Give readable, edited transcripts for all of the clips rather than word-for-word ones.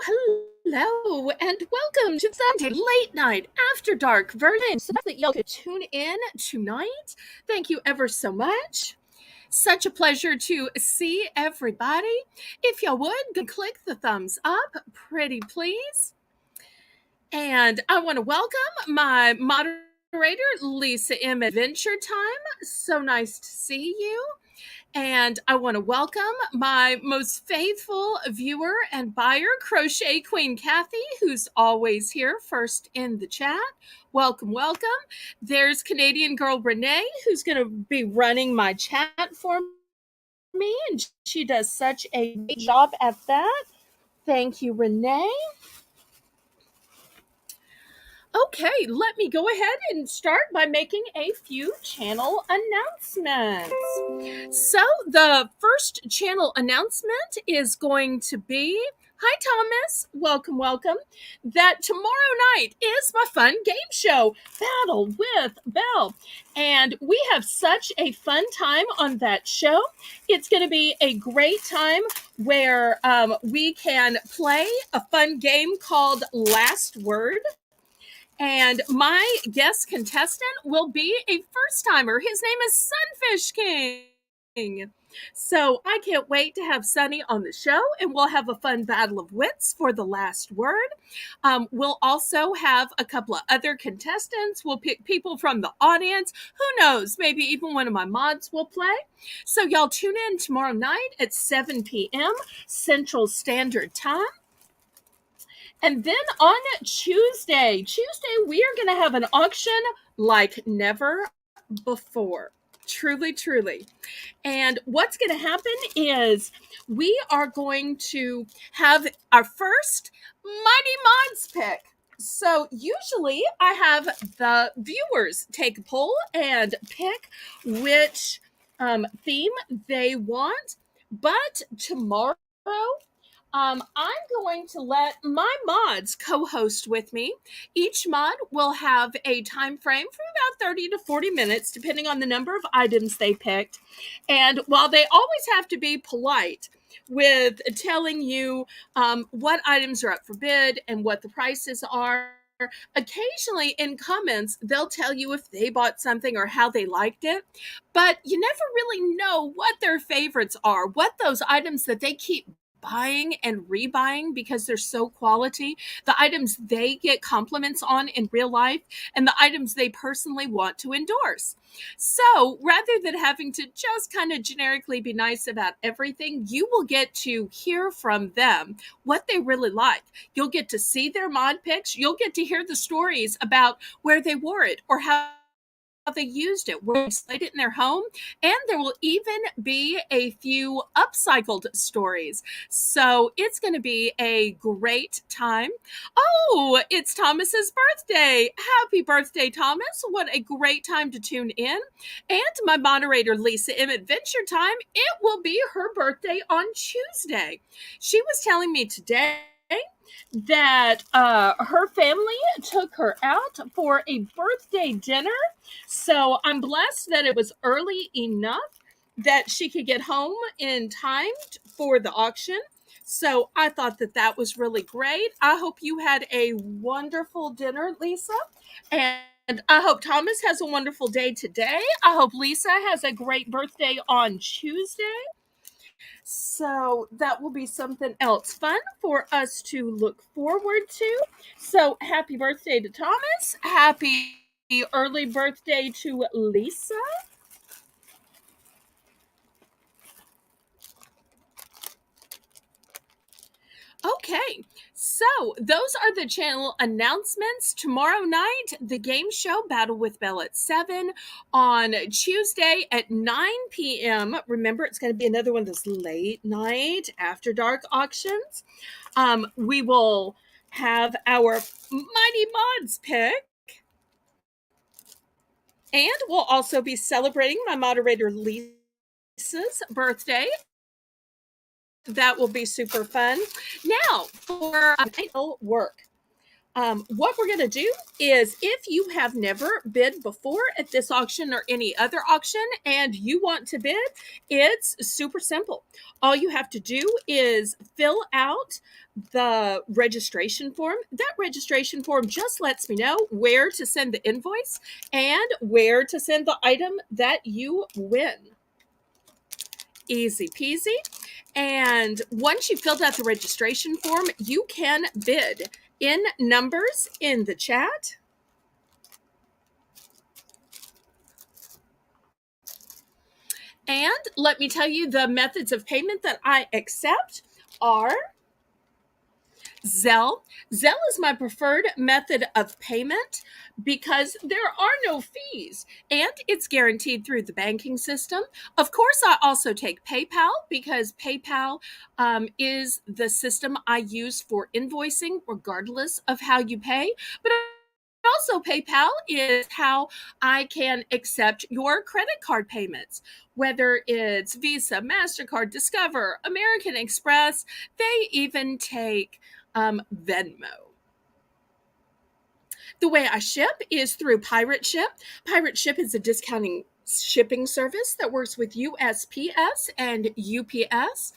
Hello and welcome to Sunday Late Night After Dark version. So that y'all could tune in tonight. Thank you ever so much. Such a pleasure to see everybody. If y'all would, click the thumbs up, pretty please. And I want to welcome my moderator, Lisa M. Adventure Time. So nice to see you. And I want to welcome my most faithful viewer and buyer, Crochet Queen Kathy, who's always here first in the chat. Welcome, welcome. There's Canadian girl Renee, who's going to be running my chat for me, and she does such a great job at that. Thank you, Renee. Okay, let me go ahead and start by making a few channel announcements. So, the first channel announcement is going to be hi, Thomas. Welcome, welcome. That tomorrow night is my fun game show, Battle with Belle. And we have such a fun time on that show. It's going to be a great time where we can play a fun game called Last Word. And my guest contestant will be a first timer. His name is Sunfish King. So I can't wait to have Sunny on the show, and we'll have a fun battle of wits for the last word. We'll also have a couple of other contestants. We'll pick people from the audience. Who knows? Maybe even one of my mods will play. So y'all tune in tomorrow night at 7 p.m. Central Standard Time. And then on Tuesday, we are going to have an auction like never before. Truly, truly. And what's going to happen is we are going to have our first Mighty Mods pick. So usually I have the viewers take a poll and pick which theme they want. But tomorrow, I'm going to let my mods co-host with me. Each mod will have a time frame for about 30 to 40 minutes, depending on the number of items they picked. And while they always have to be polite with telling you what items are up for bid and what the prices are, occasionally in comments, they'll tell you if they bought something or how they liked it. But you never really know what their favorites are, what those items that they keep buying and rebuying because they're so quality, the items they get compliments on in real life, and the items they personally want to endorse. So rather than having to just kind of generically be nice about everything, you will get to hear from them what they really like. You'll get to see their mod picks. You'll get to hear the stories about where they wore it or how they used it, where they displayed it in their home, and there will even be a few upcycled stories. So it's going to be a great time. Oh, it's Thomas's birthday. Happy birthday, Thomas. What a great time to tune in. And my moderator, Lisa M. Adventure Time, it will be her birthday on Tuesday. She was telling me today that her family took her out for a birthday dinner. So I'm blessed that it was early enough that she could get home in time for the auction. So I thought that that was really great. I hope you had a wonderful dinner, Lisa. And I hope Thomas has a wonderful day today. I hope Lisa has a great birthday on Tuesday. So that will be something else fun for us to look forward to. So happy birthday to Thomas. Happy early birthday to Lisa. Okay, so those are the channel announcements. Tomorrow night, the game show Battle with Belle at 7. On Tuesday at 9 p.m. Remember, it's going to be another one of those late night after dark auctions. We will have our Mighty Mods pick. And we'll also be celebrating my moderator Lisa's birthday. That will be super fun. Now, for title work. What we're going to do is, if you have never bid before at this auction or any other auction and you want to bid, it's super simple. All you have to do is fill out the registration form. That registration form just lets me know where to send the invoice and where to send the item that you win. Easy peasy. And once you've filled out the registration form, you can bid in numbers in the chat. And let me tell you, the methods of payment that I accept are Zelle. Zelle is my preferred method of payment because there are no fees and it's guaranteed through the banking system. Of course, I also take PayPal because PayPal is the system I use for invoicing, regardless of how you pay. But also, PayPal is how I can accept your credit card payments, whether it's Visa, MasterCard, Discover, American Express. They even take Venmo. The way I ship is through Pirate Ship. Pirate Ship is a discounting shipping service that works with USPS and UPS,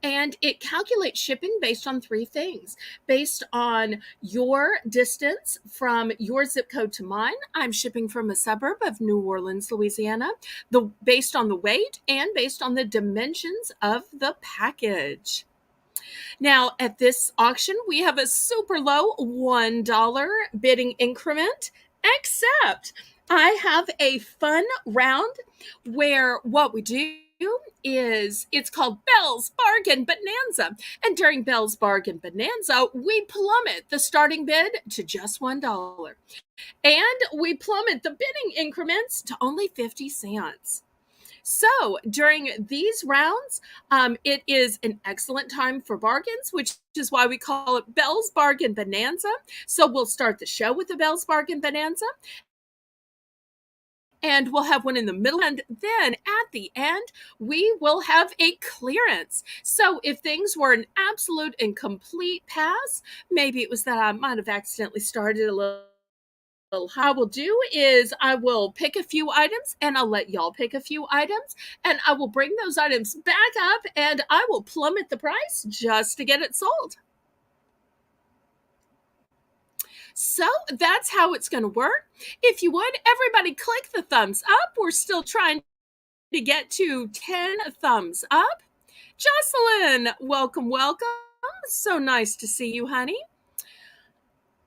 and it calculates shipping based on three things. Based on your distance from your zip code to mine, I'm shipping from a suburb of New Orleans, Louisiana, based on the weight and based on the dimensions of the package. Now, at this auction, we have a super low $1 bidding increment, except I have a fun round where what we do is, it's called Belle's Bargain Bonanza. And during Belle's Bargain Bonanza, we plummet the starting bid to just $1. And we plummet the bidding increments to only 50 cents. So during these rounds, it is an excellent time for bargains, which is why we call it Belle's Bargain Bonanza. So we'll start the show with the Belle's Bargain Bonanza, and we'll have one in the middle, and then at the end, we will have a clearance. So if things were an absolute and complete pass, maybe it was that I might have accidentally started a little. I will do is I will pick a few items and I'll let y'all pick a few items, and I will bring those items back up and I will plummet the price just to get it sold. So that's how it's going to work. If you would, everybody click the thumbs up. We're still trying to get to 10 thumbs up. Jocelyn, welcome, welcome. So nice to see you, honey.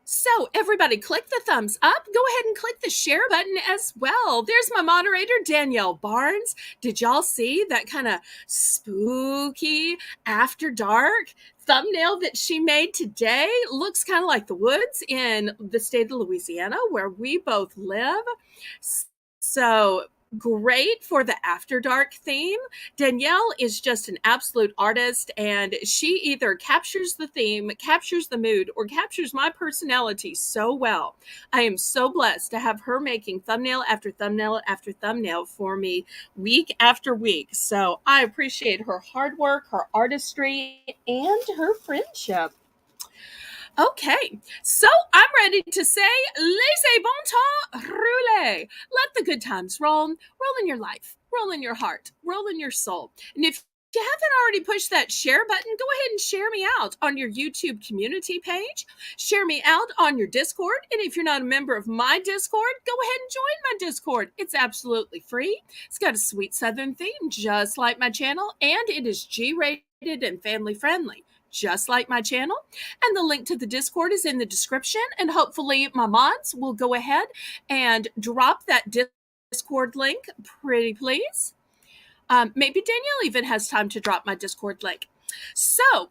So everybody click the thumbs up. Go ahead and click the share button as well. There's my moderator, Danielle Barnes. Did y'all see that kind of spooky after dark thumbnail that she made today? Looks kind of like the woods in the state of Louisiana where we both live. So great for the after dark theme. Danielle is just an absolute artist, and she either captures the theme, captures the mood, or captures my personality so well. I am so blessed to have her making thumbnail after thumbnail after thumbnail for me week after week. So I appreciate her hard work, her artistry, and her friendship. Okay, so I'm ready to say, laissez bon temps rouler. Let the good times roll. Roll in your life, roll in your heart, roll in your soul. And if you haven't already pushed that share button, go ahead and share me out on your YouTube community page. Share me out on your Discord. And if you're not a member of my Discord, go ahead and join my Discord. It's absolutely free. It's got a sweet Southern theme, just like my channel, and it is G-rated and family friendly, just like my channel. And the link to the Discord is in the description. And hopefully my mods will go ahead and drop that Discord link, pretty please. Maybe Danielle even has time to drop my Discord link. So,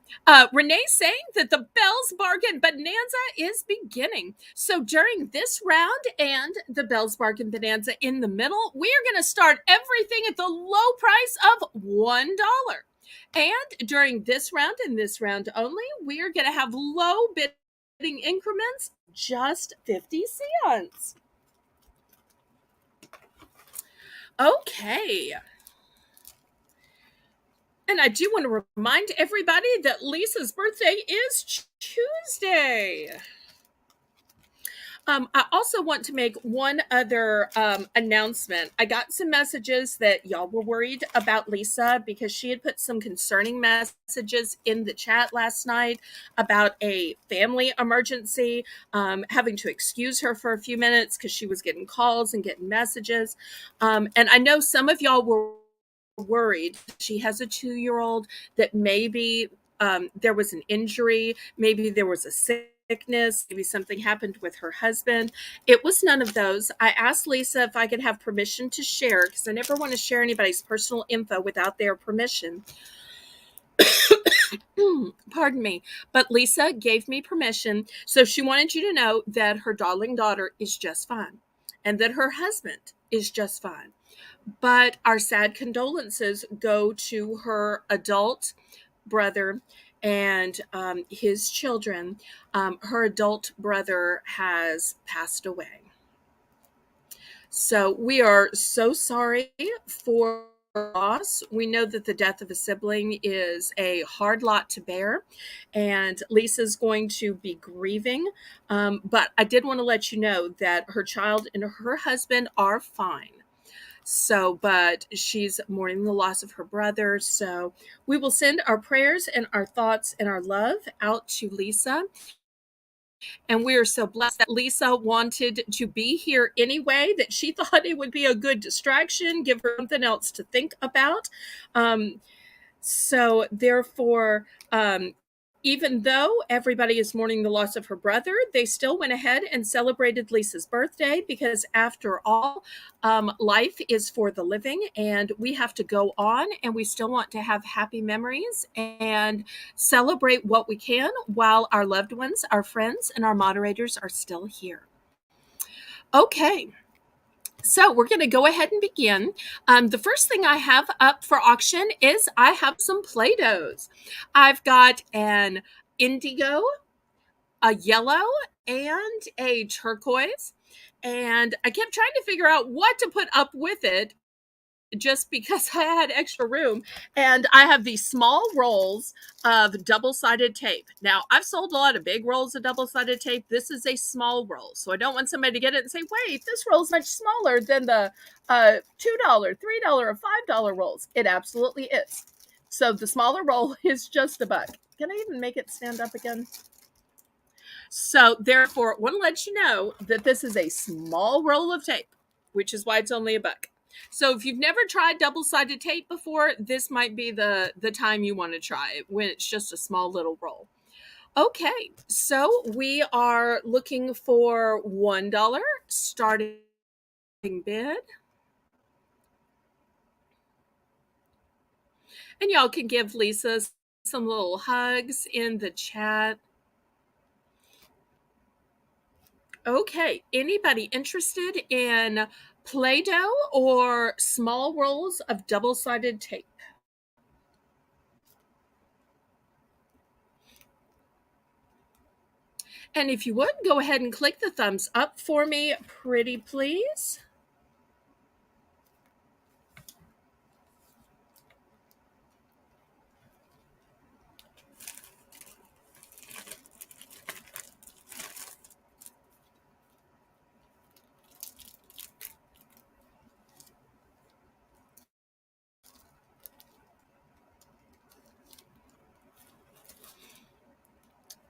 Renee's saying that the Belle's Bargain Bonanza is beginning. So during this round and the Belle's Bargain Bonanza in the middle, we are going to start everything at the low price of $1. And during this round and this round only, we are going to have low bidding increments, just 50 cents. Okay. And I do want to remind everybody that Lisa's birthday is Tuesday. I also want to make one other announcement. I got some messages that y'all were worried about Lisa because she had put some concerning messages in the chat last night about a family emergency, having to excuse her for a few minutes because she was getting calls and getting messages. And I know some of y'all were worried. She has a 2-year-old that maybe there was an injury, maybe there was a sickness, maybe something happened with her husband. It was none of those. I asked Lisa if I could have permission to share because I never want to share anybody's personal info without their permission. Pardon me. But Lisa gave me permission. So she wanted you to know that her darling daughter is just fine and that her husband is just fine. But our sad condolences go to her adult brother and his children. Her adult brother has passed away. So we are so sorry for loss. We know that the death of a sibling is a hard lot to bear, and Lisa's going to be grieving. But I did want to let you know that her child and her husband are fine. So, but she's mourning the loss of her brother. So, we will send our prayers and our thoughts and our love out to Lisa. And we are so blessed that Lisa wanted to be here anyway, that she thought it would be a good distraction, give her something else to think about. So, therefore, even though everybody is mourning the loss of her brother, they still went ahead and celebrated Lisa's birthday because, after all, life is for the living and we have to go on and we still want to have happy memories and celebrate what we can while our loved ones, our friends, and our moderators are still here. Okay. So we're going to go ahead and begin. The first thing I have up for auction is I have some Play-Dohs. I've got an indigo, a yellow, and a turquoise. And I kept trying to figure out what to put up with it just because I had extra room. And I have these small rolls of double-sided tape. Now, I've sold a lot of big rolls of double-sided tape. This is a small roll. So I don't want somebody to get it and say, wait, this roll is much smaller than the $2, $3, or $5 rolls. It absolutely is. So the smaller roll is just $1. Can I even make it stand up again? So therefore, I want to let you know that this is a small roll of tape, which is why it's only $1. So if you've never tried double-sided tape before, this might be the time you want to try it when it's just a small little roll. Okay, so we are looking for $1 starting bid. And y'all can give Lisa some little hugs in the chat. Okay, anybody interested in Play-Doh or small rolls of double-sided tape? And if you would, go ahead and click the thumbs up for me, pretty please.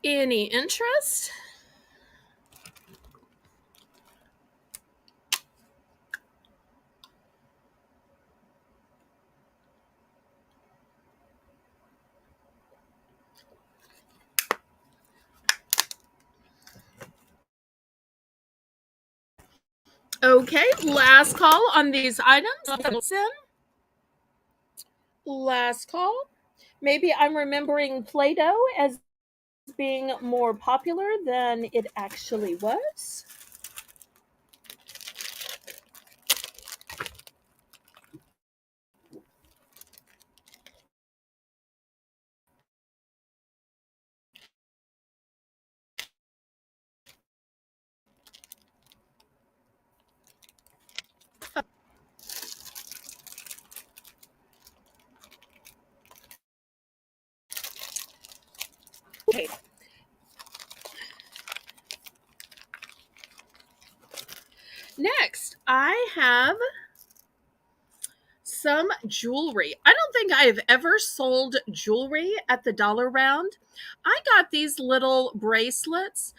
Any interest? Okay, last call on these items. Last call. Maybe I'm remembering Play-Doh as being more popular than it actually was. Okay. Next, I have some jewelry. I don't think I have ever sold jewelry at the dollar round. I got these little bracelets.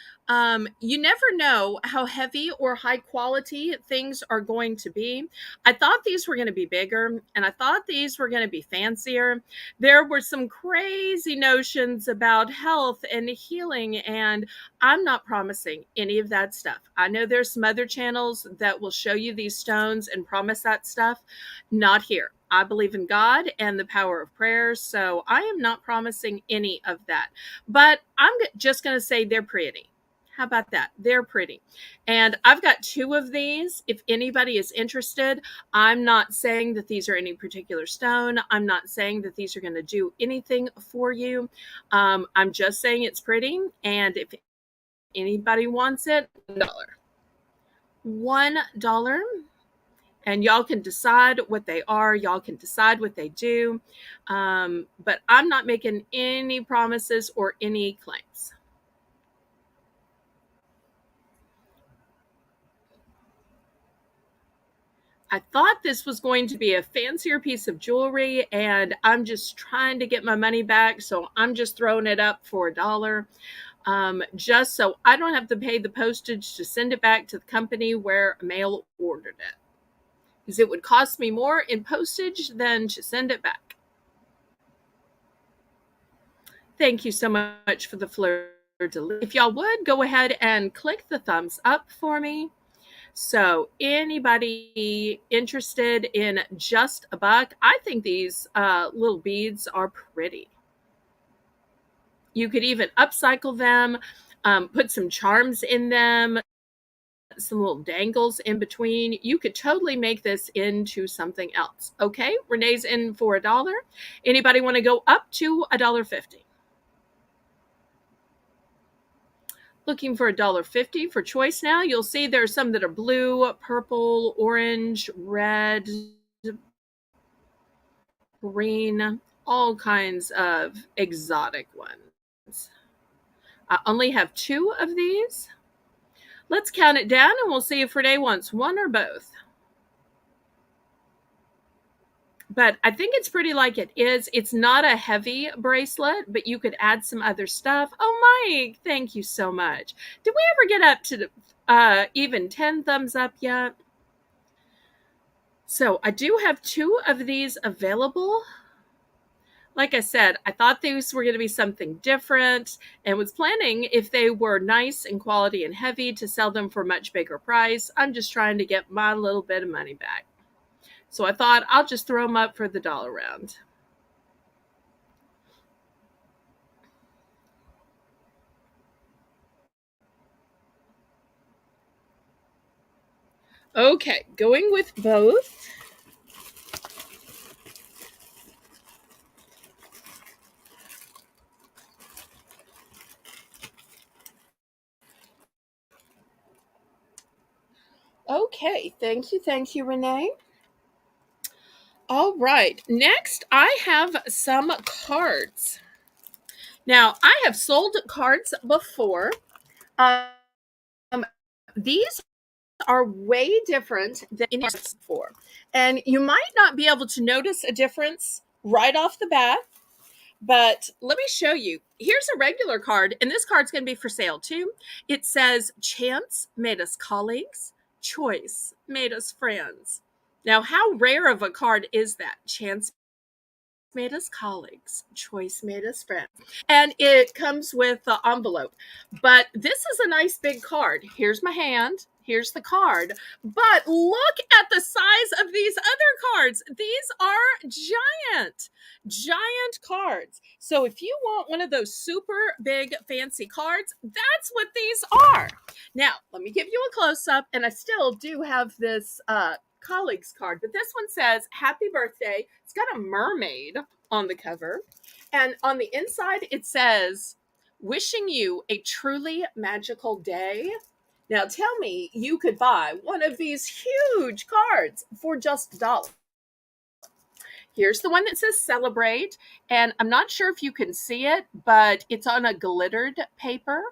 You never know how heavy or high quality things are going to be. I thought these were going to be bigger and I thought these were going to be fancier. There were some crazy notions about health and healing, and I'm not promising any of that stuff. I know there's some other channels that will show you these stones and promise that stuff. Not here. I believe in God and the power of prayer, so I am not promising any of that. But I'm just going to say they're pretty. How about that? They're pretty. And I've got two of these. If anybody is interested, I'm not saying that these are any particular stone. I'm not saying that these are going to do anything for you. I'm just saying it's pretty. And if anybody wants it, $1. $1. And y'all can decide what they are. Y'all can decide what they do. But I'm not making any promises or any claims. I thought this was going to be a fancier piece of jewelry, and I'm just trying to get my money back. So I'm just throwing it up for $1. Just so I don't have to pay the postage to send it back to the company where mail ordered it, because it would cost me more in postage than to send it back. Thank you so much for the fleur de lis. If y'all would go ahead and click the thumbs up for me. So anybody interested in just $1, I think these little beads are pretty. You could even upcycle them, put some charms in them, some little dangles in between. You could totally make this into something else. Okay, Renee's in for $1. Anybody want to go up to $1.50? Looking for $1.50 for choice now. You'll see there's some that are blue, purple, orange, red, green, all kinds of exotic ones. I only have two of these. Let's count it down and we'll see if Renee wants one or both. But I think it's pretty like it is. It's not a heavy bracelet, but you could add some other stuff. Oh, Mike, thank you so much. Did we ever get up to even 10 thumbs up yet? So I do have two of these available. Like I said, I thought these were going to be something different and was planning, if they were nice and quality and heavy, to sell them for a much bigger price. I'm just trying to get my little bit of money back. So I thought I'll just throw them up for the dollar round. Okay, going with both. Okay, thank you, Renee. All right, next I have some cards. Now, I have sold cards before. Um, these are way different than any before. And you might not be able to notice a difference right off the bat, but let me show you. Here's a regular card, and this card's going to be for sale too. It says, "Chance made us colleagues, choice made us friends." Now, how rare of a card is that? Chance made us colleagues, choice made us friends. And it comes with the envelope. But this is a nice big card. Here's my hand. Here's the card. But look at the size of these other cards. These are giant cards. So if you want one of those super big fancy cards, that's what these are. Now, let me give you a close up. And I still do have this colleagues card, but this one says happy birthday. It's got a mermaid on the cover, and on the inside it says, wishing you a truly magical day. Now tell me you could buy one of these huge cards for just $1. Here's the one that says celebrate, and I'm not sure if you can see it, but it's on a glittered paper.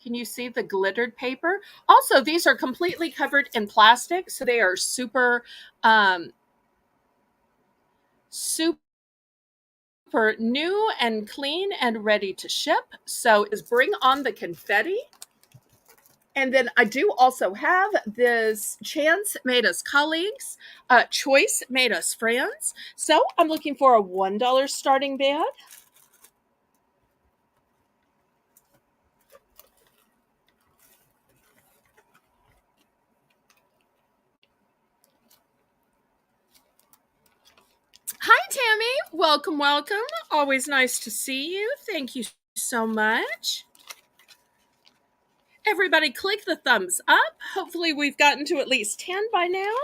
Can you see the glittered paper? Also, these are completely covered in plastic, so they are um, super new and clean and ready to ship. So is bring on the confetti. And then I do also have this chance made us colleagues, choice made us friends. So I'm looking for a $1 starting bid. Hi, Tammy. Welcome, welcome. Always nice to see you. Thank you so much. Everybody, click the thumbs up. Hopefully, we've gotten to at least 10 by now.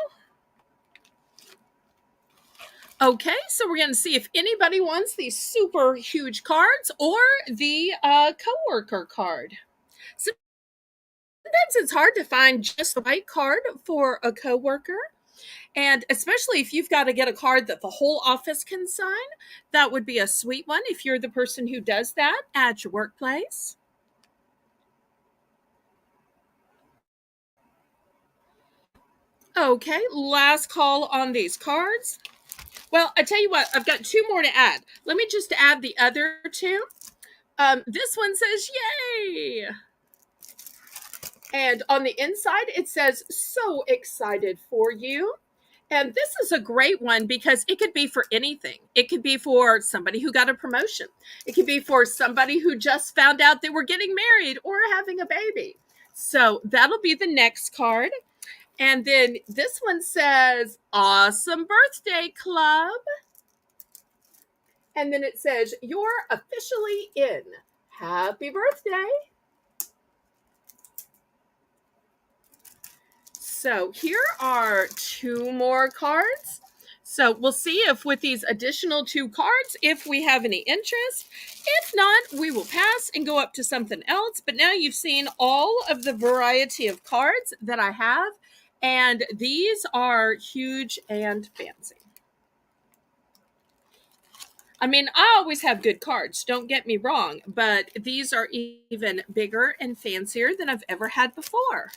Okay, so we're going to see if anybody wants these super huge cards or the coworker card. Sometimes it's hard to find just the right card for a coworker. And especially if you've got to get a card that the whole office can sign, that would be a sweet one if you're the person who does that at your workplace. Okay, last call on these cards. Well, I tell you what, I've got two more to add. Let me just add the other two. This one says, yay! And on the inside, it says, so excited for you. And this is a great one because it could be for anything. It could be for somebody who got a promotion. It could be for somebody who just found out they were getting married or having a baby. So that'll be the next card. And then this one says, awesome birthday, club. And then it says, you're officially in. Happy birthday. So here are two more cards. So we'll see if with these additional two cards, if we have any interest. If not, we will pass and go up to something else. But now you've seen all of the variety of cards that I have. And these are huge and fancy. I mean, I always have good cards, don't get me wrong, but these are even bigger and fancier than I've ever had before.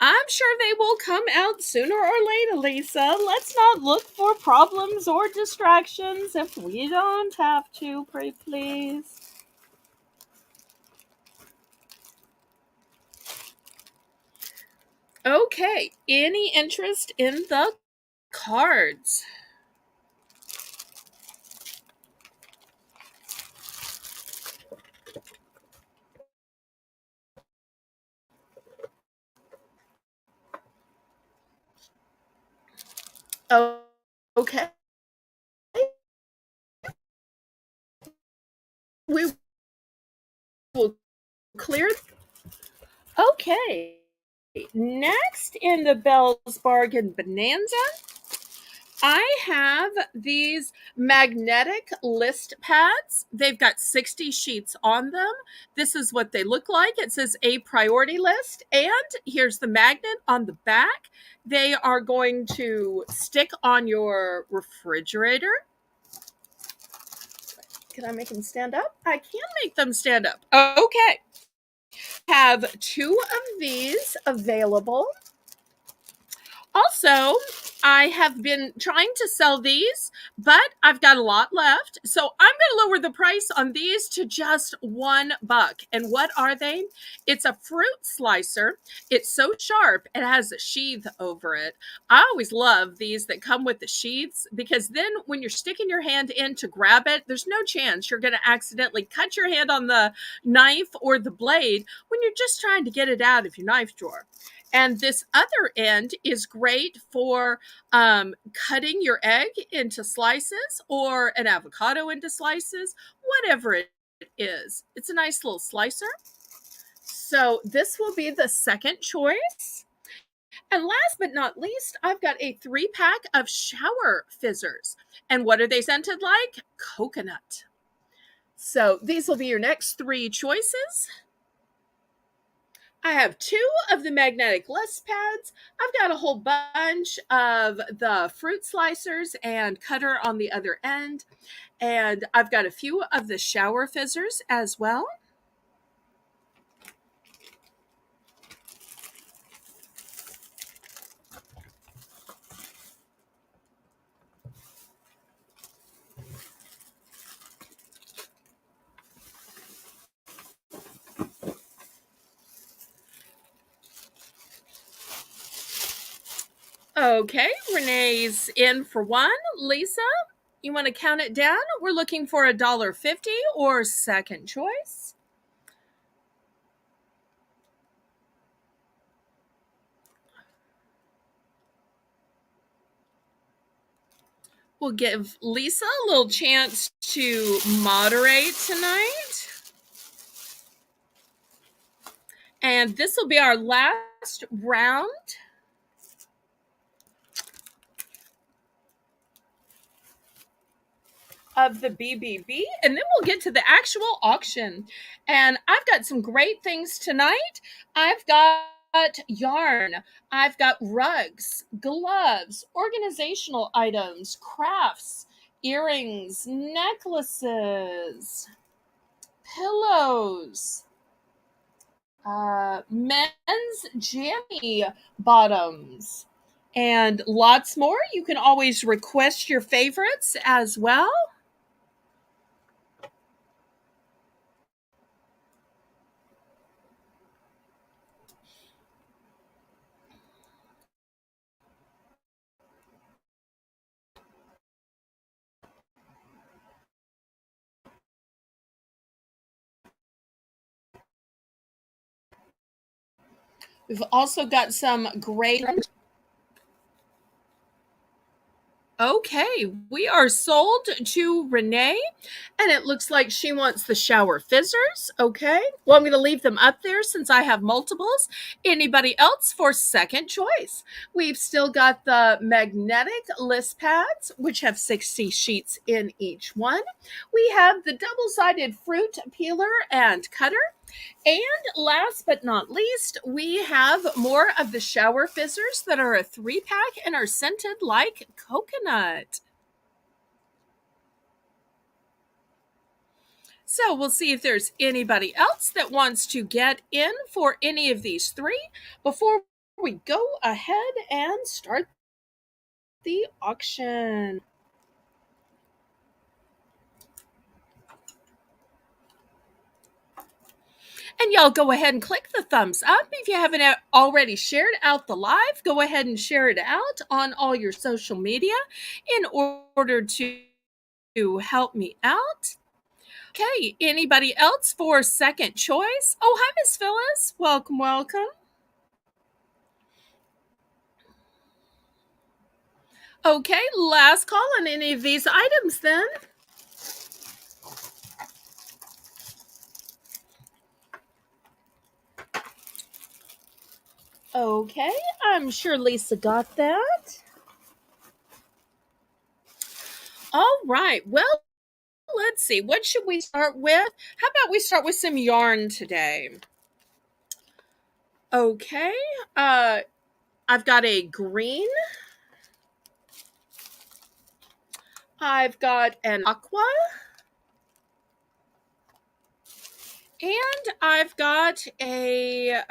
I'm sure they will come out sooner or later, Lisa. Let's not look for problems or distractions if we don't have to, pray please. Okay, any interest in the cards? Oh, okay. We will clear. Okay. Next in the Belle's Bargain Bonanza, I have these magnetic list pads. They've got 60 sheets on them. This is what they look like. It says a priority list. And here's the magnet on the back. They are going to stick on your refrigerator. Can I make them stand up? I can make them stand up. Okay. Have two of these available. Also, I have been trying to sell these, but I've got a lot left. So I'm going to lower the price on these to just $1. And what are they? It's a fruit slicer. It's so sharp, it has a sheath over it. I always love these that come with the sheaths because then when you're sticking your hand in to grab it, there's no chance you're going to accidentally cut your hand on the knife or the blade when you're just trying to get it out of your knife drawer. And this other end is great for cutting your egg into slices or an avocado into slices, whatever it is. It's a nice little slicer. So this will be the second choice. And last but not least, I've got a 3-pack of shower fizzers. And what are they scented like? Coconut. So these will be your next 3 choices. I have 2 of the magnetic list pads. I've got a whole bunch of the fruit slicers and cutter on the other end. And I've got a few of the shower fizzers as well. Okay, Renee's in for one. Lisa, you want to count it down? We're looking for $1.50 or second choice. We'll give Lisa a little chance to moderate tonight. And this will be our last round of the BBB, and then we'll get to the actual auction. And I've got some great things tonight. I've got yarn, I've got rugs, gloves, organizational items, crafts, earrings, necklaces, pillows, men's jammy bottoms, and lots more. You can always request your favorites as well. We've also got some great. Okay, we are sold to Renee, and it looks like she wants the shower fizzers. Okay, well, I'm going to leave them up there since I have multiples. Anybody else for second choice? We've still got the magnetic list pads, which have 60 sheets in each one. We have the double sided fruit peeler and cutter. And last but not least, we have more of the shower fizzers that are a 3-pack and are scented like coconut. So we'll see if there's anybody else that wants to get in for any of these three before we go ahead and start the auction. And y'all go ahead and click the thumbs up. If you haven't already shared out the live, go ahead and share it out on all your social media in order to help me out. Okay, anybody else for second choice? Oh, hi, Miss Phyllis. Welcome, welcome. Okay, last call on any of these items then. Okay, I'm sure Lisa got that. All right, well, let's see. What should we start with? How about we start with some yarn today? Okay, I've got a green. I've got an aqua. And I've got a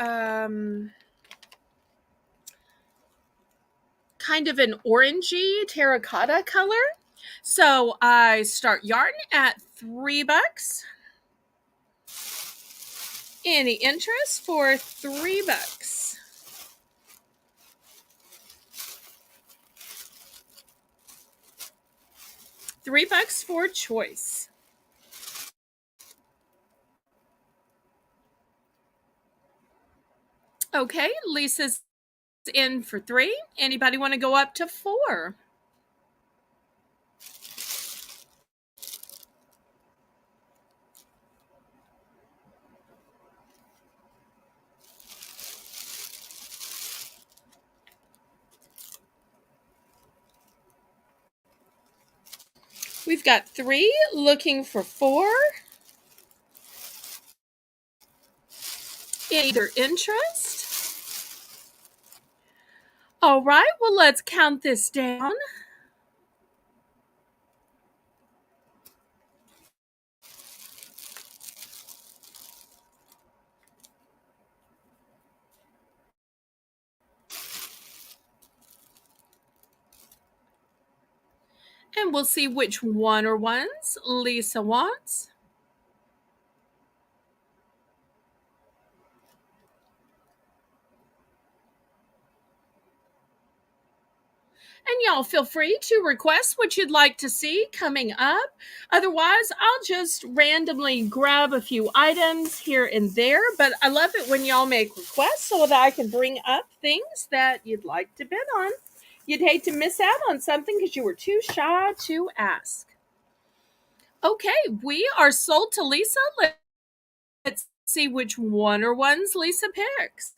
kind of an orangey terracotta color. So I start yarn at $3. Any interest for $3? $3 for choice. Okay, Lisa's in for 3. Anybody want to go up to 4? We've got 3 looking for 4. Either interest? All right, well, let's count this down. And we'll see which one or ones Lisa wants. And y'all feel free to request what you'd like to see coming up. Otherwise, I'll just randomly grab a few items here and there. But I love it when y'all make requests so that I can bring up things that you'd like to bid on. You'd hate to miss out on something because you were too shy to ask. Okay, we are sold to Lisa. Let's see which one or ones Lisa picks.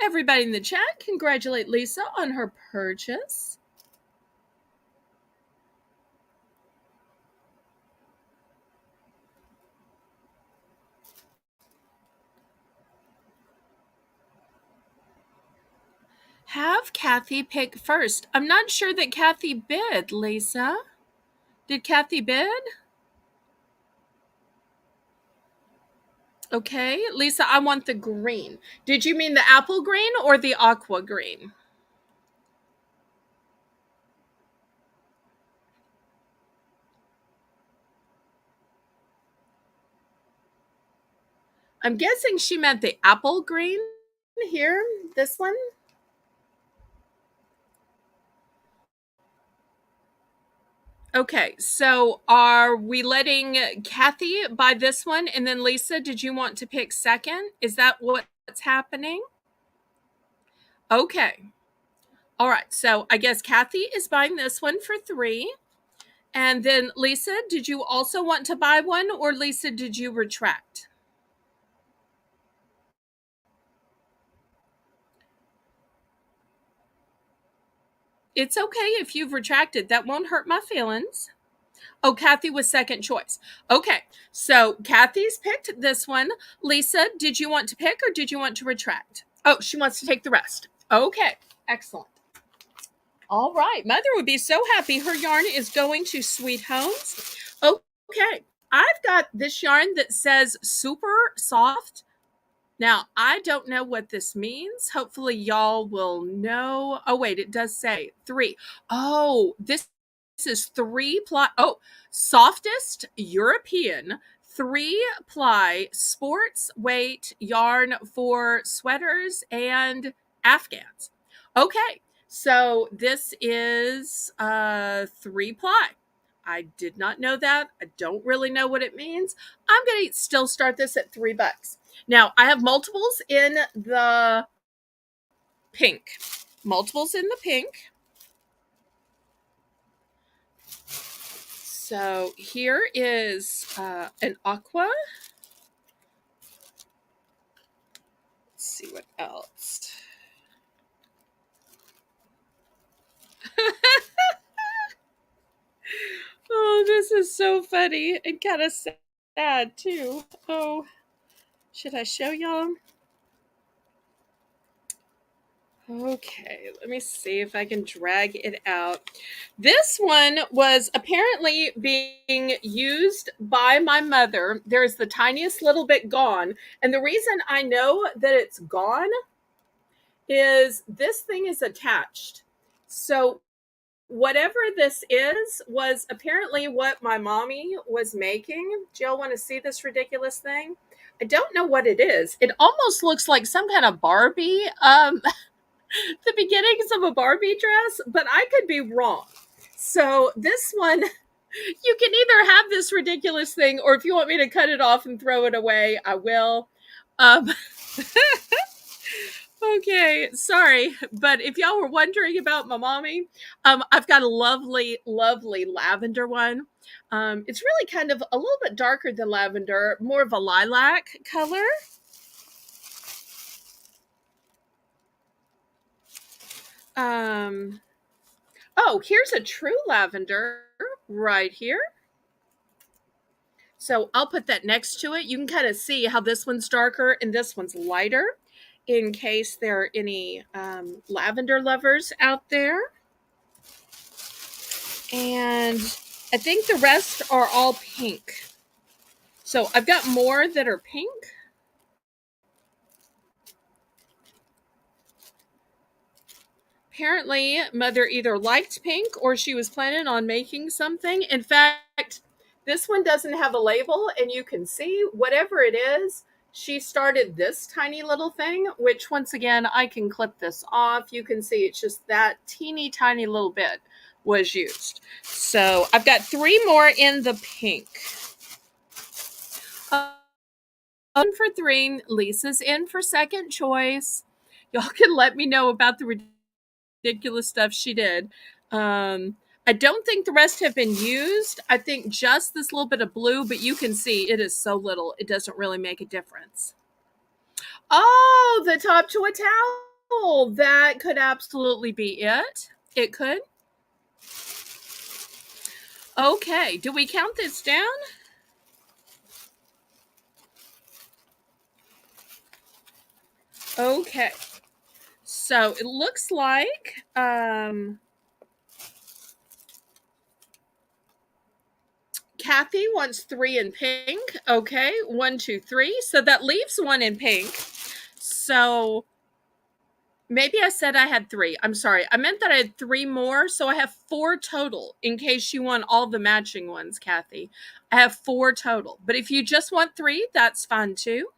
Everybody in the chat, congratulate Lisa on her purchase. Have Kathy pick first. I'm not sure that Kathy bid, Lisa. Did Kathy bid? Okay, Lisa, I want the green. Did you mean the apple green or the aqua green? I'm guessing she meant the apple green here, this one. Okay, so are we letting Kathy buy this one? And then Lisa, did you want to pick second? Is that what's happening? Okay. All right. So I guess Kathy is buying this one for 3. And then Lisa, did you also want to buy one, or Lisa, did you retract? It's okay if you've retracted. That won't hurt my feelings. Oh, Kathy was second choice. Okay, so Kathy's picked this one. Lisa, did you want to pick or did you want to retract? Oh, she wants to take the rest. Okay, excellent. All right, Mother would be so happy. Her yarn is going to Sweet Homes. Okay, I've got this yarn that says super soft. Now, I don't know what this means. Hopefully, y'all will know. Oh, wait, it does say 3. Oh, this is 3-ply. Oh, softest European 3-ply sports weight yarn for sweaters and afghans. Okay, so this is 3-ply. I did not know that. I don't really know what it means. I'm going to still start this at $3. Now, I have multiples in the pink. Multiples in the pink. So here is an aqua. Let's see what else. Oh, this is so funny and kind of sad too. Oh, should I show y'all? Okay, let me see if I can drag it out. This one was apparently being used by my mother. There's the tiniest little bit gone. And the reason I know that it's gone is this thing is attached. So whatever this is was apparently what my mommy was making. Jill, want to see this ridiculous thing? I don't know what it is. It almost looks like some kind of Barbie the beginnings of a Barbie dress, but I could be wrong. So this one, you can either have this ridiculous thing, or if you want me to cut it off and throw it away, I will. Um, okay, sorry, but if y'all were wondering about my mommy, I've got a lovely, lovely lavender one. It's really kind of a little bit darker than lavender, more of a lilac color. Oh, here's a true lavender right here. So I'll put that next to it. You can kind of see how this one's darker and this one's lighter in case there are any lavender lovers out there. And I think the rest are all pink. So I've got more that are pink. Apparently, Mother either liked pink or she was planning on making something. In fact, This one doesn't have a label, and you can see whatever it is, she started this tiny little thing, which once again, I can clip this off. You can see it's just that teeny tiny little bit was used. So I've got 3 more in the pink. For 3, Lisa's in for second choice. Y'all can let me know about the ridiculous stuff she did. I don't think the rest have been used. I think just this little bit of blue, but you can see it is so little, it doesn't really make a difference. Oh, the top to a towel. That could absolutely be it. It could. Okay, do we count this down? Okay. So it looks like Kathy wants 3 in pink. Okay, 1, 2, 3. So that leaves 1 in pink. So maybe I said I had 3. I'm sorry. I meant that I had 3 more. So I have 4 total in case you want all the matching ones, Kathy. I have 4 total. But if you just want 3, that's fine too.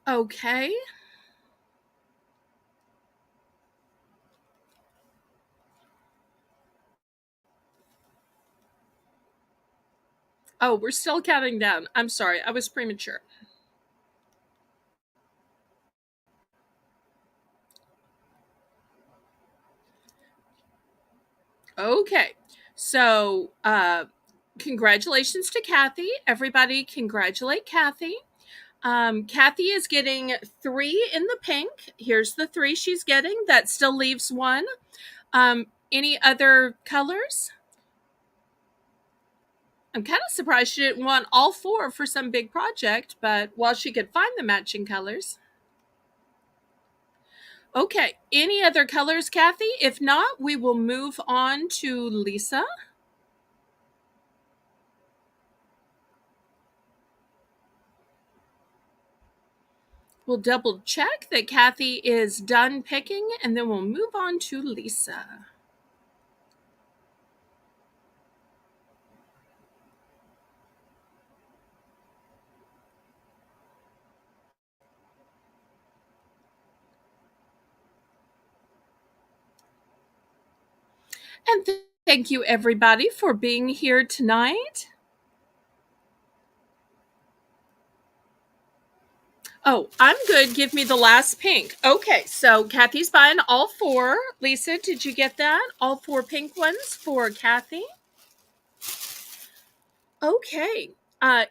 Okay. Oh, we're still counting down. I'm sorry. I was premature. Okay. So, congratulations to Kathy. Everybody congratulate Kathy. Kathy is getting 3 in the pink. Here's the 3 she's getting. That still leaves 1. Any other colors? I'm kind of surprised she didn't want all 4 for some big project, but while she could find the matching colors. Okay, any other colors, Kathy? If not, we will move on to Lisa. We'll double check that Kathy is done picking, and then we'll move on to Lisa. And thank you, everybody, for being here tonight. Oh, I'm good. Give me the last pink. Okay, so Kathy's buying all 4. Lisa, did you get that? All 4 pink ones for Kathy? Okay.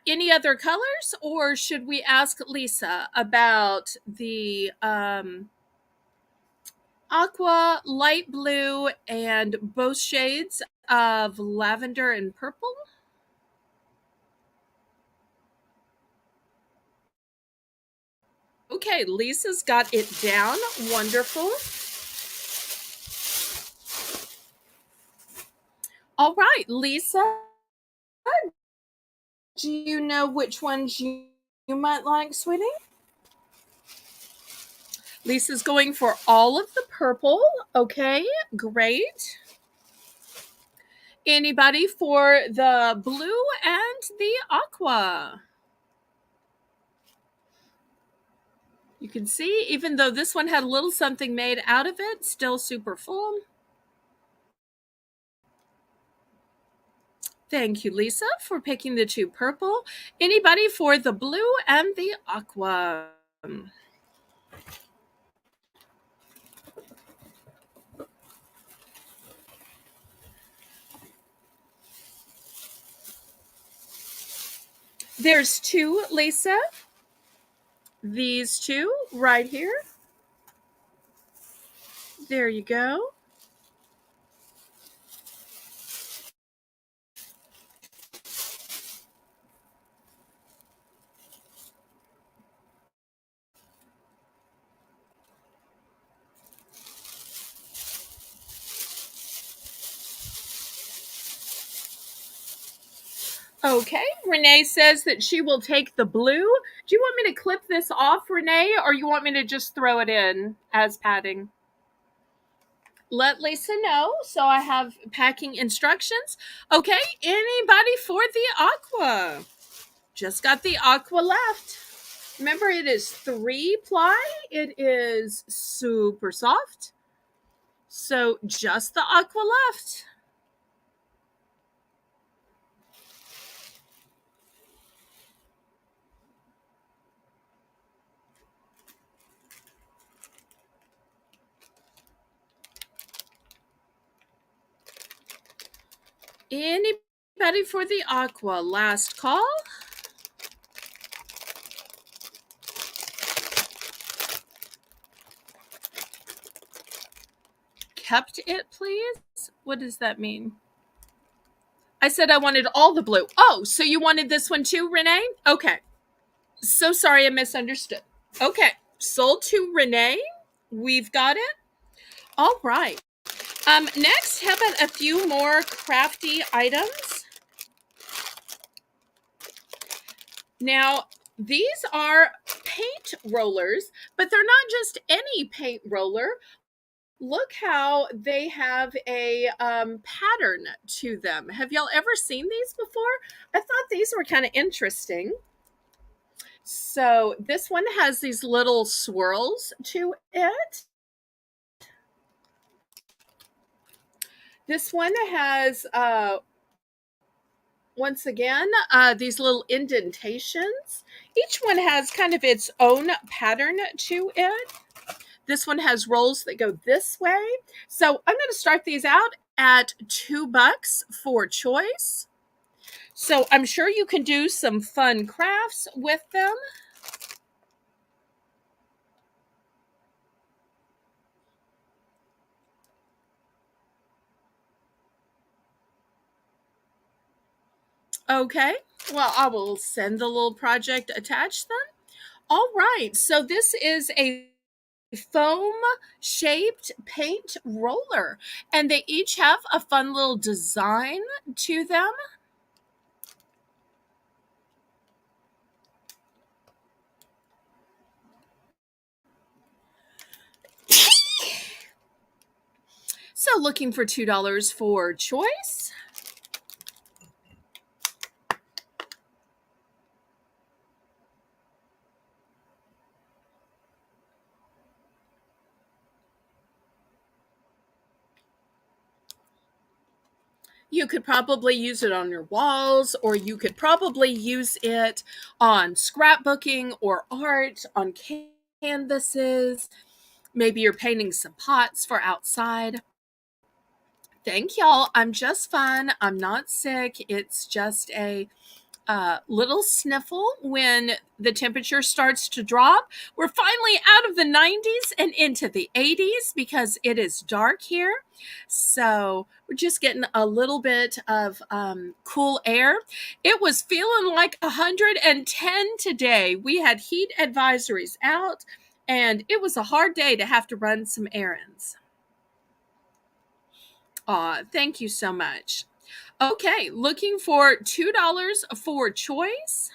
Any other colors, or should we ask Lisa about the aqua, light blue, and both shades of lavender and purple? Okay, Lisa's got it down. Wonderful. All right, Lisa, do you know which ones you might like, sweetie? Lisa's going for all of the purple. Okay, great. Anybody for the blue and the aqua? You can see, even though this one had a little something made out of it, still super full. Thank you, Lisa, for picking the 2 purple. Anybody for the blue and the aqua? There's 2, Lisa. These 2 right here. There you go. Okay, Renee says that she will take the blue. Do you want me to clip this off, Renee, or you want me to just throw it in as padding? Let Lisa know so I have packing instructions. Okay, anybody for the aqua? Just got the aqua left. Remember, it is 3-ply. It is super soft. So just the aqua left. Anybody for the aqua? Last call. Kept it, please? What does that mean? I said I wanted all the blue. Oh, so you wanted this one too, Renee? Okay. So sorry, I misunderstood. Okay. Sold to Renee. We've got it. All right. Next, how about a few more crafty items? Now, these are paint rollers, but they're not just any paint roller. Look how they have a pattern to them. Have y'all ever seen these before? I thought these were kind of interesting. So this one has these little swirls to it. This one has, once again, these little indentations. Each one has kind of its own pattern to it. This one has rolls that go this way. So I'm going to start these out at $2 for choice. So I'm sure you can do some fun crafts with them. Okay, well, I will send the little project attached then. All right, so this is a foam shaped paint roller, and they each have a fun little design to them. So looking for $2 for choice. You could probably use it on your walls, or you could probably use it on scrapbooking or art, on canvases. Maybe you're painting some pots for outside. Thank y'all. I'm just fine. I'm not sick. It's just a little sniffle when the temperature starts to drop. We're finally out of the 90s and into the 80s because it is dark here. So we're just getting a little bit of cool air. It was feeling like 110 today. We had heat advisories out, and it was a hard day to have to run some errands. Aw, thank you so much. Okay, looking for $2 for choice.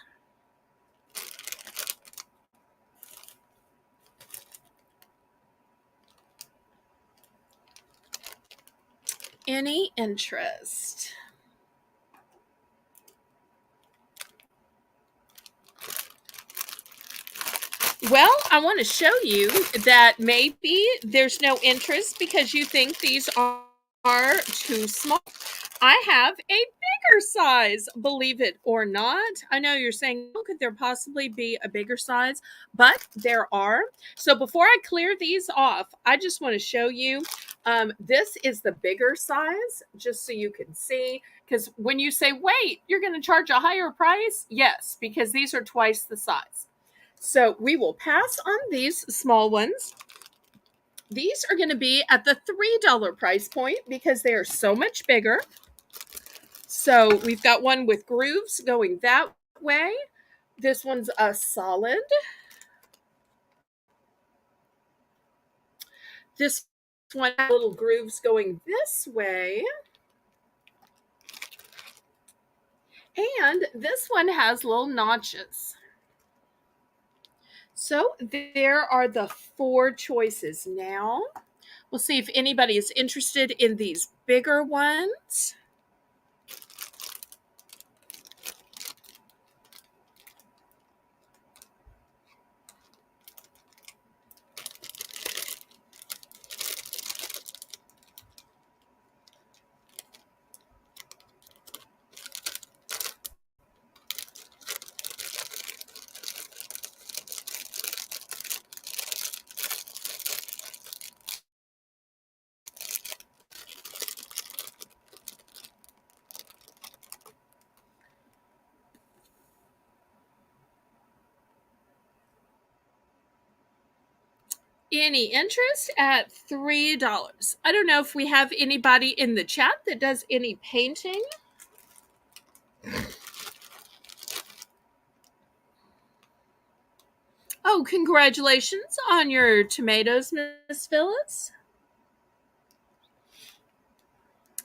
Any interest? Well, I want to show you that maybe there's no interest because you think these are too small. I have a bigger size, believe it or not. I know you're saying, oh, could there possibly be a bigger size? But there are. So before I clear these off, I just want to show you. This is the bigger size, just so you can see. Because when you say, wait, you're going to charge a higher price? Yes, because these are twice the size. So we will pass on these small ones. These are going to be at the $3 price point because they are so much bigger. So we've got one with grooves going that way. This one's a solid. This one has little grooves going this way. And this one has little notches. So there are the 4 choices. Now we'll see if anybody is interested in these bigger ones. Any interest at $3. I don't know if we have anybody in the chat that does any painting. Oh, congratulations on your tomatoes, Miss Phyllis.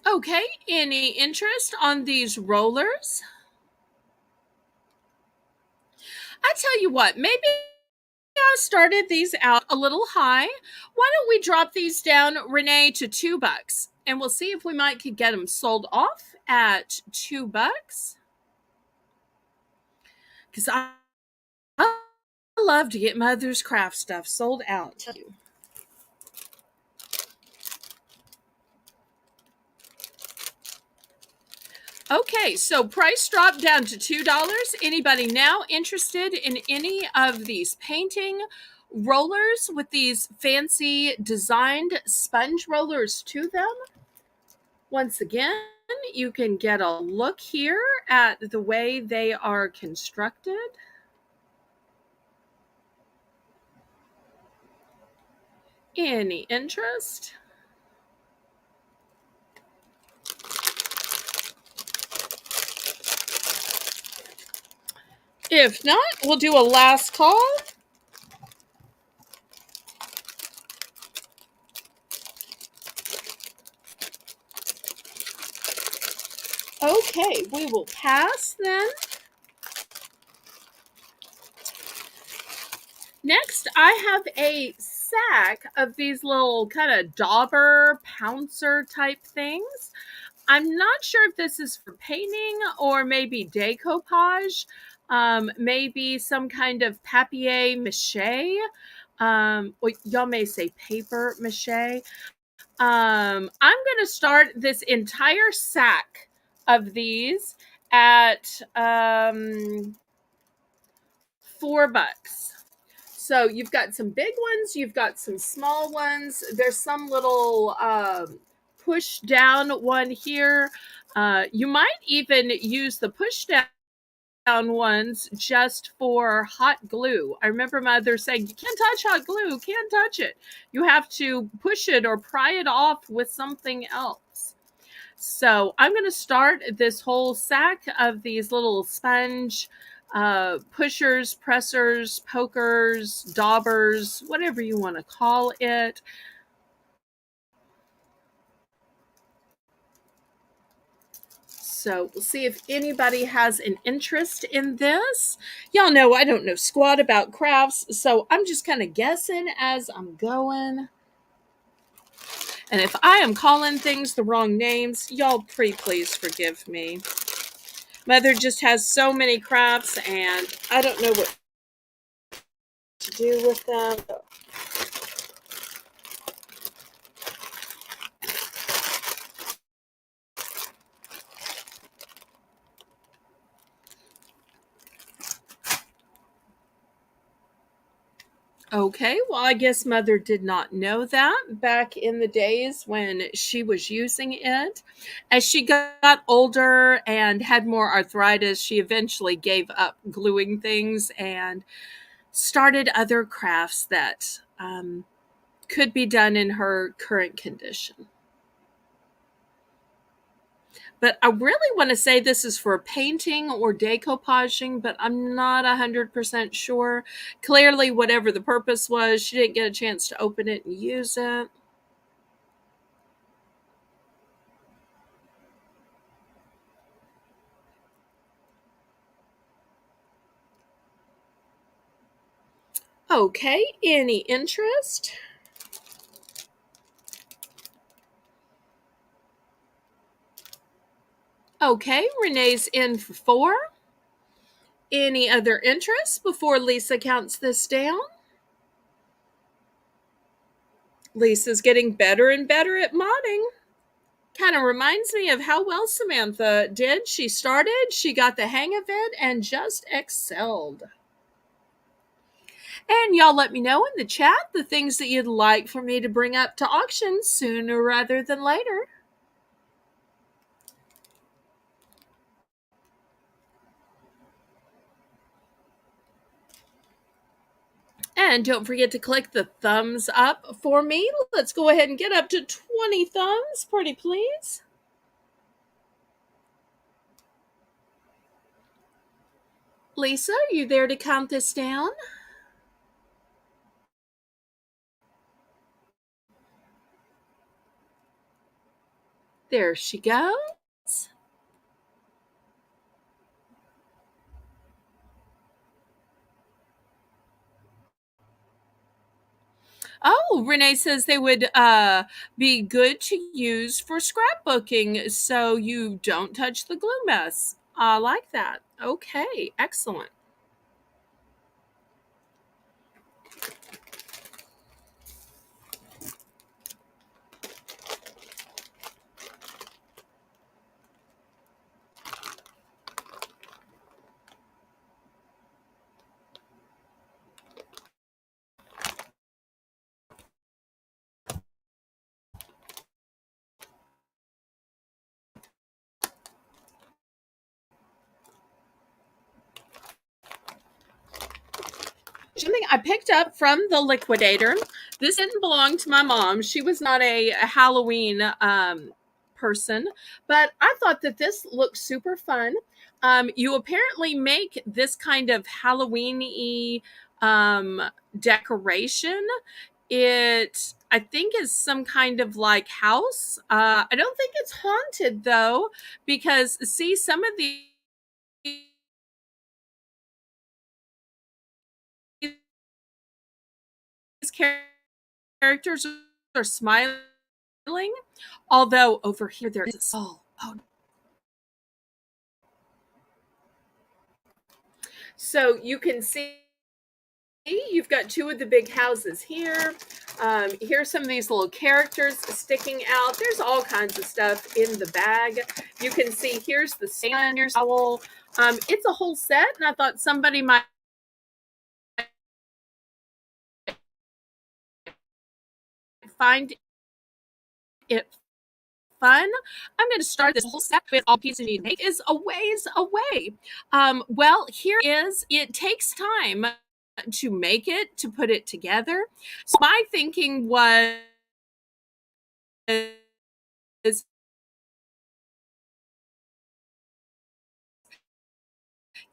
Okay, any interest on these rollers? I tell you what, maybe I started these out a little high. Why don't we drop these down, Renee, to $2? And we'll see if we might could get them sold off at $2. Because I love to get Mother's Craft stuff sold out. Okay, so price dropped down to $2. Anybody now interested in any of these painting rollers with these fancy designed sponge rollers to them? Once again, you can get a look here at the way they are constructed. Any interest? If not, we'll do a last call. Okay, we will pass then. Next, I have a sack of these little kind of dauber, pouncer type things. I'm not sure if this is for painting or maybe decoupage, maybe some kind of papier mache. Well, y'all may say paper mache. I'm going to start this entire sack of these at $4. So you've got some big ones, you've got some small ones. There's some little push down one here. You might even use the push down ones just for hot glue. I remember Mother saying, you can't touch hot glue, can't touch it. You have to push it or pry it off with something else. So I'm going to start this whole sack of these little sponge pushers, pressers, pokers, daubers, whatever you want to call it. So we'll see if anybody has an interest in this. Y'all know I don't know squat about crafts, so I'm just kind of guessing as I'm going. And if I am calling things the wrong names, y'all pretty please forgive me. Mother just has so many crafts, and I don't know what to do with them. Okay, well, I guess Mother did not know that back in the days when she was using it. As she got older and had more arthritis, she eventually gave up gluing things and started other crafts that could be done in her current condition. But I really want to say this is for painting or decoupaging, but I'm not 100% sure. Clearly, whatever the purpose was, she didn't get a chance to open it and use it. Okay, any interest? Okay, Renee's in for 4. Any other interest before Lisa counts this down? Lisa's getting better and better at modding. Kind of reminds me of how well Samantha did. She started, she got the hang of it, and just excelled. And y'all let me know in the chat the things that you'd like for me to bring up to auction sooner rather than later. And don't forget to click the thumbs up for me. Let's go ahead and get up to 20 thumbs, pretty please. Lisa, are you there to count this down? There she goes. Oh, Renee says they would be good to use for scrapbooking so you don't touch the glue mess. I like that. Okay, excellent. Something I picked up from the liquidator. This didn't belong to my mom. She was not a Halloween person, but I thought that this looked super fun. You apparently make this kind of Halloween-y decoration. It, I think, is some kind of like house. I don't think it's haunted though, because see, some of these characters are smiling, although over here there is a soul. Oh, so you can see you've got two of the big houses here. Here's some of these little characters sticking out. There's all kinds of stuff in the bag. You can see here's the sand, here's owl. It's a whole set, and I thought somebody might find it fun. I'm going to start this whole set with all pieces you need to make is a ways away. Well, here is, it takes time to make it, to put it together. So my thinking was,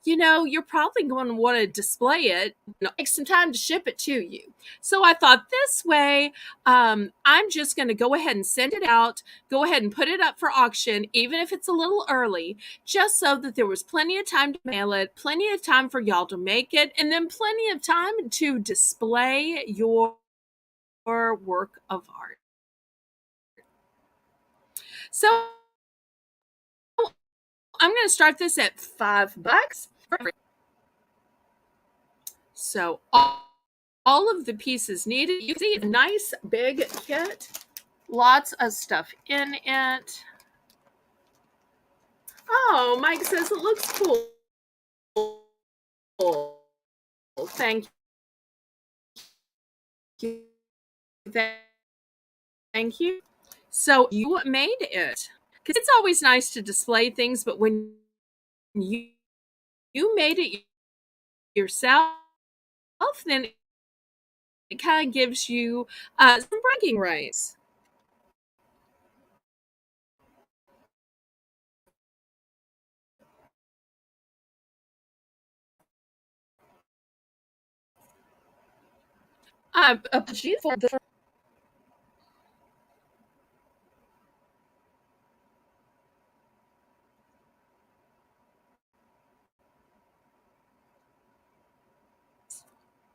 you know, you're probably going to want to display it. Take some time to ship it to you. So I thought this way, I'm just going to go ahead and send it out, go ahead and put it up for auction, even if it's a little early, just so that there was plenty of time to mail it, plenty of time for y'all to make it, and then plenty of time to display your work of art. So I'm going to start this at $5. So all of the pieces needed. You see a nice big kit, lots of stuff in it. Oh, Mike says it looks cool. Thank you. Thank you. So you made it. Because it's always nice to display things, but when you made it yourself, then it kind of gives you some bragging rights. For the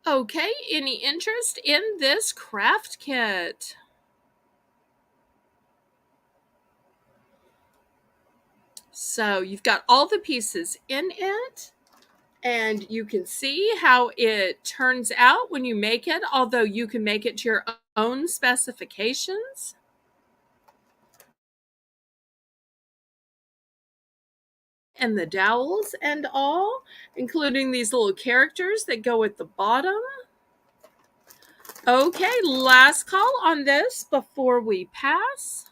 Okay, any interest in this craft kit? So you've got all the pieces in it, and you can see how it turns out when you make it, although you can make it to your own specifications. And the dowels and all, including these little characters that go at the bottom. Okay, last call on this before we pass.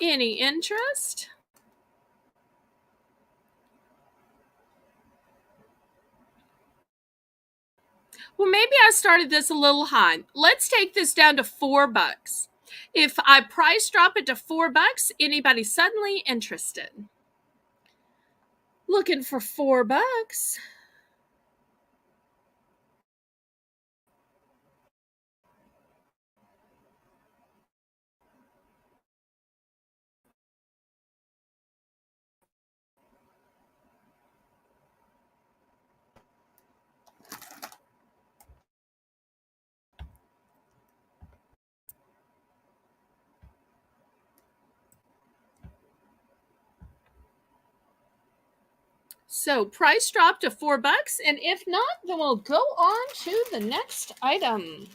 Any interest? Well, maybe I started this a little high. Let's take this down to $4. If I price drop it to $4, anybody suddenly interested? Looking for $4. So price drop to $4, and if not, then we'll go on to the next item.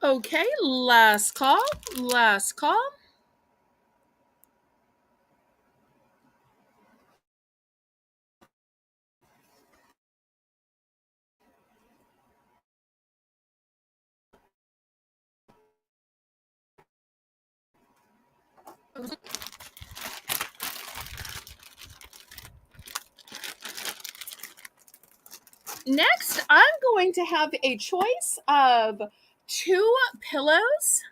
Okay, last call. Last call. Next, I'm going to have a choice of 2 pillows.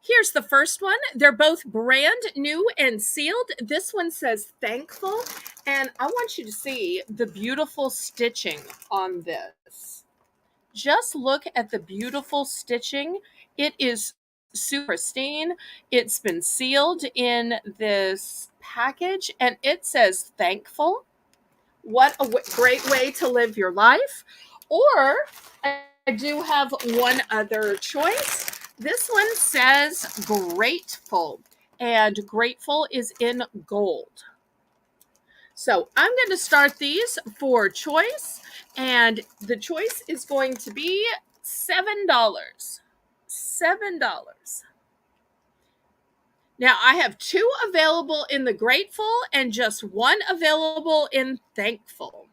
Here's the first one. They're both brand new and sealed. This one says thankful, and I want you to see the beautiful stitching on this. Just look at the beautiful stitching. It is super pristine. It's been sealed in this package, and it says thankful. What a great way to live your life. Or I do have one other choice. This one says grateful, and grateful is in gold. So I'm going to start these for choice, and the choice is going to be $7. $7. Now I have 2 available in the grateful and just 1 available in thankful.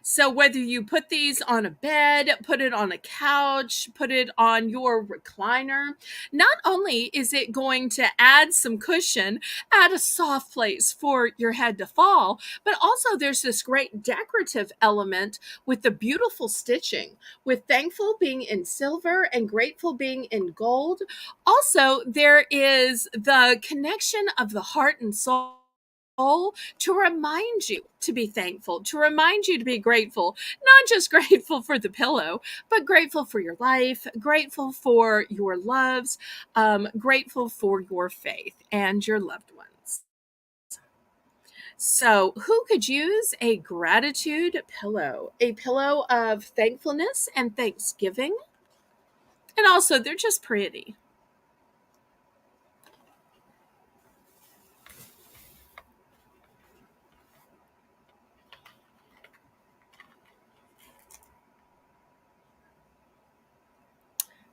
So whether you put these on a bed, put it on a couch, put it on your recliner, not only is it going to add some cushion, add a soft place for your head to fall, but also there's this great decorative element with the beautiful stitching, with thankful being in silver and grateful being in gold. Also, there is the connection of the heart and soul to remind you to be thankful, to remind you to be grateful, not just grateful for the pillow, but grateful for your life, grateful for your loves, grateful for your faith and your loved ones. So, who could use a gratitude pillow? A pillow of thankfulness and thanksgiving. And also, they're just pretty.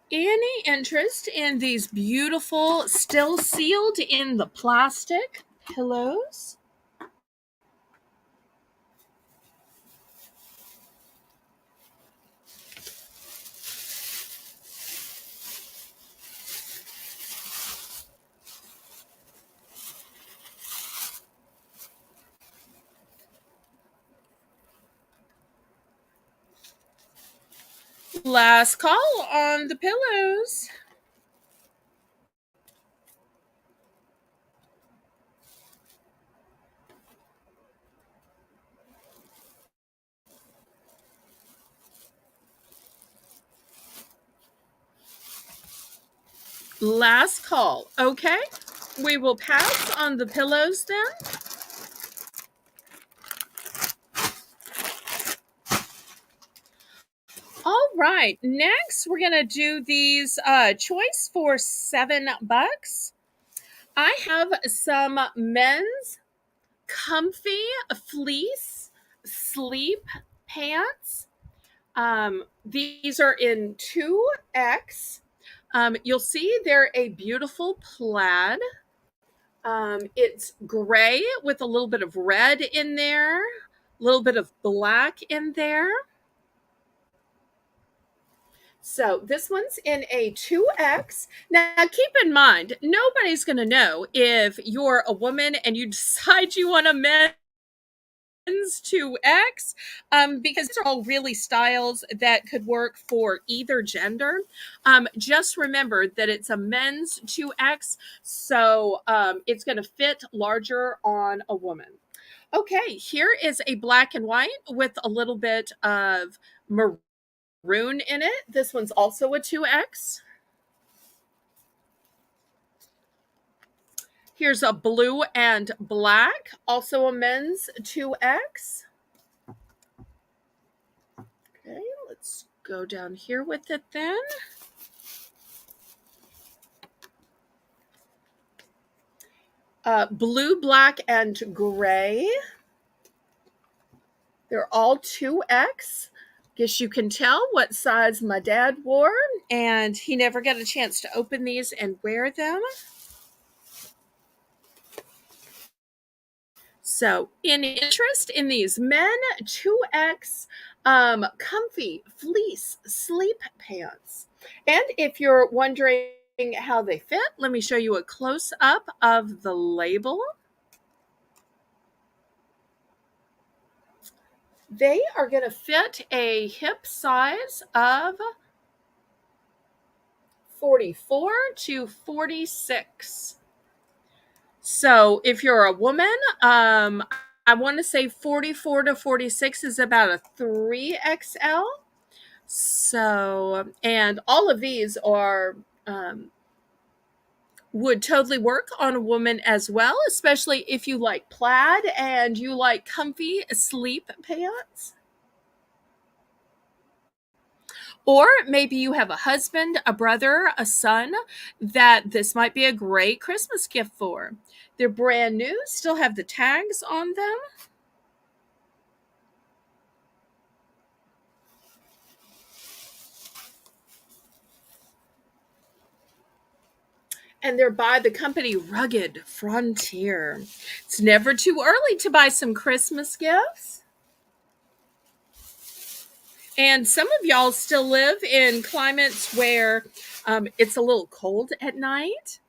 Any interest in these beautiful, still sealed in the plastic pillows? Last call on the pillows. Last call. Okay. We will pass on the pillows then. All right. Next, we're going to do these choice for $7. I have some men's comfy fleece sleep pants. These are in 2X. You'll see they're a beautiful plaid. It's gray with a little bit of red in there, a little bit of black in there. So this one's in a 2X. Now, keep in mind, nobody's going to know if you're a woman and you decide you want a men's 2X, because these are all really styles that could work for either gender. Just remember that it's a men's 2X, so it's going to fit larger on a woman. Okay, here is a black and white with a little bit of maroon in it. This one's also a 2X. Here's a blue and black, also a men's 2X. Okay, let's go down here with it then. Blue, black, and gray. They're all 2X. Guess you can tell what size my dad wore, and he never got a chance to open these and wear them. So, any interest in these men 2X comfy fleece sleep pants? And if you're wondering how they fit, let me show you a close up of the label. They are going to fit a hip size of 44 to 46. So if you're a woman, I want to say 44 to 46 is about a 3XL. So, and all of these are would totally work on a woman as well, especially if you like plaid and you like comfy sleep pants. Or maybe you have a husband, a brother, a son that this might be a great Christmas gift for. They're brand new, still have the tags on them. And they're by the company Rugged Frontier. It's never too early to buy some Christmas gifts. And some of y'all still live in climates where it's a little cold at night.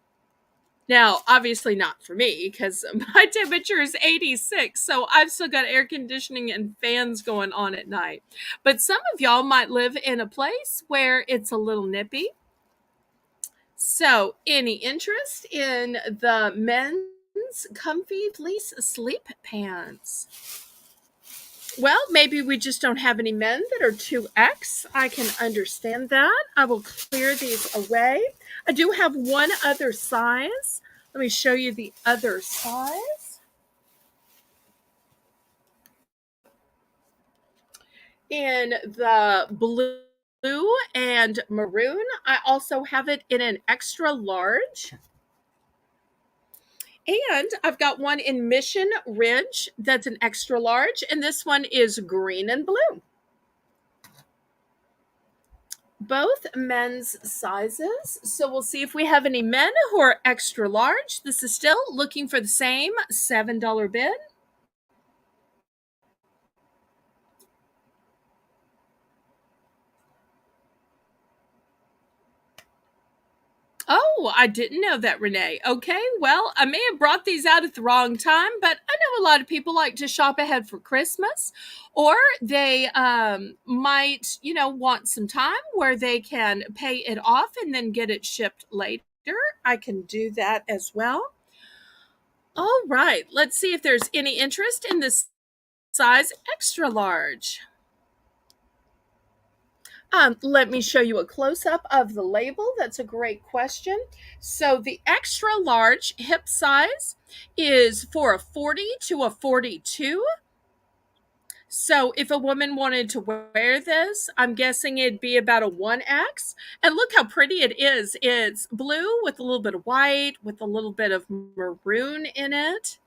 Now, obviously not for me because my temperature is 86, so I've still got air conditioning and fans going on at night. But some of y'all might live in a place where it's a little nippy. So, any interest in the men's comfy fleece sleep pants? Well, maybe we just don't have any men that are 2X. I can understand that. I will clear these away. I do have one other size. Let me show you the other size. In the blue and maroon, I also have it in an extra large. And I've got one in Mission Ridge that's an extra large, and this one is green and blue. Both men's sizes. So we'll see if we have any men who are extra large. This is still looking for the same $7 bid. Oh, I didn't know that, Renee. Okay, well, I may have brought these out at the wrong time, but I know a lot of people like to shop ahead for Christmas, or they might, want some time where they can pay it off and then get it shipped later. I can do that as well. All right, let's see if there's any interest in this size extra large. Let me show you a close up of the label. That's a great question. So, the extra large hip size is for a 40 to a 42. So, if a woman wanted to wear this, I'm guessing it'd be about a 1X. And look how pretty it is. It's blue with a little bit of white, with a little bit of maroon in it.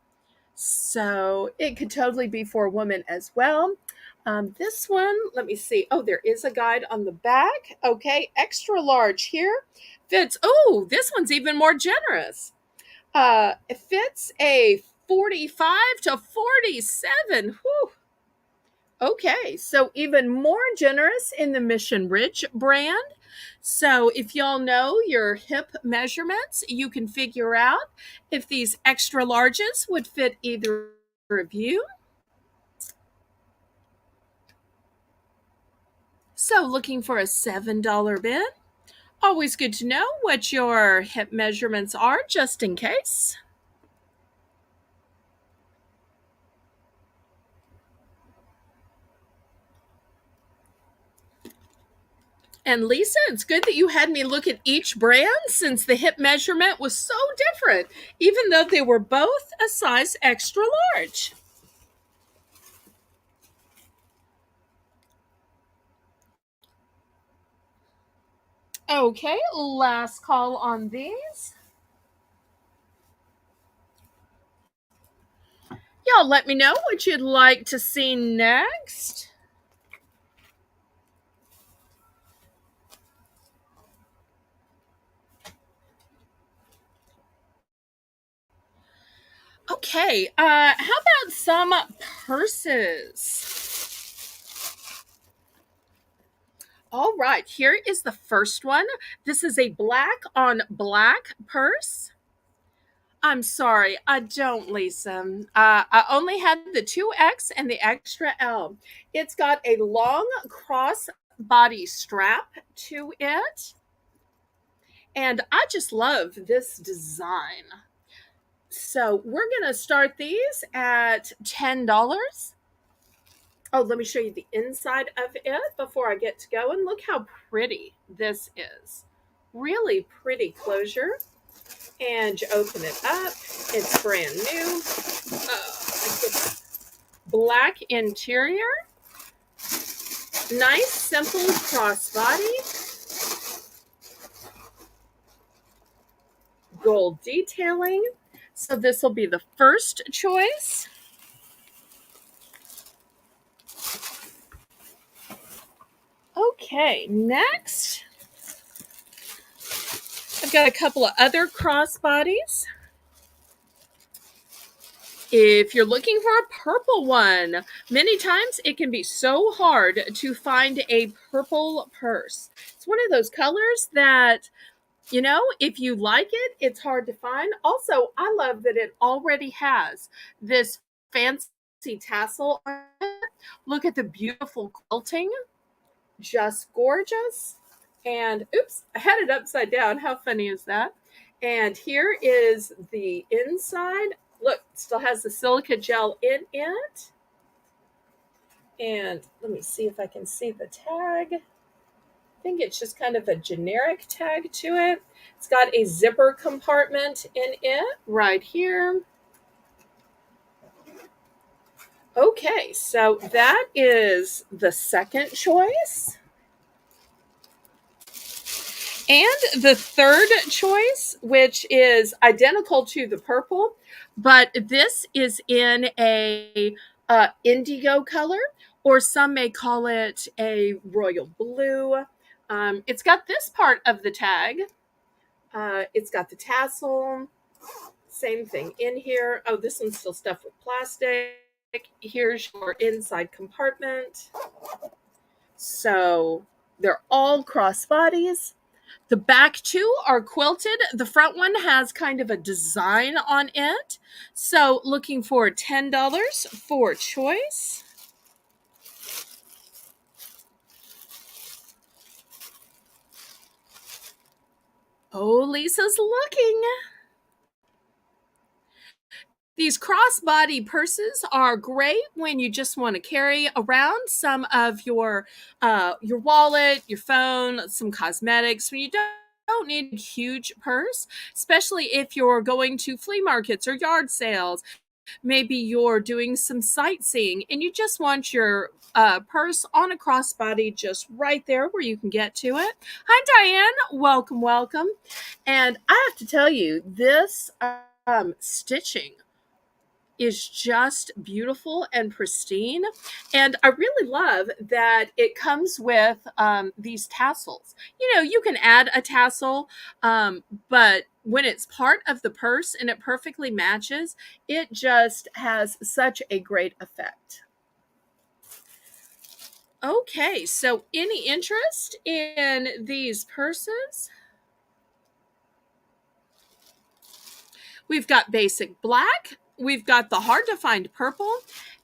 So it could totally be for a woman as well. This one, let me see. Oh, there is a guide on the back. Okay, extra large here. Fits, oh, this one's even more generous. It fits a 45 to 47. Whew. Okay, so even more generous in the Mission Ridge brand. So if y'all know your hip measurements, you can figure out if these extra larges would fit either of you. So looking for a $7 bid. Always good to know what your hip measurements are just in case. And Lisa, it's good that you had me look at each brand since the hip measurement was so different, even though they were both a size extra large. Okay, last call on these. Y'all let me know what you'd like to see next. Okay, how about some purses? All right, here is the first one. This is a black on black purse. I'm sorry, I don't, Lisa. I only had the 2X and the extra L. It's got a long cross body strap to it. And I just love this design. So we're going to start these at $10. Oh, let me show you the inside of it before I get to go. And look how pretty this is. Really pretty closure. And you open it up. It's brand new. Oh, black interior. Nice, simple crossbody. Gold detailing. So this will be the first choice. Okay, next, I've got a couple of other crossbodies. If you're looking for a purple one, many times it can be so hard to find a purple purse. It's one of those colors that, you know, if you like it, it's hard to find. Also, I love that it already has this fancy tassel on it. Look at the beautiful quilting. Just gorgeous. And oops, I had it upside down. How funny is that? And here is the inside. Look, it still has the silica gel in it. And let me see if I can see the tag. I think it's just kind of a generic tag to it. It's got a zipper compartment in it right here. Okay, so that is the second choice. And the third choice, which is identical to the purple, but this is in a indigo color, or some may call it a royal blue. It's got this part of the tag. It's got the tassel. Same thing in here. Oh, this one's still stuffed with plastic. Here's your inside compartment. So they're all cross bodies. The back two are quilted. The front one has kind of a design on it. So looking for $10 for choice. Oh, Lisa's looking. These crossbody purses are great when you just want to carry around some of your wallet, your phone, some cosmetics. When you don't need a huge purse, especially if you're going to flea markets or yard sales. Maybe you're doing some sightseeing and you just want your purse on a crossbody just right there where you can get to it. Hi, Diane. Welcome, welcome. And I have to tell you, this stitching is just beautiful and pristine. And I really love that it comes with these tassels. You know, you can add a tassel, but when it's part of the purse and it perfectly matches, it just has such a great effect. Okay, so any interest in these purses? We've got basic black, we've got the hard to find purple,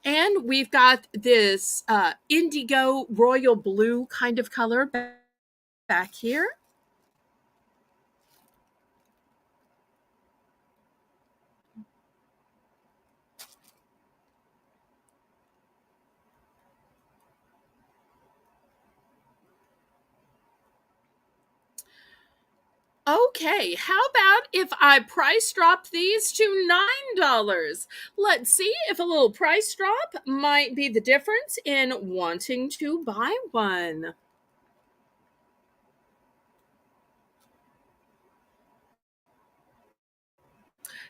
and we've got this indigo royal blue kind of color back here. Okay, how about if I price drop these to $9? Let's see if a little price drop might be the difference in wanting to buy one.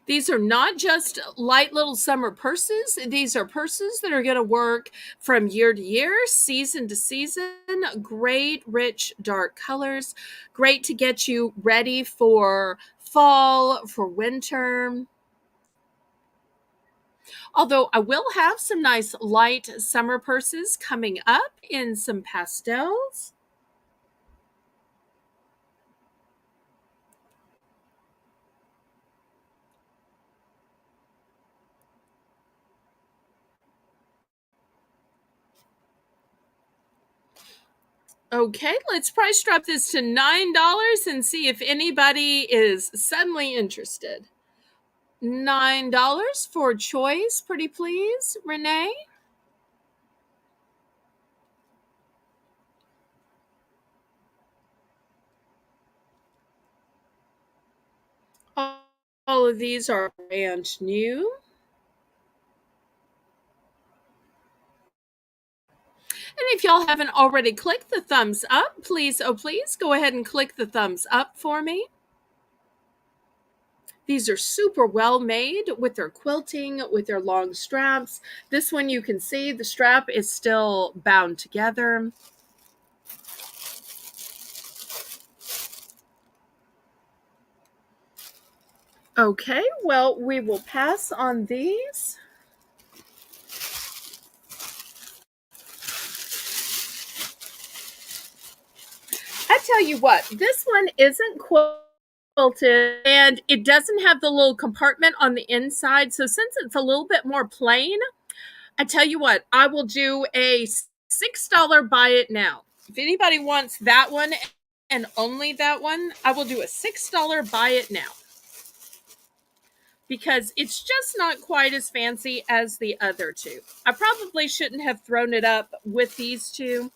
These are not just light little summer purses. These are purses that are going to work from year to year, season to season. Great, rich, dark colors. Great to get you ready for fall, for winter. Although I will have some nice light summer purses coming up in some pastels. Okay, let's price drop this to $9 and see if anybody is suddenly interested. $9 for choice, pretty please, Renee. All of these are brand new. And if y'all haven't already clicked the thumbs up, please, oh please, go ahead and click the thumbs up for me. These are super well made with their quilting, with their long straps. This one you can see the strap is still bound together. Okay, well, we will pass on these. I tell you what, this one isn't quilted and it doesn't have the little compartment on the inside. So since it's a little bit more plain, I tell you what, I will do a $6 buy it now. If anybody wants that one and only that one, I will do a $6 buy it now. Because it's just not quite as fancy as the other two. I probably shouldn't have thrown it up with these two.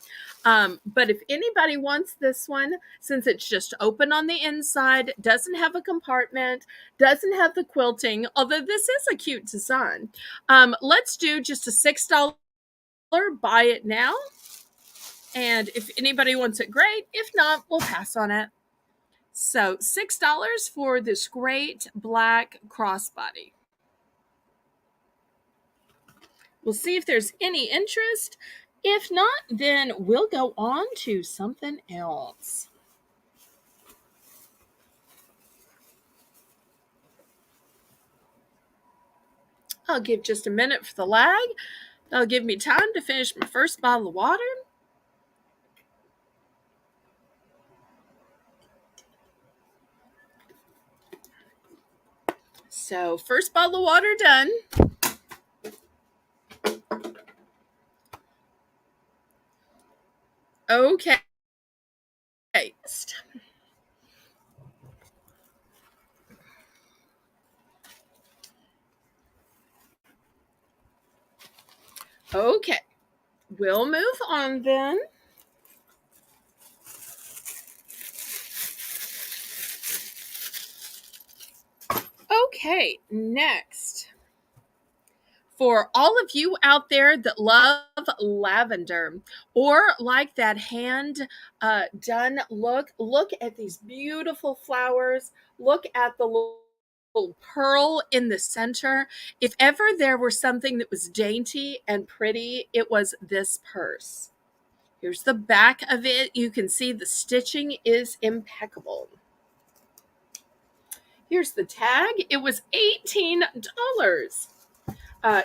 But if anybody wants this one, since it's just open on the inside, doesn't have a compartment, doesn't have the quilting, although this is a cute design, let's do just a $6 buy it now. And if anybody wants it, great. If not, we'll pass on it. So $6 for this great black crossbody. We'll see if there's any interest. If not, then we'll go on to something else. I'll give just a minute for the lag. That'll give me time to finish my first bottle of water. So, first bottle of water done. Okay. Okay, we'll move on then. Okay, next. For all of you out there that love lavender or like that hand done look at these beautiful flowers. Look at the little pearl in the center. If ever there were something that was dainty and pretty, it was this purse. Here's the back of it. You can see the stitching is impeccable. Here's the tag. It was $18.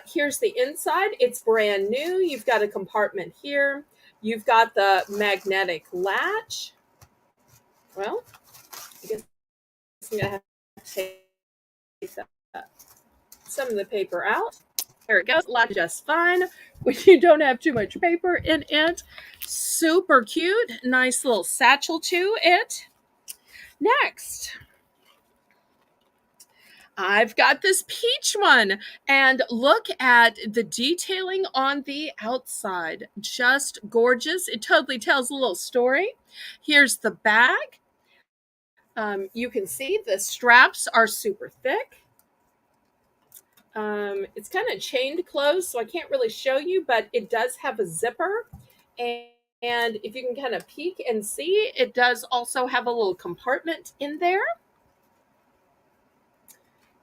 Here's the inside. It's brand new. You've got a compartment here. You've got the magnetic latch. Well, I guess I'm going to have to take some of the paper out. There it goes. Latch just fine when you don't have too much paper in it. Super cute. Nice little satchel to it. Next, I've got this peach one, and look at the detailing on the outside. Just gorgeous. It totally tells a little story. Here's the bag. You can see the straps are super thick. It's kind of chained closed, so I can't really show you, but it does have a zipper. And if you can kind of peek and see, it does also have a little compartment in there.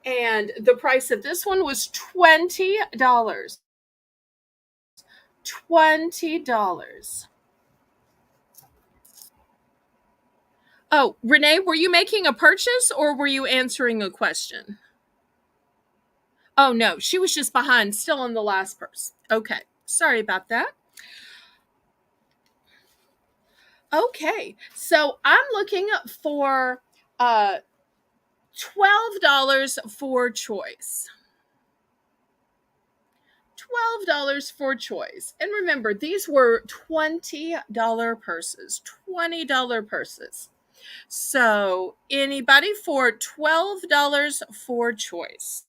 And the price of this one was $20. $20. Oh, Renee, were you making a purchase or were you answering a question? Oh, no, she was just behind, still on the last purse. Okay, sorry about that. Okay, so I'm looking for $12 for choice. $12 for choice. And remember, these were $20 purses. $20 purses. So, anybody for $12 for choice?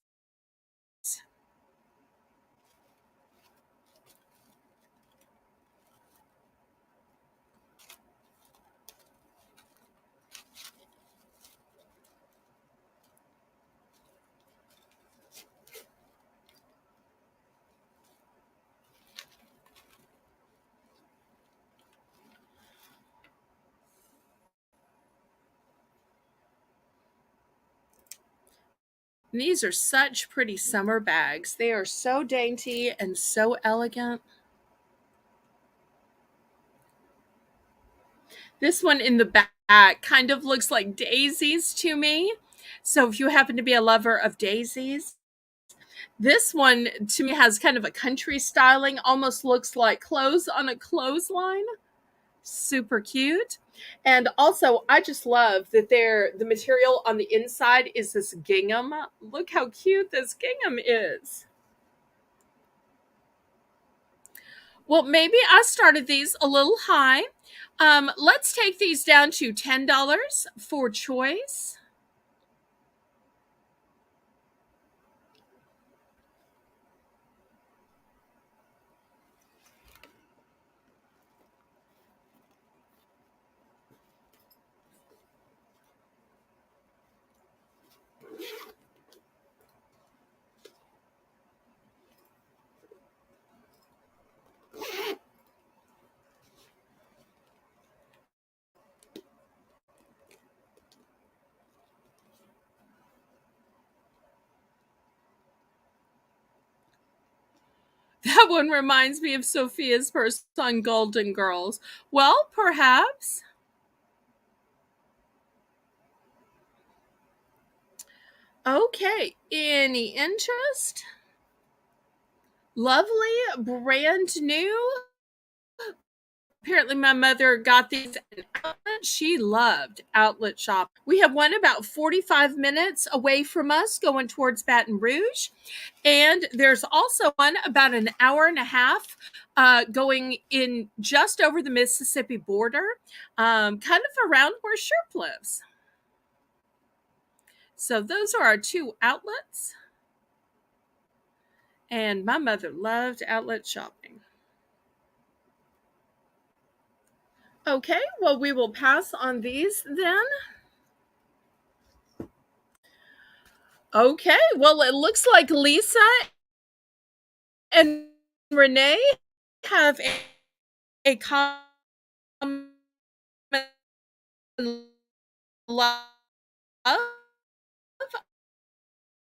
These are such pretty summer bags. They are so dainty and so elegant. This one in the back kind of looks like daisies to me. So if you happen to be a lover of daisies, this one to me has kind of a country styling, almost looks like clothes on a clothesline. Super cute. And also, I just love that the material on the inside is this gingham. Look how cute this gingham is. Well, maybe I started these a little high. Let's take these down to $10 for choice. That one reminds me of Sophia's purse on Golden Girls. Well, perhaps. Okay, any interest? Lovely, brand new. Apparently, my mother got these at an outlet. She loved outlet shop. We have one about 45 minutes away from us going towards Baton Rouge. And there's also one about an hour and a half going in just over the Mississippi border, kind of around where Sherp lives. So those are our two outlets. And my mother loved outlet shopping. Okay, well, we will pass on these then. Okay, well, it looks like Lisa and Renee have a common love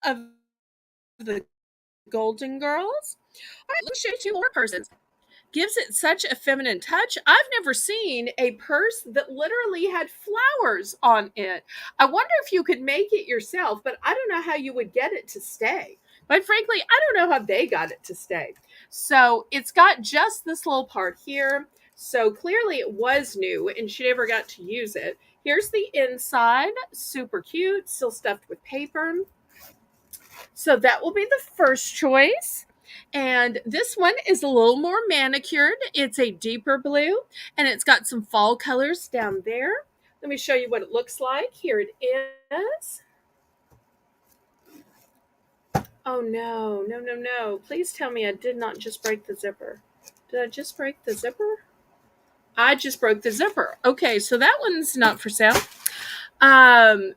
of the Golden Girls. All right, let's show you two more persons. Gives it such a feminine touch. I've never seen a purse that literally had flowers on it. I wonder if you could make it yourself, but I don't know how you would get it to stay. But frankly, I don't know how they got it to stay. So it's got just this little part here. So clearly it was new and she never got to use it. Here's the inside, super cute, still stuffed with paper. So that will be the first choice. And this one is a little more manicured. It's a deeper blue and it's got some fall colors down there. Let me show you what it looks like. Here it is. Oh no, no, no, no. Please tell me I did not just break the zipper. Did I just break the zipper? I just broke the zipper. Okay, so that one's not for sale.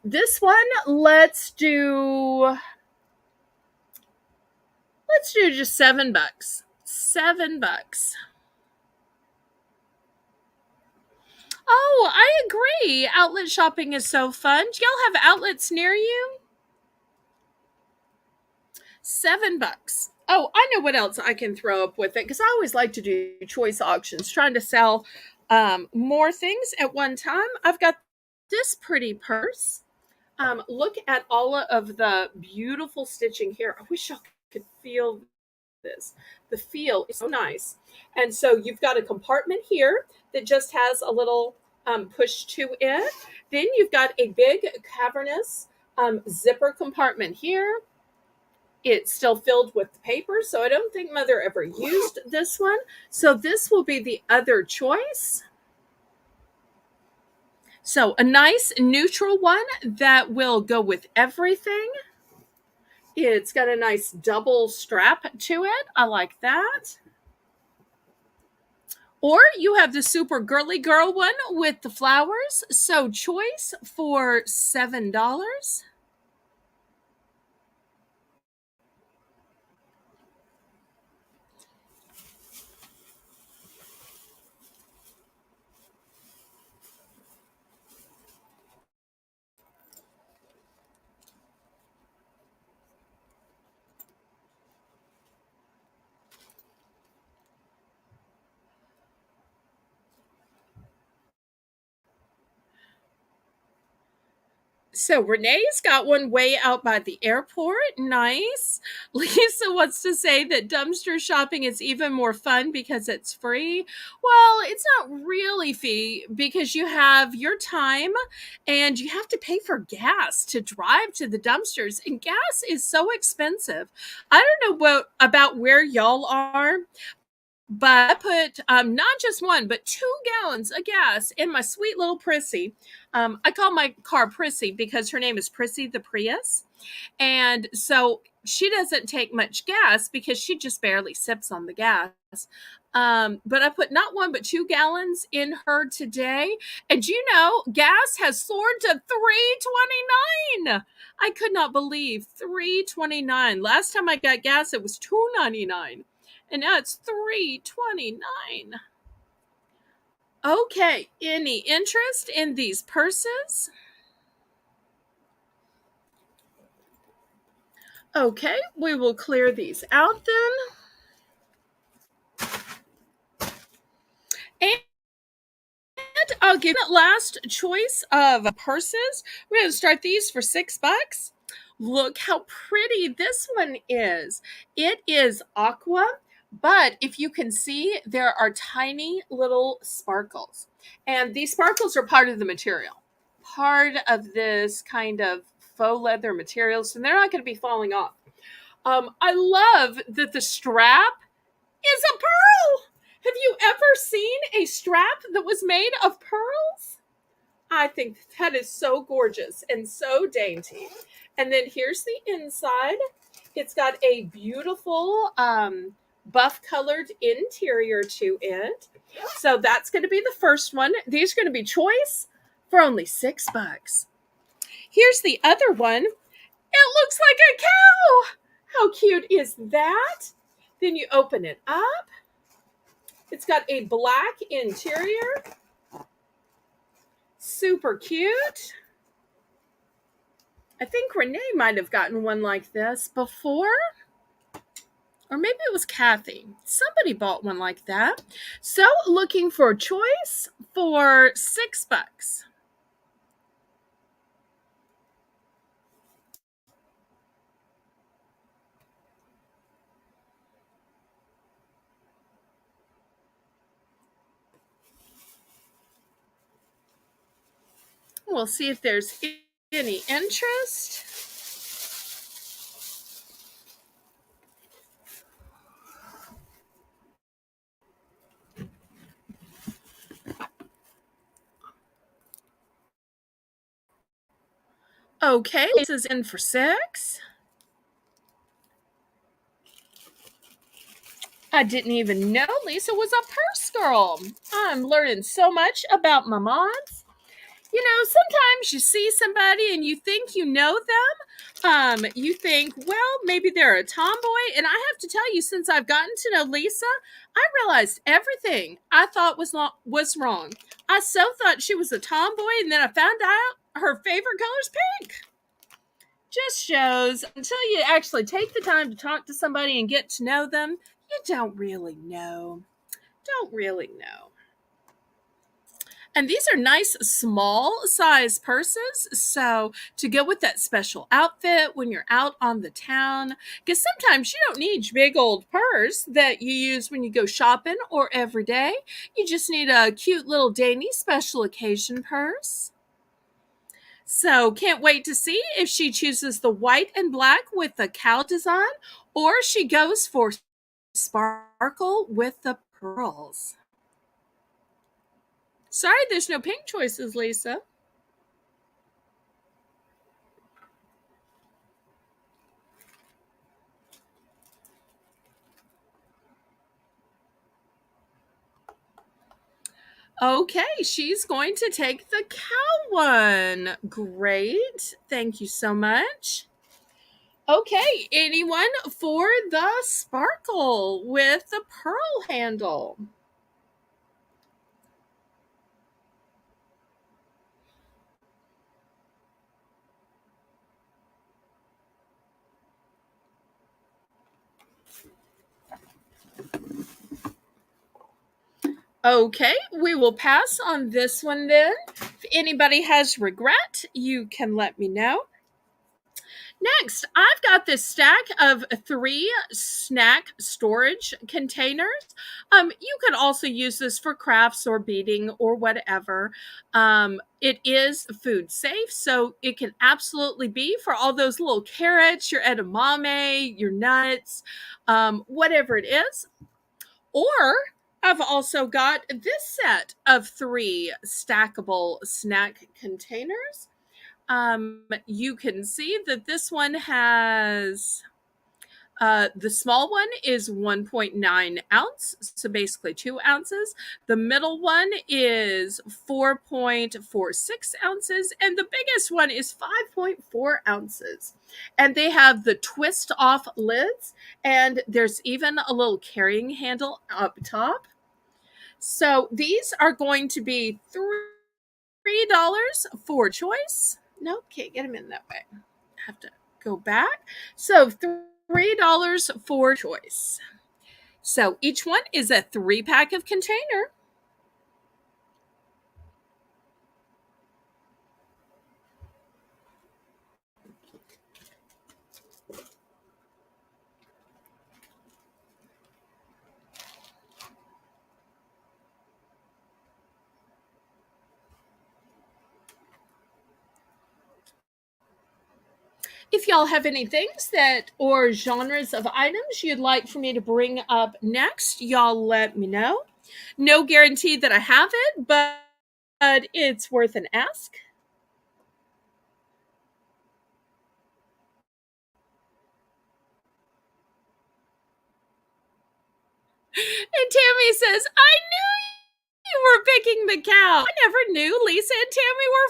This one, let's do just $7. $7. Oh, I agree. Outlet shopping is so fun. Do y'all have outlets near you? $7. Oh, I know what else I can throw up with it because I always like to do choice auctions, trying to sell more things at one time. I've got this pretty purse. Look at all of the beautiful stitching here. I wish y'all could feel this. The feel is so nice. And so you've got a compartment here that just has a little push to it. Then you've got a big cavernous zipper compartment here. It's still filled with paper, so I don't think Mother ever used this one. So this will be the other choice. So a nice neutral one that will go with everything. It's got a nice double strap to it. I like that. Or you have the super girly girl one with the flowers. So choice for $7. So Renee's got one way out by the airport. Nice. Lisa wants to say that dumpster shopping is even more fun because it's free. Well, it's not really free because you have your time and you have to pay for gas to drive to the dumpsters. And gas is so expensive. I don't know about where y'all are, but I put not just one, but 2 gallons of gas in my sweet little Prissy. I call my car Prissy because her name is Prissy the Prius. And so she doesn't take much gas because she just barely sips on the gas. But I put not one, but 2 gallons in her today. And you know, gas has soared to $3.29. I could not believe $3.29. Last time I got gas, it was $2.99. And now it's $3.29. Okay, any interest in these purses? Okay, we will clear these out then. And I'll give that last choice of purses. We're going to start these for $6. Look how pretty this one is. It is aqua, but if you can see, there are tiny little sparkles. And these sparkles are part of the material, part of this kind of faux leather material, so they're not going to be falling off. I love that the strap is a pearl. Have you ever seen a strap that was made of pearls? I think that is so gorgeous and so dainty. And then here's the inside. It's got a beautiful buff colored interior to it. So that's going to be the first one. These are going to be choice for only $6. Here's the other one. It looks like a cow. How cute is that? Then you open it up. It's got a black interior. Super cute. I think Renee might have gotten one like this before. Or maybe it was Kathy. Somebody bought one like that. So looking for a choice for $6. We'll see if there's any interest. Okay, this is in for $6. I didn't even know Lisa was a purse girl. I'm learning so much about my moms. You know, sometimes you see somebody and you think you know them. You think, well, maybe they're a tomboy. And I have to tell you, since I've gotten to know Lisa, I realized everything I thought was wrong. I so thought she was a tomboy, and then I found out her favorite color is pink. Just shows until you actually take the time to talk to somebody and get to know them, you don't really know. Don't really know. And these are nice small size purses. So to go with that special outfit when you're out on the town, because sometimes you don't need your big old purse that you use when you go shopping or every day. You just need a cute little dainty special occasion purse. So can't wait to see if she chooses the white and black with the cow design or she goes for sparkle with the pearls. Sorry, there's no pink choices, Lisa. Okay, she's going to take the cow one. Great. Thank you so much. Okay, anyone for the sparkle with the pearl handle? Okay, we will pass on this one then. If anybody has regret, you can let me know. Next, I've got this stack of 3 snack storage containers. You could also use this for crafts or beading or whatever. It is food safe, so it can absolutely be for all those little carrots, your edamame, your nuts, whatever it is. Or I've also got this set of 3 stackable snack containers. You can see that this one has the small one is 1.9 ounce, so basically 2 ounces. The middle one is 4.46 ounces, and the biggest one is 5.4 ounces. And they have the twist off lids, and there's even a little carrying handle up top. So these are going to be $3 for choice. Nope, can't get them in that way. Have to go back. So $3 for choice. So each one is a 3-pack of container. If y'all have any things that or genres of items you'd like for me to bring up next, y'all let me know. No guarantee that I have it, but it's worth an ask. And Tammy says, I knew you were picking the cow. I never knew Lisa and Tammy were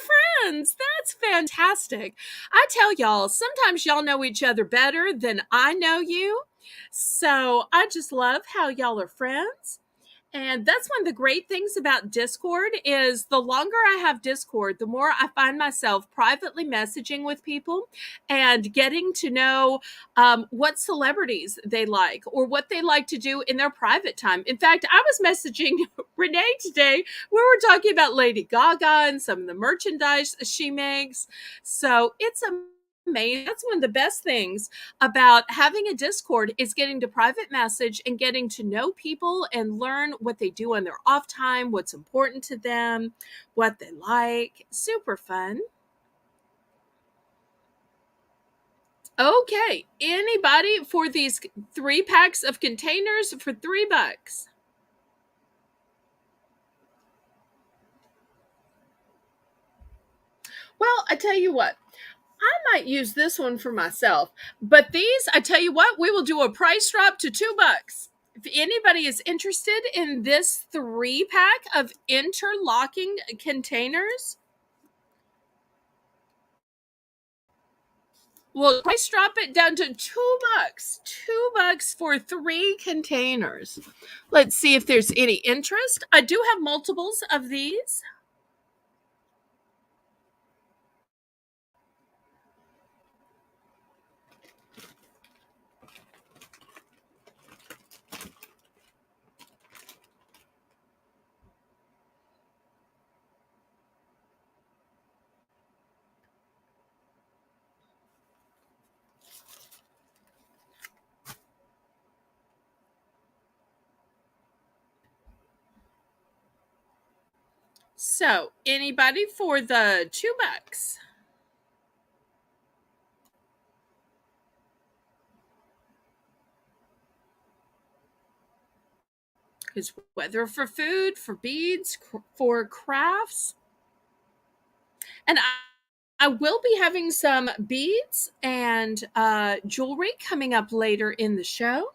friends. That's fantastic. I tell y'all, sometimes y'all know each other better than I know you. So I just love how y'all are friends. And that's one of the great things about Discord is the longer I have Discord, the more I find myself privately messaging with people and getting to know what celebrities they like or what they like to do in their private time. In fact, I was messaging Renee today. We were talking about Lady Gaga and some of the merchandise she makes. So it's amazing. That's one of the best things about having a Discord is getting to private message and getting to know people and learn what they do on their off time, what's important to them, what they like. Super fun. Okay, anybody for these 3 packs of containers for $3? Well, I tell you what, I might use this one for myself. But these, I tell you what, we will do a price drop to $2. If anybody is interested in this 3 pack of interlocking containers, we'll price drop it down to $2. $2 for 3 containers. Let's see if there's any interest. I do have multiples of these. So, anybody for the $2? Because whether for food, for beads, for crafts, and I will be having some beads and jewelry coming up later in the show.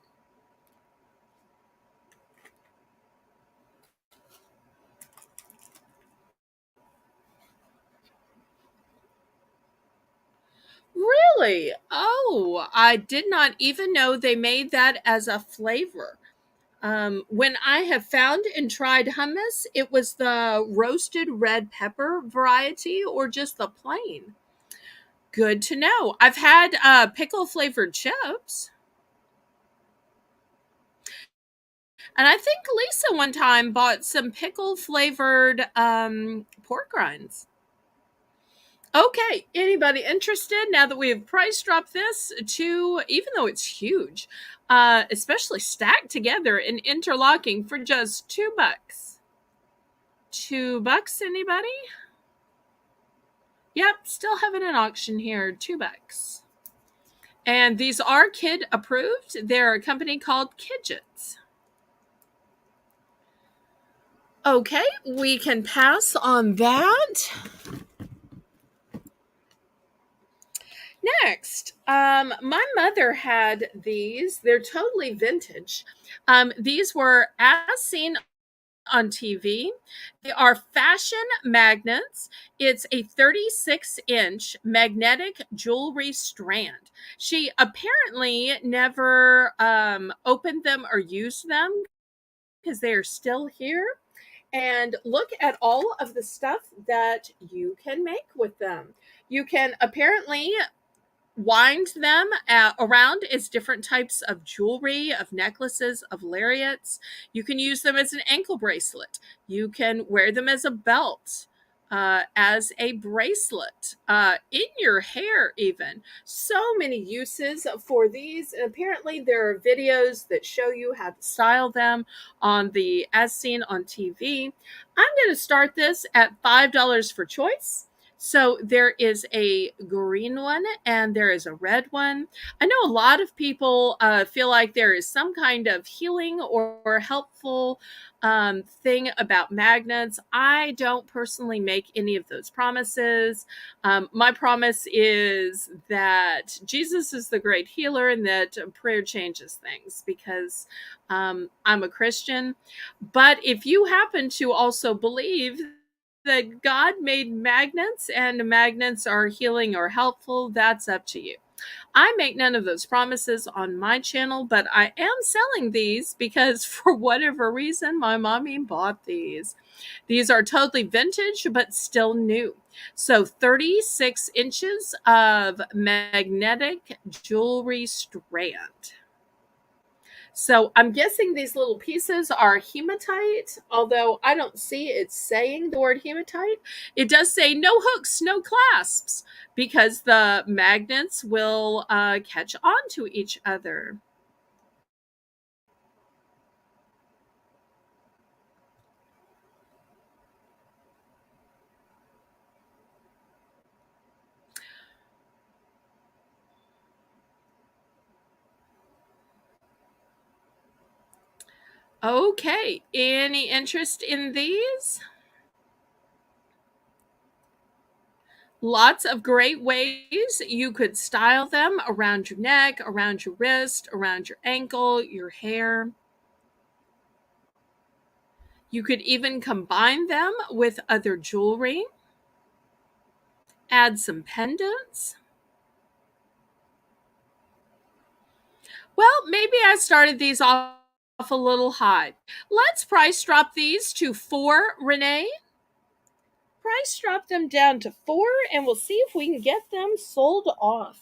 Really? Oh, I did not even know they made that as a flavor. When I have found and tried hummus, it was the roasted red pepper variety or just the plain. Good to know. I've had pickle flavored chips. And I think Lisa one time bought some pickle flavored pork rinds. Okay, anybody interested now that we have price dropped this to, even though it's huge, especially stacked together and interlocking for just $2? $2, anybody? Yep, still having an auction here, $2. And these are kid approved. They're a company called Kidgets. Okay, we can pass on that. Next, my mother had these. They're totally vintage. These were as seen on TV. They are fashion magnets. It's a 36-inch magnetic jewelry strand. She apparently never opened them or used them because they are still here. And look at all of the stuff that you can make with them. You can apparently wind them around as different types of jewelry, of necklaces, of lariats. You can use them as an ankle bracelet. You can wear them as a belt, as a bracelet, in your hair, even. So many uses for these. And apparently, there are videos that show you how to style them on as seen on TV. I'm going to start this at $5 for choice. So there is a green one and there is a red one. I know a lot of people feel like there is some kind of healing or helpful thing about magnets. I don't personally make any of those promises. My promise is that Jesus is the great healer and that prayer changes things because I'm a Christian. But if you happen to also believe that God made magnets and magnets are healing or helpful, that's up to you. I make none of those promises on my channel, but I am selling these because for whatever reason, my mommy bought these. These are totally vintage, but still new. So 36 inches of magnetic jewelry strand. So I'm guessing these little pieces are hematite, although I don't see it saying the word hematite. It does say no hooks, no clasps, because the magnets will catch on to each other. Okay, any interest in these? Lots of great ways you could style them around your neck, around your wrist, around your ankle, your hair. You could even combine them with other jewelry, add some pendants. Well, maybe I started these off a little high. Let's price drop these to 4, Renee. Price drop them down to 4 and we'll see if we can get them sold off.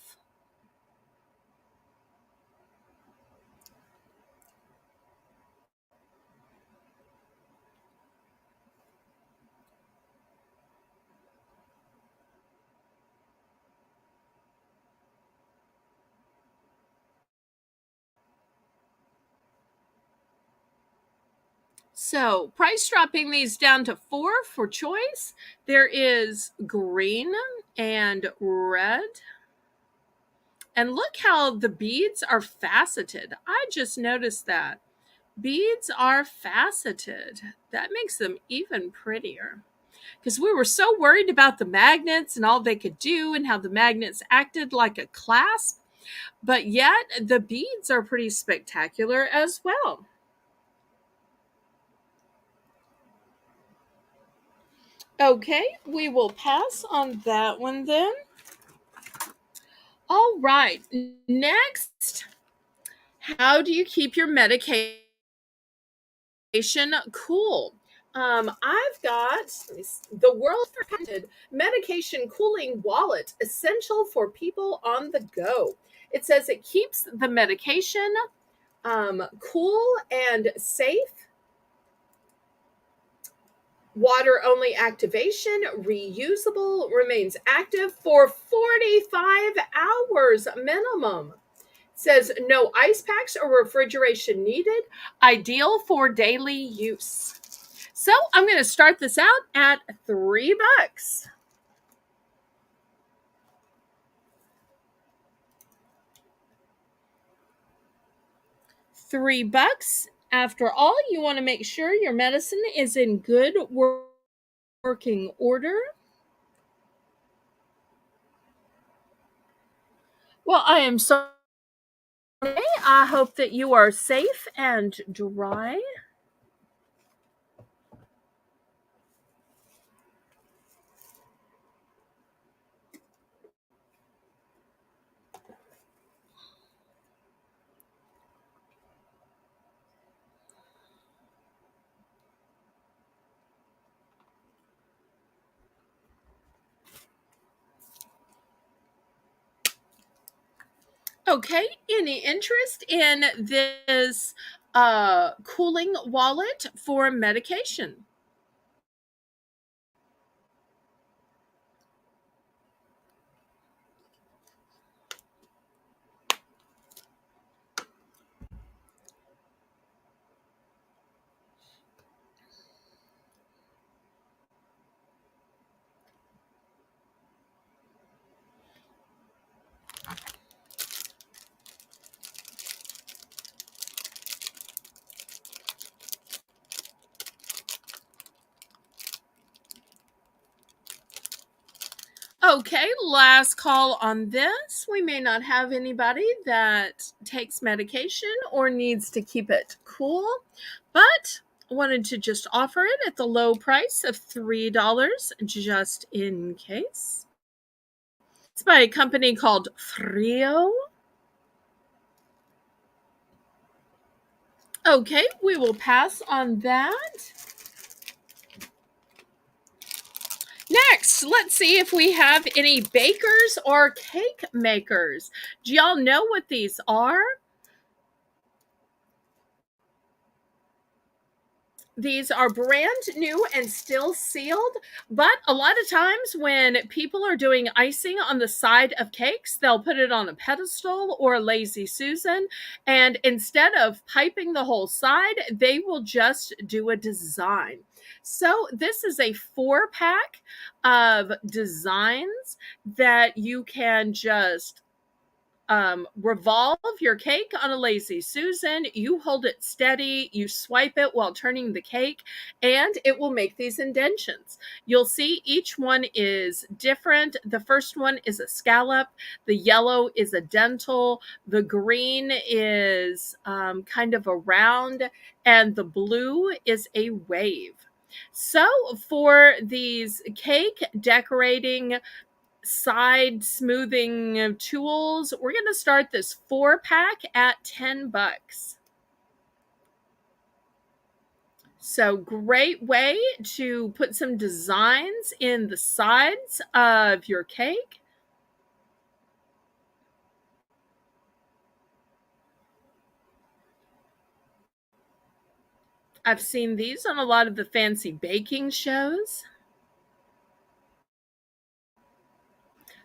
So, price dropping these down to 4 for choice. There is green and red. And look how the beads are faceted. I just noticed that. Beads are faceted. That makes them even prettier. Because we were so worried about the magnets and all they could do and how the magnets acted like a clasp. But yet, the beads are pretty spectacular as well. Okay, we will pass on that one then. All right, next, how do you keep your medication cool? I've got the world patented medication cooling wallet, essential for people on the go. It says it keeps the medication cool and safe. Water only activation, reusable, remains active for 45 hours minimum. Says no ice packs or refrigeration needed, ideal for daily use. So I'm going to start this out at $3. $3. After all, you want to make sure your medicine is in good working order. Well, I am sorry. I hope that you are safe and dry. Okay, any interest in this cooling wallet for medication? Okay, last call on this. We may not have anybody that takes medication or needs to keep it cool, but wanted to just offer it at the low price of $3 just in case. It's by a company called Frio. Okay, we will pass on that. Next, let's see if we have any bakers or cake makers. Do y'all know what these are? These are brand new and still sealed, but a lot of times when people are doing icing on the side of cakes, they'll put it on a pedestal or a lazy Susan, and instead of piping the whole side, they will just do a design. So this is a 4-pack of designs that you can just revolve your cake on a lazy Susan. You hold it steady, you swipe it while turning the cake, and it will make these indentions. You'll see each one is different. The first one is a scallop, the yellow is a dental, the green is kind of a round, and the blue is a wave. So for these cake decorating side smoothing tools, we're going to start this 4-pack at $10. So great way to put some designs in the sides of your cake. I've seen these on a lot of the fancy baking shows.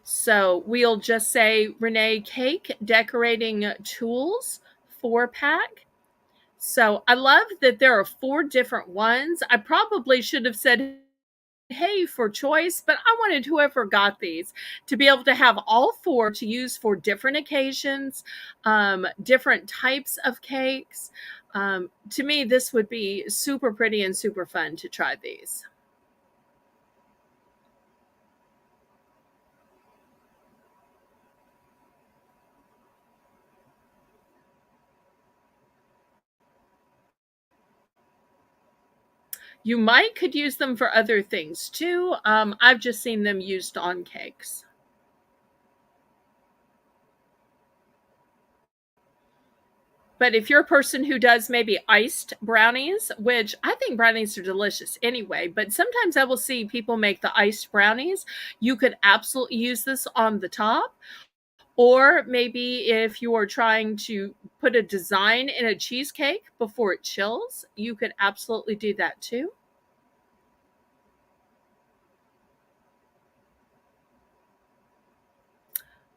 So we'll just say Renee Cake Decorating Tools 4-pack. So I love that there are 4 different ones. I probably should have said, hey, for choice, but I wanted whoever got these to be able to have all 4 to use for different occasions, different types of cakes. To me, this would be super pretty and super fun to try these. You could use them for other things too. I've just seen them used on cakes. But if you're a person who does maybe iced brownies, which I think brownies are delicious anyway, but sometimes I will see people make the iced brownies, you could absolutely use this on the top. Or maybe if you are trying to put a design in a cheesecake before it chills, you could absolutely do that too.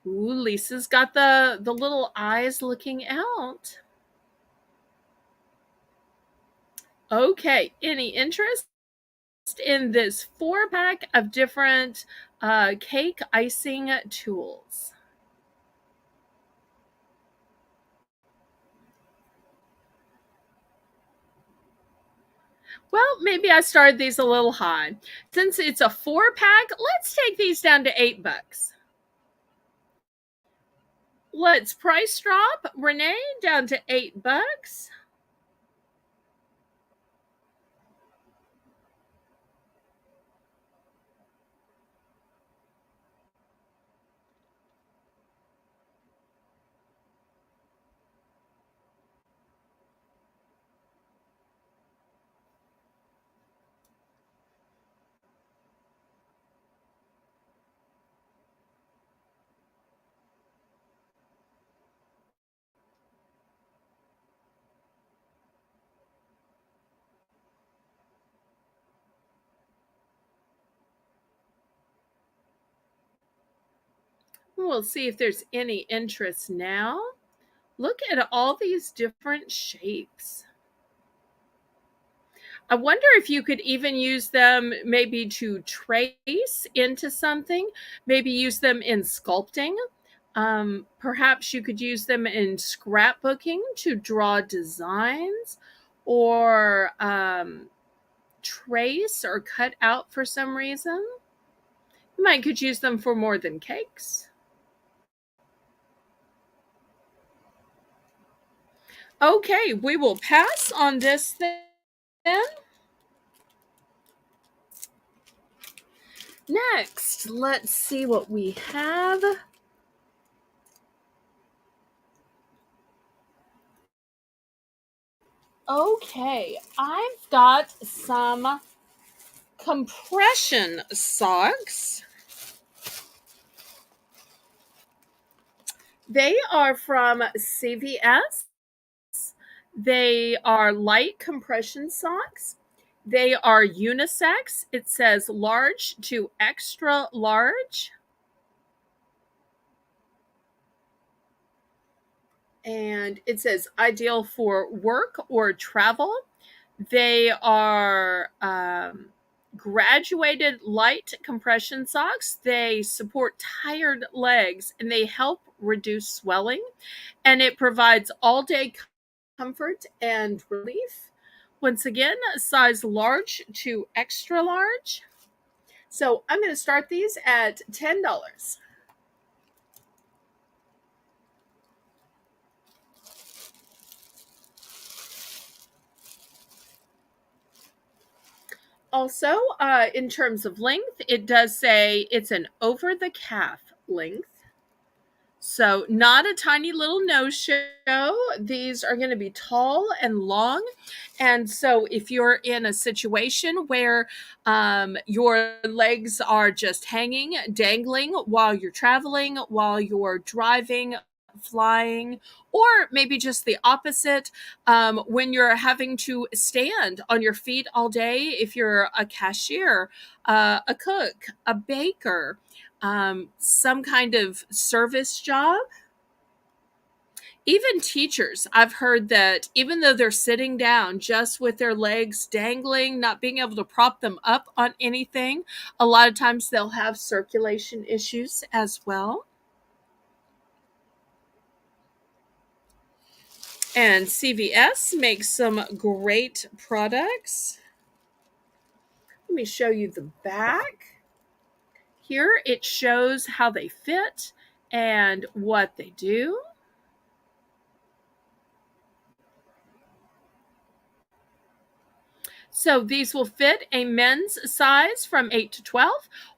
Ooh, Lisa's got the little eyes looking out. Okay, any interest in this 4-pack of different cake icing tools? Well, maybe I started these a little high. Since it's a 4-pack, let's take these down to $8. Let's price drop Renee down to $8. We'll see if there's any interest now. Look at all these different shapes. I wonder if you could even use them maybe to trace into something, maybe use them in sculpting. Perhaps you could use them in scrapbooking to draw designs or trace or cut out for some reason. You might could use them for more than cakes. Okay, we will pass on this then. Next, let's see what we have. Okay, I've got some compression socks. They are from CVS. They are light compression socks. They are unisex. It says large to extra large. And it says ideal for work or travel. They are graduated light compression socks. They support tired legs and they help reduce swelling. And it provides all day comfort and relief. Once again, size large to extra large. So I'm going to start these at $10. Also, in terms of length, it does say it's an over the calf length. So, not a tiny little no show. These are going to be tall and long. And so, if you're in a situation where your legs are just hanging, dangling while you're traveling, while you're driving, flying, or maybe just the opposite, when you're having to stand on your feet all day, if you're a cashier, a cook, a baker, some kind of service job. Even teachers, I've heard that even though they're sitting down just with their legs dangling, not being able to prop them up on anything, a lot of times they'll have circulation issues as well. And CVS makes some great products. Let me show you the back. Here it shows how they fit and what they do. So these will fit a men's size from 8 to 12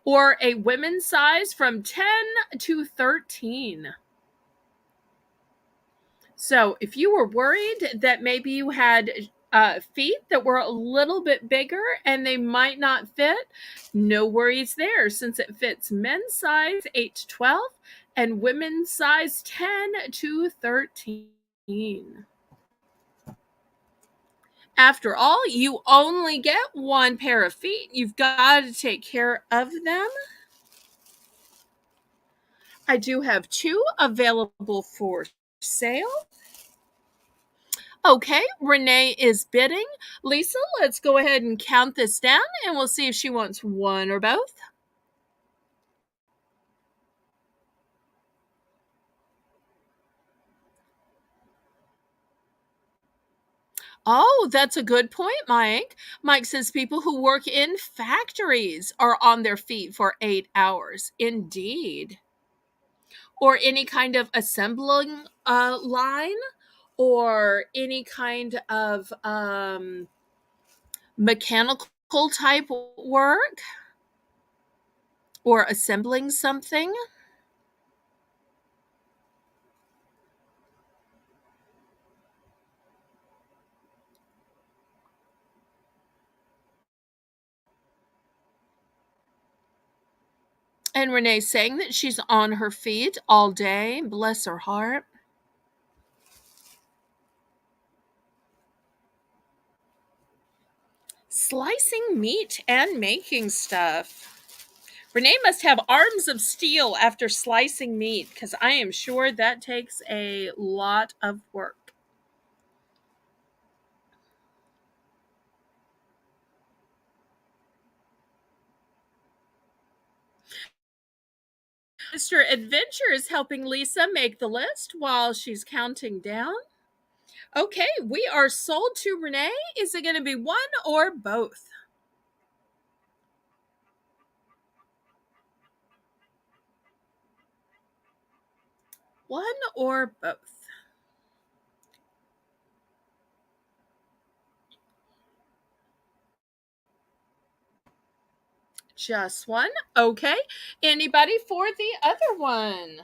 or a women's size from 10 to 13. So if you were worried that maybe you had feet that were a little bit bigger and they might not fit, no worries there, since it fits men's size 8 to 12 and women's size 10 to 13. After all, you only get one pair of feet. You've got to take care of them. I do have two available for sale. Okay, Renee is bidding. Lisa, let's go ahead and count this down and we'll see if she wants one or both. Oh, that's a good point, Mike. Mike says people who work in factories are on their feet for 8 hours. Indeed. Or any kind of assembling line or any kind of mechanical type work or assembling something. And Renee's saying that she's on her feet all day. Bless her heart. Slicing meat and making stuff. Renee must have arms of steel after slicing meat because I am sure that takes a lot of work. Mr. Adventure is helping Lisa make the list while she's counting down. Okay, we are sold to Renee. Is it going to be one or both? one or both? Just one. Okay. Anybody for the other one?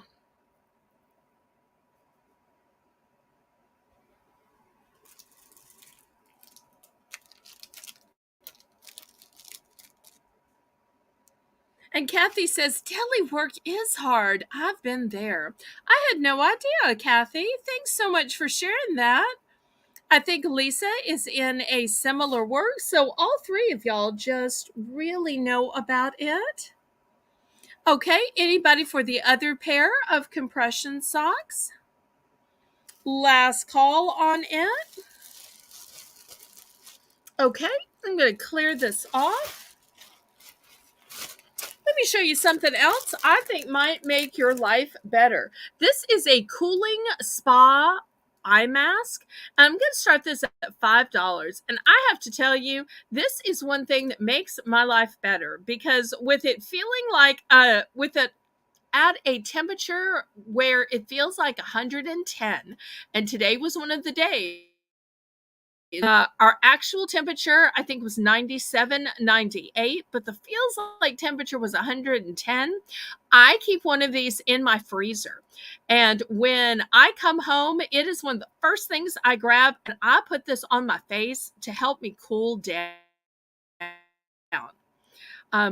And Kathy says, "Deli work is hard. I've been there." I had no idea, Kathy. Thanks so much for sharing that. I think Lisa is in a similar work, so all three of y'all just really know about it. Okay, anybody for the other pair of compression socks? Last call on it. Okay, I'm going to clear this off. Let me show you something else I think might make your life better. This is a cooling spa eye mask. I'm going to start this at $5. And I have to tell you, this is one thing that makes my life better because with it feeling like, with it at a temperature where it feels like 110, and today was one of the days. Our actual temperature, I think, was 97, 98, but the feels like temperature was 110. I keep one of these in my freezer. And when I come home, it is one of the first things I grab, and I put this on my face to help me cool down.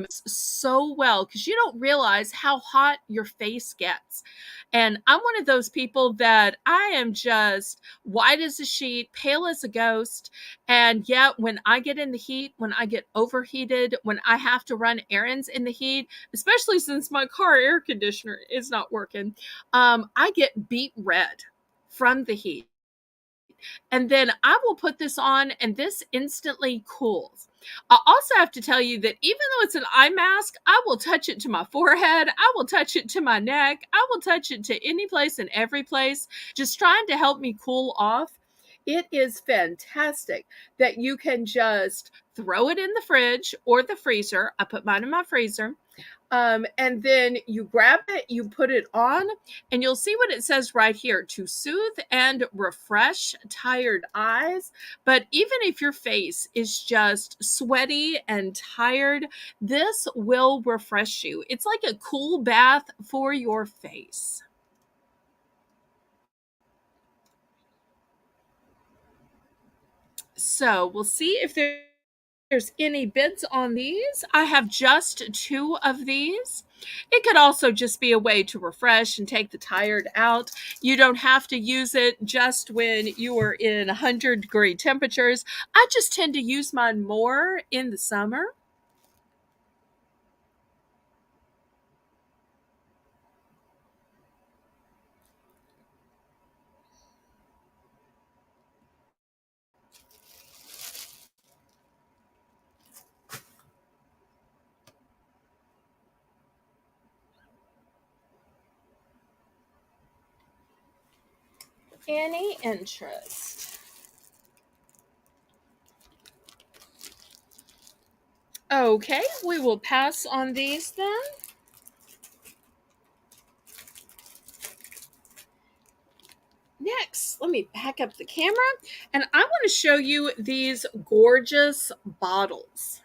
So well because you don't realize how hot your face gets. And I'm one of those people that I am just white as a sheet, pale as a ghost. And yet, when I get in the heat, when I get overheated, when I have to run errands in the heat, especially since my car air conditioner is not working, I get beet red from the heat. And then I will put this on, and this instantly cools. I also have to tell you that even though it's an eye mask, I will touch it to my forehead. I will touch it to my neck. I will touch it to any place and every place, just trying to help me cool off. It is fantastic that you can just throw it in the fridge or the freezer. I put mine in my freezer. And then you grab it, you put it on, and you'll see what it says right here: to soothe and refresh tired eyes. But even if your face is just sweaty and tired, this will refresh you. It's like a cool bath for your face. So we'll see if there's any bids on these. I have just two of these. It could also just be a way to refresh and take the tired out. You don't have to use it just when you are in 100-degree temperatures. I just tend to use mine more in the summer. Any interest? Okay, we will pass on these then. Next, let me back up the camera, and I want to show you these gorgeous bottles.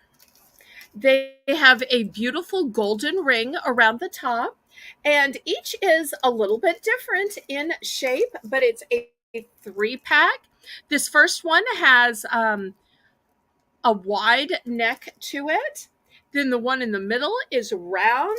They have a beautiful golden ring around the top, and each is a little bit different in shape, but it's a three-pack. This first one has a wide neck to it. Then the one in the middle is round.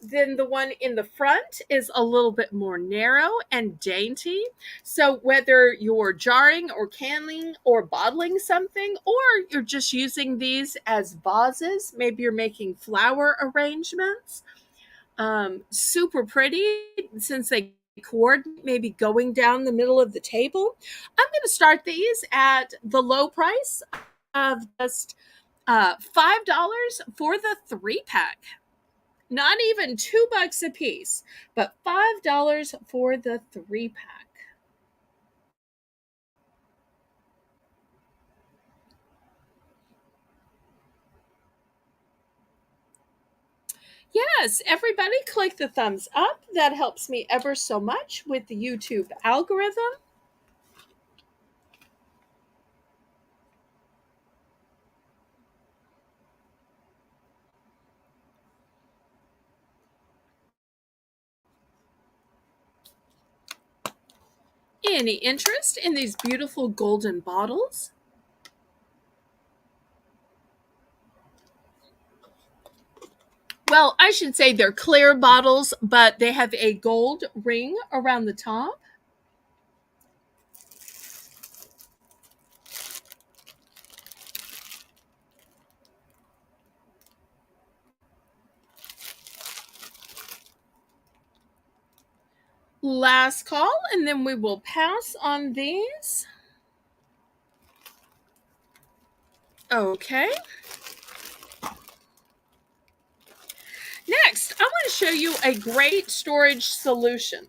Then the one in the front is a little bit more narrow and dainty. So whether you're jarring or canning or bottling something, or you're just using these as vases, maybe you're making flower arrangements, super pretty since they coordinate maybe going down the middle of the table. I'm going to start these at the low price of just $5 for the three-pack. Not even $2 a piece, but $5 for the three-pack. Yes, everybody click the thumbs up. That helps me ever so much with the YouTube algorithm. Any interest in these beautiful golden bottles? Well, I should say they're clear bottles, but they have a gold ring around the top. Last call, and then we will pass on these. Okay. Next, I want to show you a great storage solution.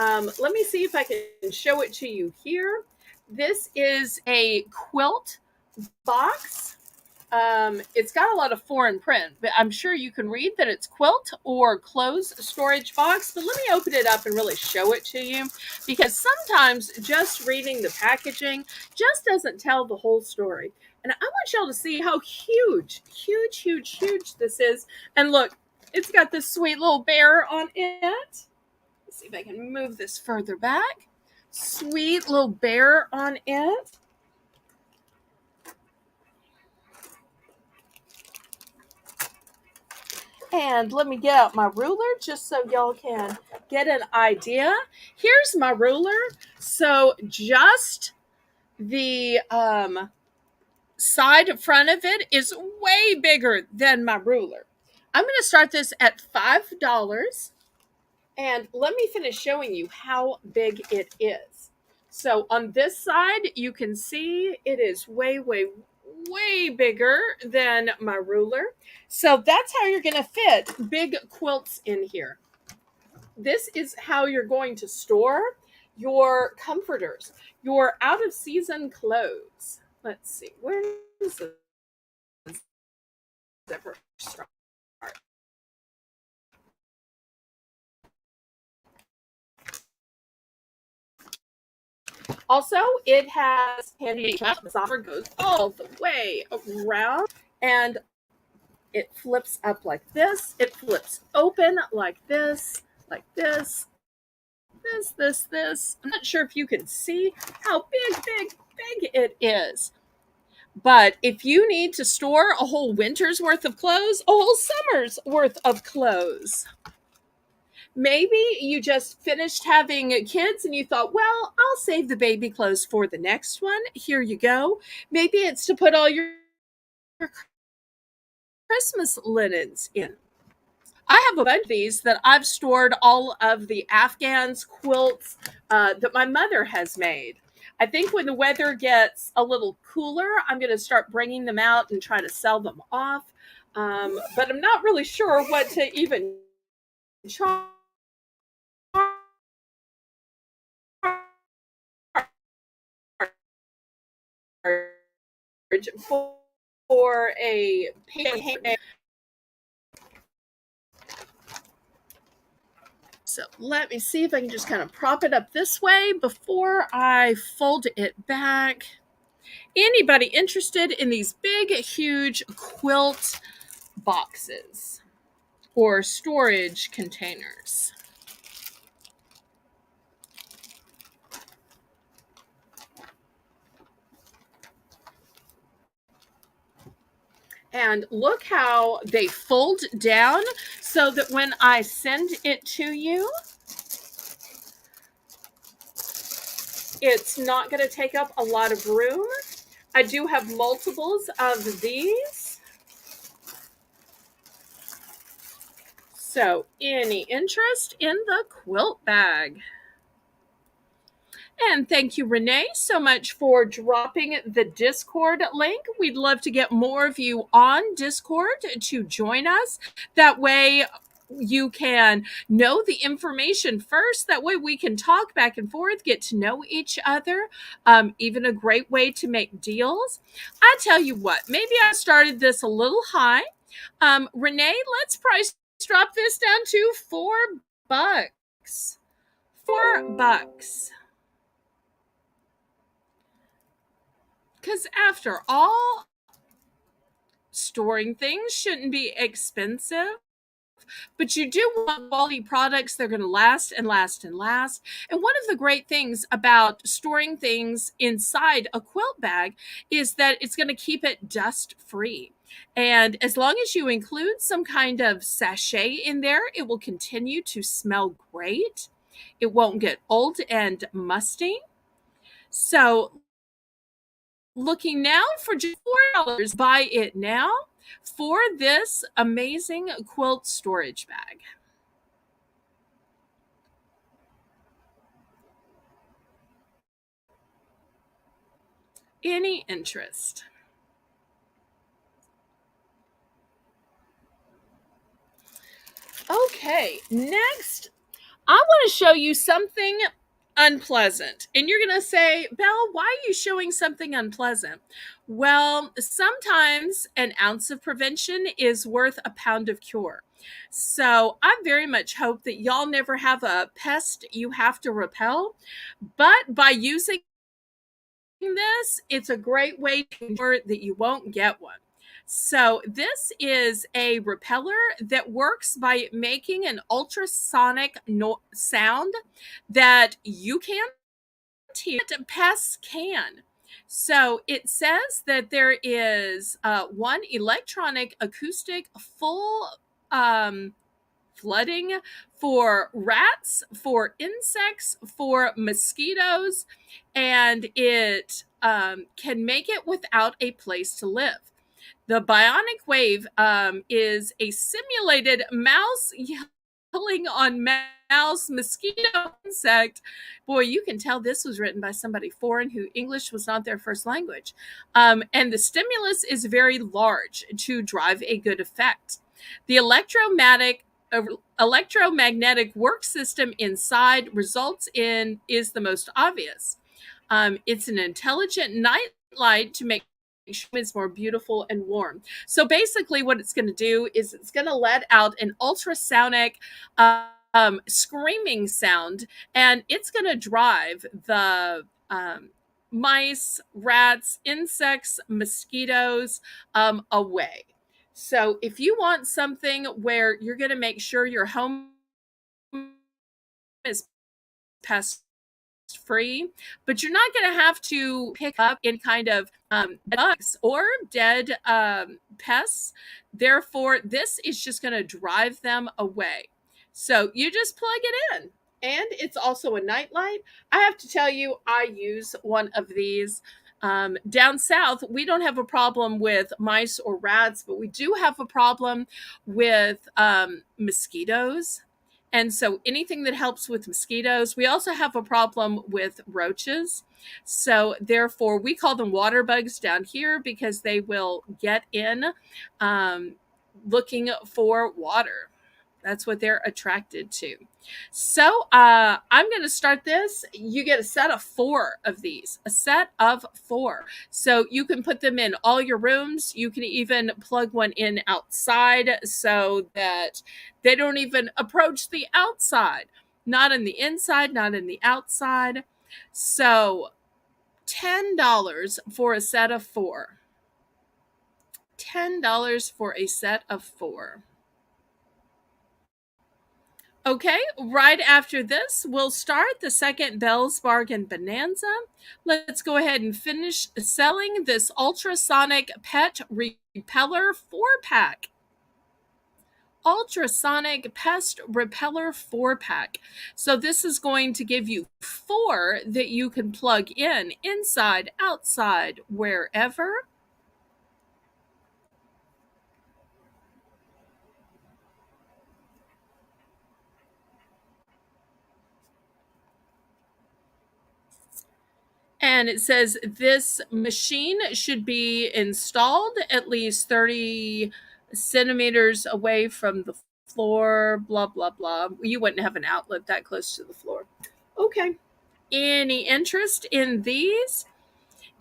Let me see if I can show it to you here. This is a quilt box. It's got a lot of foreign print, but I'm sure you can read that it's quilt or clothes storage box. But let me open it up and really show it to you, because sometimes just reading the packaging just doesn't tell the whole story. And I want y'all to see how huge, huge, huge, huge this is. And look, it's got this sweet little bear on it. Let's see if I can move this further back. Sweet little bear on it. And let me get out my ruler just so y'all can get an idea. Here's my ruler. So just the side front of it is way bigger than my ruler. I'm going to start this at $5. And let me finish showing you how big it is. So on this side, you can see it is way, way, way bigger than my ruler. So that's how you're going to fit big quilts in here. This is how you're going to store your comforters, your out of season clothes. Let's see, where does the zipper start? Also, it has handy the zipper goes all the way around, and it flips up like this. It flips open like this, this, this. I'm not sure if you can see how big it is. But if you need to store a whole winter's worth of clothes, a whole summer's worth of clothes, maybe you just finished having kids and you thought, well, I'll save the baby clothes for the next one. Here you go. Maybe it's to put all your Christmas linens in. I have a bunch of these that I've stored all of the Afghans quilts that my mother has made. I think when the weather gets a little cooler, I'm going to start bringing them out and try to sell them off. But I'm not really sure what to even charge for a paint. So let me see if I can just kind of prop it up this way before I fold it back. Anybody interested in these big, huge quilt boxes or storage containers? And look how they fold down so that when I send it to you, it's not going to take up a lot of room. I do have multiples of these. So, any interest in the quilt bag? And thank you, Renee, so much for dropping the Discord link. We'd love to get more of you on Discord to join us. That way, you can know the information first. That way, we can talk back and forth, get to know each other. Even a great way to make deals. I tell you what, maybe I started this a little high. Renee, let's price drop this down to $4. $4. Because after all, storing things shouldn't be expensive, but you do want quality products. They're going to last and last and last. And one of the great things about storing things inside a quilt bag is that it's going to keep it dust free. And as long as you include some kind of sachet in there, it will continue to smell great. It won't get old and musty. So looking now for just $4. Buy it now for this amazing quilt storage bag. Any interest? Okay, next, I want to show you something unpleasant. And you're going to say, Belle, why are you showing something unpleasant? Well, sometimes an ounce of prevention is worth a pound of cure. So I very much hope that y'all never have a pest you have to repel. But by using this, it's a great way to ensure that you won't get one. So this is a repeller that works by making an ultrasonic sound that you can't hear, but pests can. So it says that there is one electronic acoustic full flooding for rats, for insects, for mosquitoes, and it can make it without a place to live. The bionic wave is a simulated mouse yelling on mouse, mosquito, insect. Boy, you can tell this was written by somebody foreign who English was not their first language. And the stimulus is very large to drive a good effect. The electromagnetic work system inside results in is the most obvious. It's an intelligent night light to make sure it's more beautiful and warm. So basically what it's going to do is it's going to let out an ultrasonic screaming sound, and it's going to drive the mice, rats, insects, mosquitoes away. So if you want something where you're going to make sure your home is pest free, but you're not going to have to pick up any kind of bugs or dead pests. Therefore, this is just going to drive them away. So you just plug it in. And it's also a nightlight. I have to tell you, I use one of these. Down south, we don't have a problem with mice or rats, but we do have a problem with mosquitoes. And so anything that helps with mosquitoes, we also have a problem with roaches. So therefore, we call them water bugs down here because they will get in looking for water. That's what they're attracted to. So I'm going to start this. You get a set of 4 of these, a set of 4. So you can put them in all your rooms. You can even plug one in outside so that they don't even approach the outside. Not in the inside, not in the outside. So $10 for a set of 4. $10 for a set of 4. Okay, right after this, we'll start the second Belle's Bargain Bonanza. Let's go ahead and finish selling this ultrasonic pet repeller 4-pack. Ultrasonic pest repeller 4-pack. So this is going to give you 4 that you can plug in inside, outside, wherever. And it says this machine should be installed at least 30 centimeters away from the floor, blah, blah, blah. You wouldn't have an outlet that close to the floor. Okay. Any interest in these?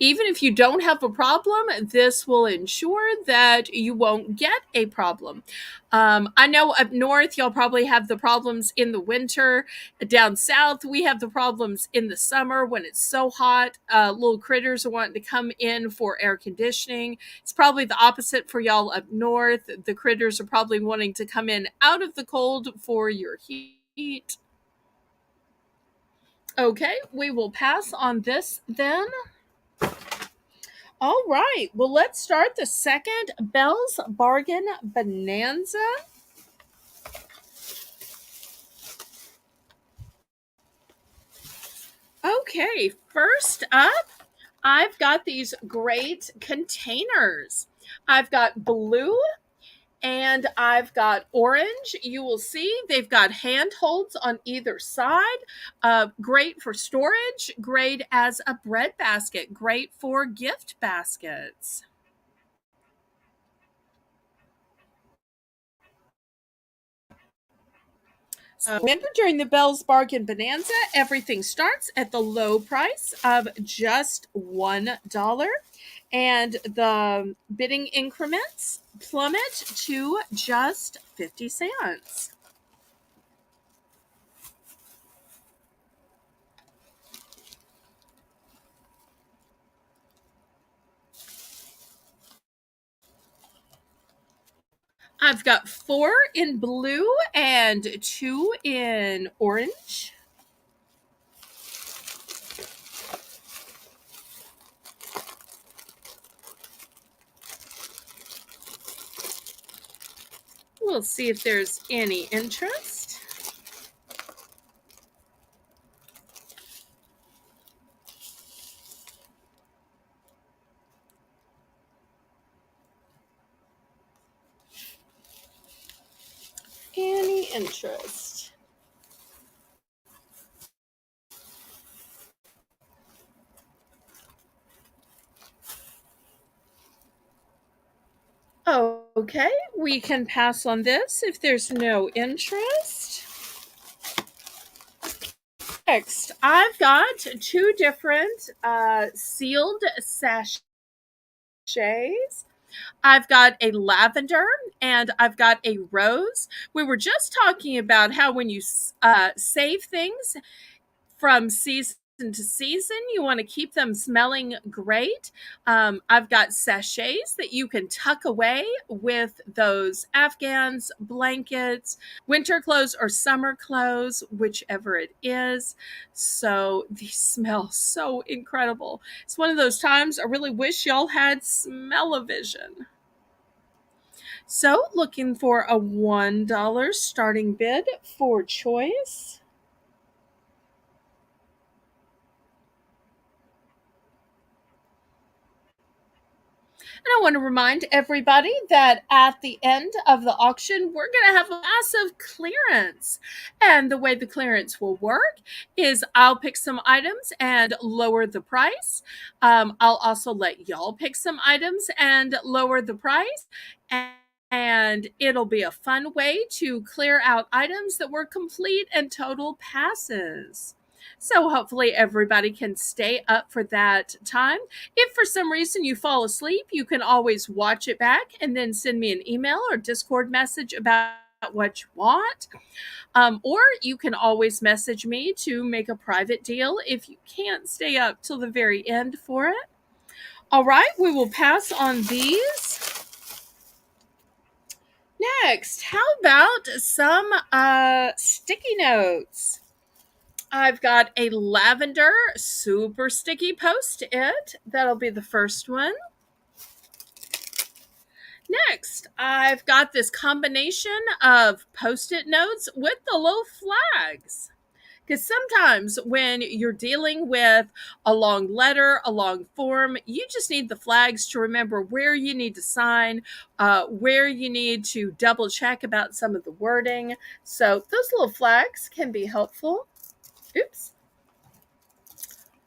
Even if you don't have a problem, this will ensure that you won't get a problem. I know up north, y'all probably have the problems in the winter. Down south, we have the problems in the summer when it's so hot. Little critters are wanting to come in for air conditioning. It's probably the opposite for y'all up north. The critters are probably wanting to come in out of the cold for your heat. Okay, we will pass on this then. All right, well, let's start the second Belle's Bargain Bonanza. Okay, first up, I've got these great containers. I've got blue and I've got orange. You will see they've got handholds on either side. Great for storage, great as a bread basket, great for gift baskets. Remember, during the Bell's Bargain Bonanza, everything starts at the low price of just $1, and the bidding increments plummet to just 50 cents. I've got 4 in blue and 2 in orange. We'll see if there's any interest. Any interest? Okay, we can pass on this if there's no interest. Next, I've got 2 different sealed sachets. I've got a lavender and I've got a rose. We were just talking about how when you save things from season to season, you want to keep them smelling great. I've got sachets that you can tuck away with those Afghans, blankets, winter clothes, or summer clothes, whichever it is. So these smell so incredible. It's one of those times I really wish y'all had smell-o-vision. So looking for a $1 starting bid for choice. And I want to remind everybody that at the end of the auction, we're going to have a massive clearance. And the way the clearance will work is I'll pick some items and lower the price. I'll also let y'all pick some items and lower the price. And it'll be a fun way to clear out items that were complete and total passes. So hopefully everybody can stay up for that time. If for some reason you fall asleep, you can always watch it back and then send me an email or Discord message about what you want. Or you can always message me to make a private deal if you can't stay up till the very end for it. All right, we will pass on these. Next, how about some sticky notes? I've got a lavender super sticky post-it. That'll be the first one. Next, I've got this combination of post-it notes with the little flags. Because sometimes when you're dealing with a long letter, a long form, you just need the flags to remember where you need to sign, where you need to double check about some of the wording. So those little flags can be helpful. Oops.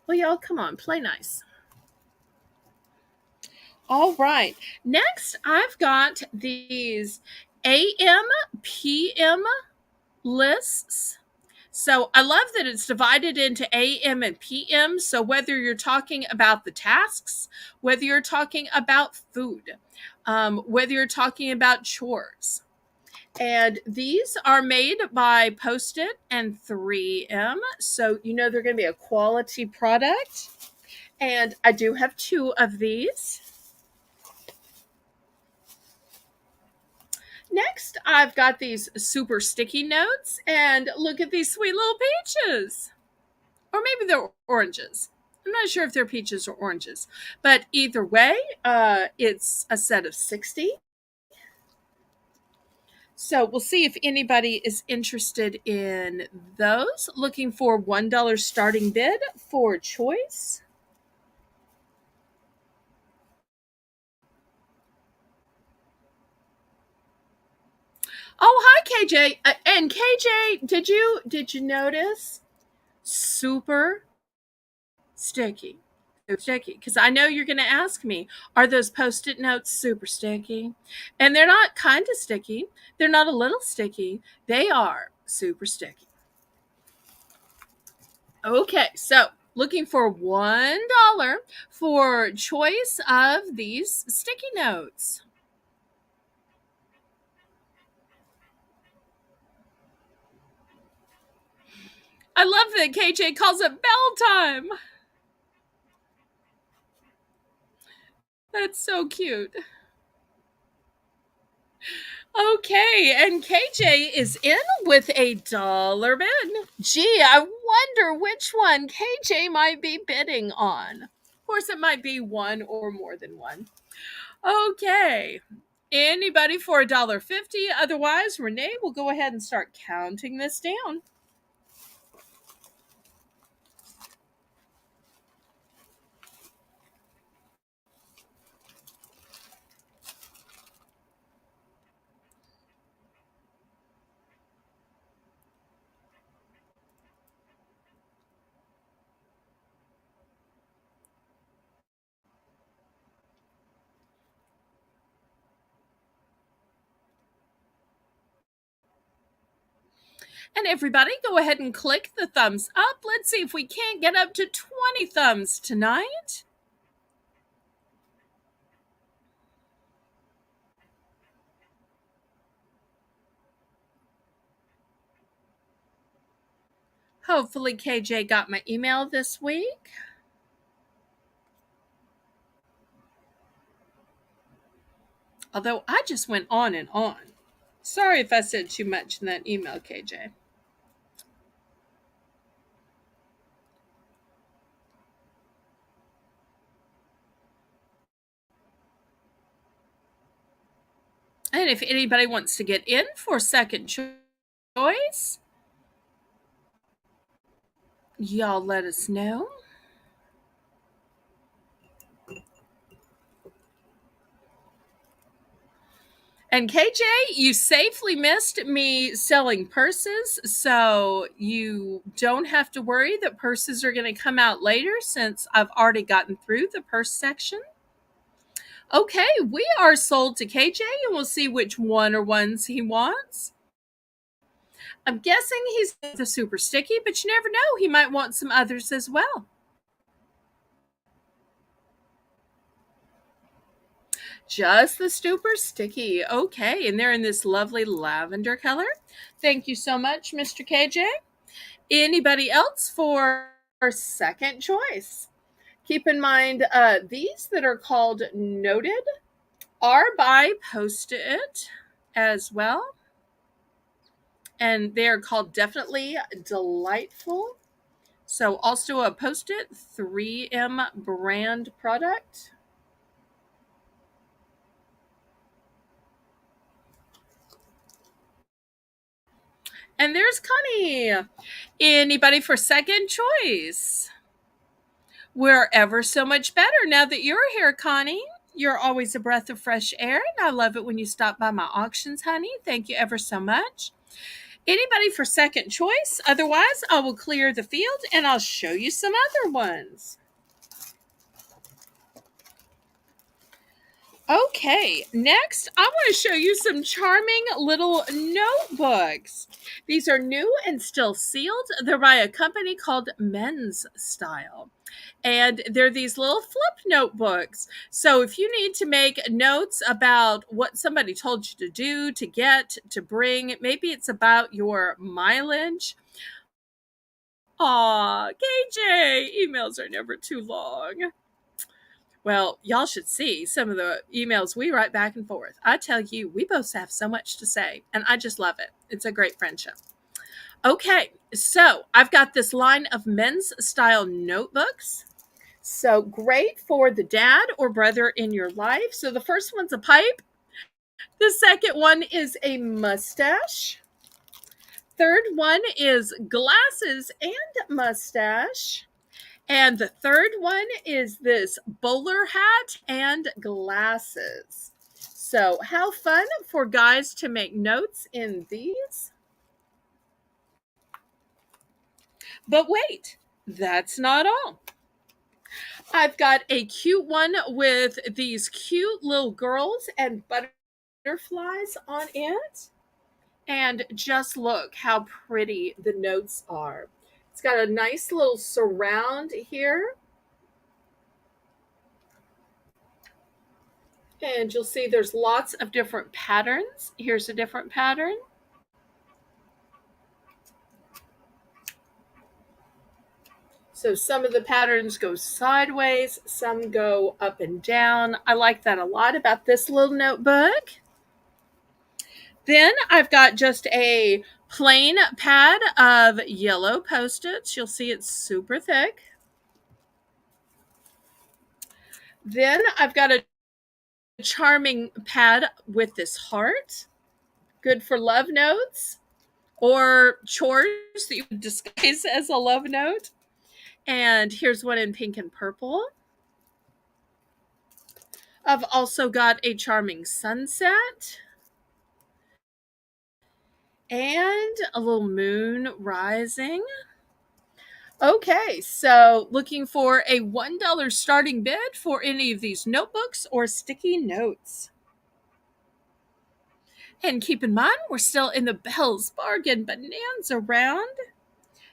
Well, y'all, come on, play nice. All right. Next, I've got these AM, PM lists. So I love that it's divided into AM and PM. So whether you're talking about the tasks, whether you're talking about food, whether you're talking about chores. And these are made by Post-it and 3M. So you know they're going to be a quality product. And I do have 2 of these. Next, I've got these super sticky notes. And look at these sweet little peaches. Or maybe they're oranges. I'm not sure if they're peaches or oranges. But either way, it's a set of 60. So we'll see if anybody is interested in those. Looking for $1 starting bid for choice. Oh, hi KJ. And KJ, did you notice? Super sticky. Super sticky. Because I know you're going to ask me, are those Post-it notes super sticky? And they're not kind of sticky. They're not a little sticky. They are super sticky. Okay, so looking for $1 for choice of these sticky notes. I love that KJ calls it bell time. That's so cute. Okay, and KJ is in with a dollar bid. Gee, I wonder which one KJ might be bidding on. Of course, it might be one or more than one. Okay. Anybody for $1.50? Otherwise, Renee will go ahead and start counting this down. And everybody, go ahead and click the thumbs up. Let's see if we can't get up to 20 thumbs tonight. Hopefully KJ got my email this week. Although I just went on and on. Sorry if I said too much in that email, KJ. And if anybody wants to get in for second choice, y'all let us know. And KJ, you safely missed me selling purses, so you don't have to worry that purses are going to come out later since I've already gotten through the purse section. Okay, we are sold to KJ, and we'll see which one or ones he wants. I'm guessing he's the super sticky, but you never know. He might want some others as well. Just the super sticky. Okay, and they're in this lovely lavender color. Thank you so much, Mr. KJ. Anybody else for second choice? Keep in mind, these that are called noted are by Post-it as well. And they are called Definitely Delightful. So also a Post-it 3M brand product. And there's Connie. Anybody for second choice? We're ever so much better now that you're here, Connie. You're always a breath of fresh air, and I love it when you stop by my auctions, honey. Thank you ever so much. Anybody for second choice? Otherwise, I will clear the field and I'll show you some other ones. Okay, next I want to show you some charming little notebooks. These are new and still sealed. They're by a company called Men's Style. And they're these little flip notebooks. So if you need to make notes about what somebody told you to do, to get, to bring, maybe it's about your mileage. Aw, KJ, emails are never too long. Well, y'all should see some of the emails we write back and forth. I tell you, we both have so much to say, and I just love it. It's a great friendship. Okay, so I've got this line of men's style notebooks. So great for the dad or brother in your life. So the first one's a pipe. The second one is a mustache. Third one is glasses and mustache. And the third one is this bowler hat and glasses. So, how fun for guys to make notes in these. But wait, that's not all. I've got a cute one with these cute little girls and butterflies on it. And just look how pretty the notes are. It's got a nice little surround here. And you'll see there's lots of different patterns. Here's a different pattern. So some of the patterns go sideways, some go up and down. I like that a lot about this little notebook. Then I've got just a plain pad of yellow Post-its. You'll see it's super thick. Then I've got a charming pad with this heart. Good for love notes or chores that you would disguise as a love note. And here's one in pink and purple. I've also got a charming sunset and a little moon rising. Okay, so looking for a $1 starting bid for any of these notebooks or sticky notes. And keep in mind, we're still in the Belle's Bargain Bonanza round.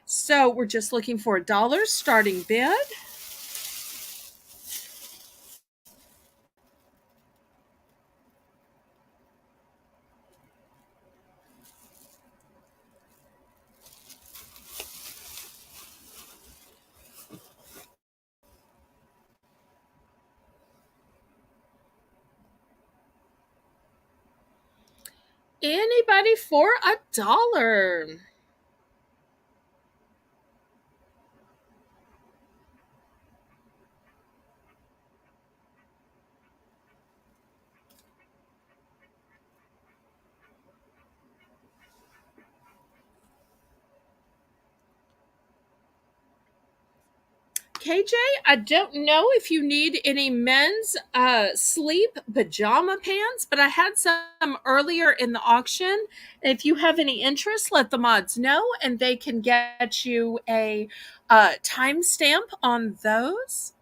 So we're just looking for $1 starting bid. Anybody for $1? KJ, I don't know if you need any men's sleep pajama pants, but I had some earlier in the auction. If you have any interest, let the mods know and they can get you a timestamp on those.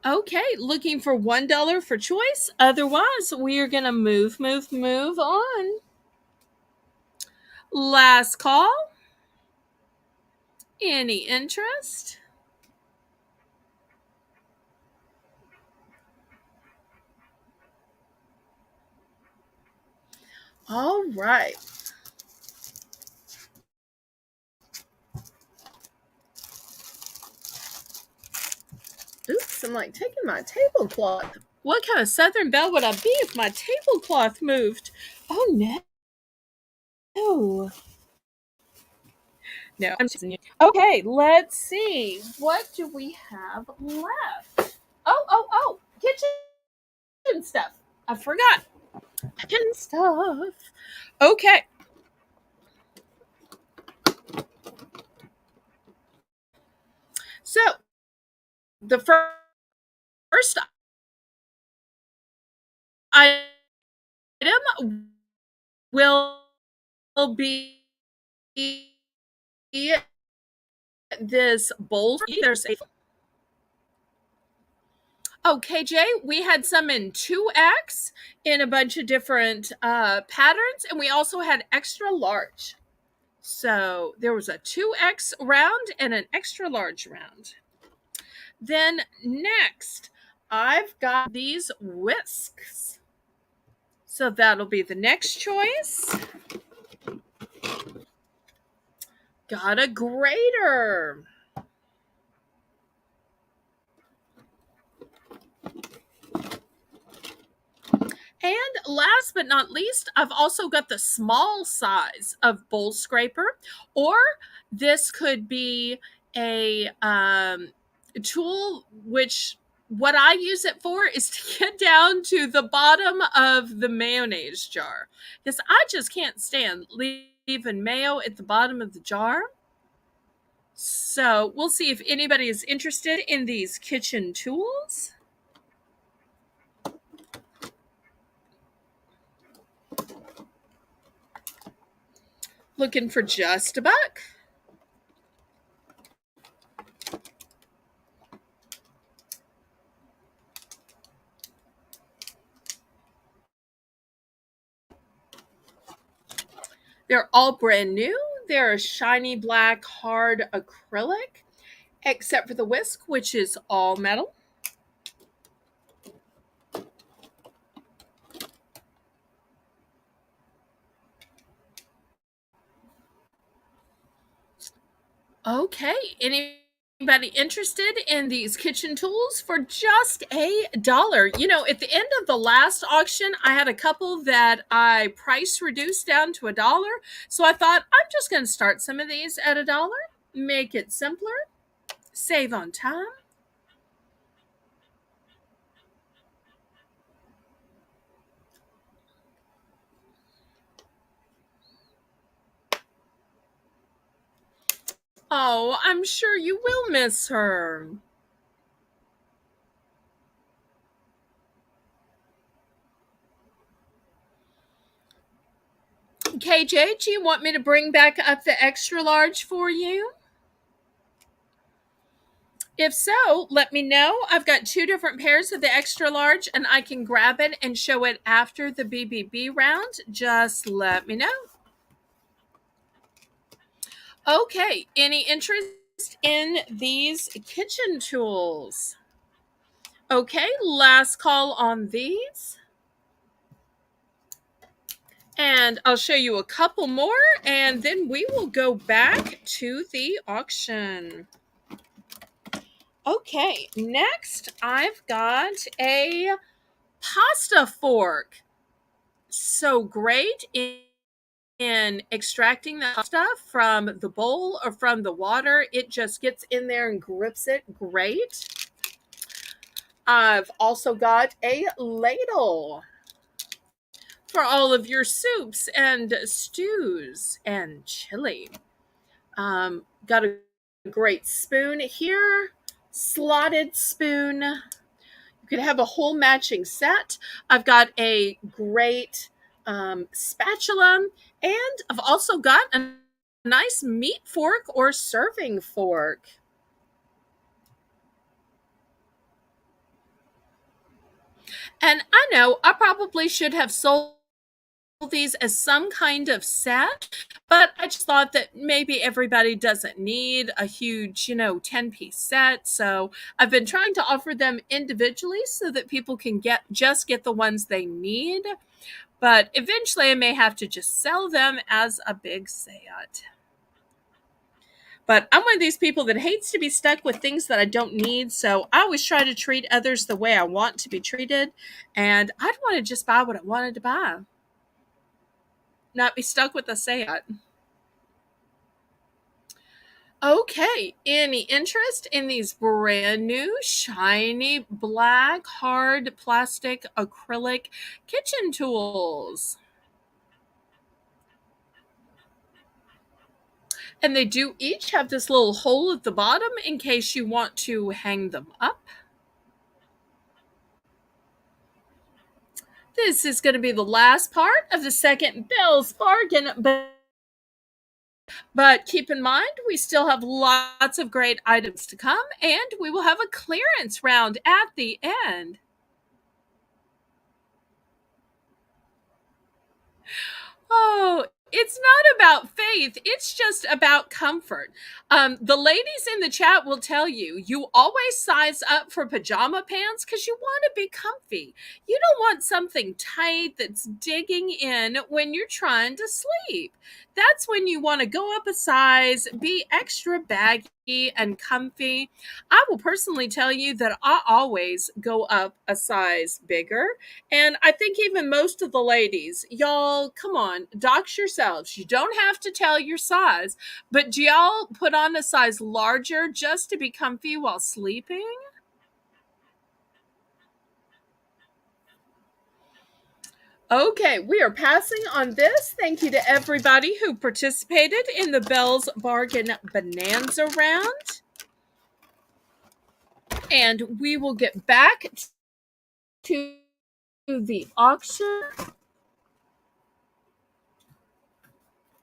Okay, looking for $1 for choice. Otherwise, we are going to move on. Last call. Any interest? All right. Oops, I'm like taking my tablecloth. What kind of Southern Belle would I be if my tablecloth moved? Oh no. No, I'm teasing you. Okay, let's see. What do we have left? Oh, kitchen stuff. I forgot. Kitchen stuff. Okay. So the first item will be this bowl. There's a Oh, KJ, we had some in 2X in a bunch of different patterns, and we also had extra large. So there was a 2X round and an extra large round. Then next, I've got these whisks. So that'll be the next choice. Got a grater. And last but not least, I've also got the small size of bowl scraper, or this could be a tool which what I use it for is to get down to the bottom of the mayonnaise jar, because I just can't stand leaving mayo at the bottom of the jar. So we'll see if anybody is interested in these kitchen tools. Looking for just a buck. They're all brand new. They're a shiny black hard acrylic, except for the whisk, which is all metal. Okay, anybody interested in these kitchen tools for just $1? You know, at the end of the last auction, I had a couple that I price reduced down to $1. So I thought I'm just going to start some of these at $1, make it simpler, save on time. Oh, I'm sure you will miss her. KJ, do you want me to bring back up the extra large for you? If so, let me know. I've got 2 different pairs of the extra large, and I can grab it and show it after the BBB round. Just let me know. Okay, any interest in these kitchen tools? Okay, last call on these. And I'll show you a couple more, and then we will go back to the auction. Okay, next I've got a pasta fork. So great in extracting the pasta from the bowl or from the water. It just gets in there and grips it great. I've also got a ladle for all of your soups and stews and chili. Got a great spoon here, slotted spoon. You could have a whole matching set. I've got a great spatula, and I've also got a nice meat fork or serving fork. And I know I probably should have sold these as some kind of set, but I just thought that maybe everybody doesn't need a huge, 10-piece set. So I've been trying to offer them individually so that people can get the ones they need. But eventually I may have to just sell them as a big set. But I'm one of these people that hates to be stuck with things that I don't need. So I always try to treat others the way I want to be treated. And I'd want to just buy what I wanted to buy, not be stuck with a set. Okay, any interest in these brand new shiny black hard plastic acrylic kitchen tools? And they do each have this little hole at the bottom in case you want to hang them up. This is going to be the last part of the second Belle's Bargain. But keep in mind, we still have lots of great items to come, and we will have a clearance round at the end. Oh, it's not about faith. It's just about comfort. The ladies in the chat will tell you, you always size up for pajama pants because you want to be comfy. You don't want something tight that's digging in when you're trying to sleep. That's when you want to go up a size, be extra baggy and comfy. I will personally tell you that I always go up a size bigger, and I think even most of the ladies, y'all, come on, dox yourselves. You don't have to tell your size, but do y'all put on a size larger just to be comfy while sleeping? Okay, we are passing on this. Thank you to everybody who participated in the Belle's Bargain Bonanza round. And we will get back to the auction.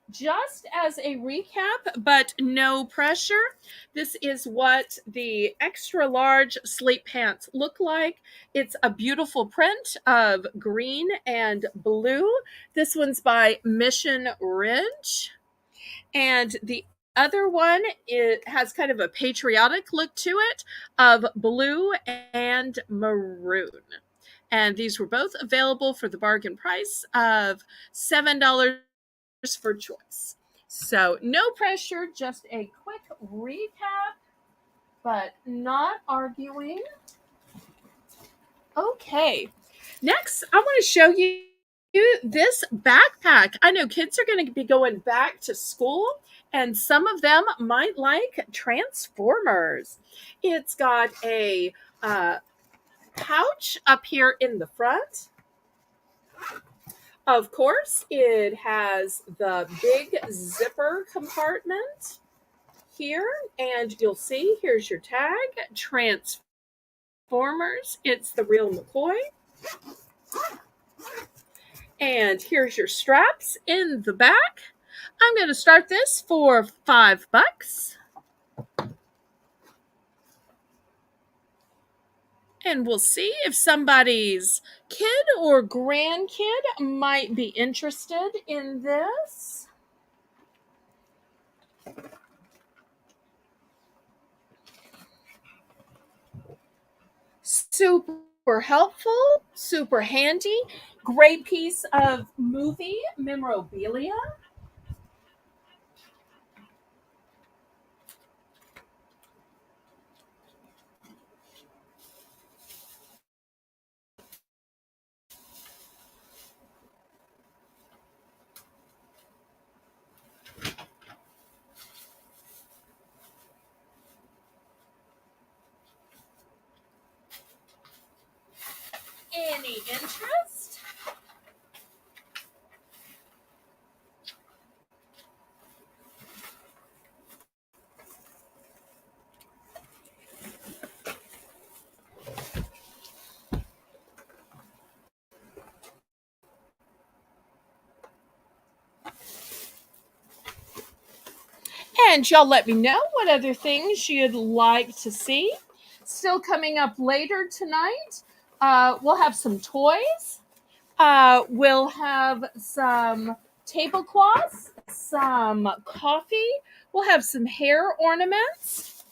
Just as a recap, but no pressure, this is what the extra large sleep pants look like. It's a beautiful print of green and blue. This one's by Mission Ridge. And the other one, it has kind of a patriotic look to it of blue and maroon. And these were both available for the bargain price of $7 for choice. So no pressure, just a quick recap, but not arguing. Okay, next I want to show you this backpack. I know kids are going to be going back to school, and some of them might like Transformers. It's got a pouch up here in the front. Of course, it has the big zipper compartment here, and you'll see here's your tag, Transformers. It's the real McCoy. And here's your straps in the back. I'm going to start this for $5. And we'll see if somebody's kid or grandkid might be interested in this. Super helpful, super handy, great piece of movie memorabilia. Any interest? And y'all let me know what other things you'd like to see. Still coming up later tonight, we'll have some toys. We'll have some tablecloths, some coffee. We'll have some hair ornaments.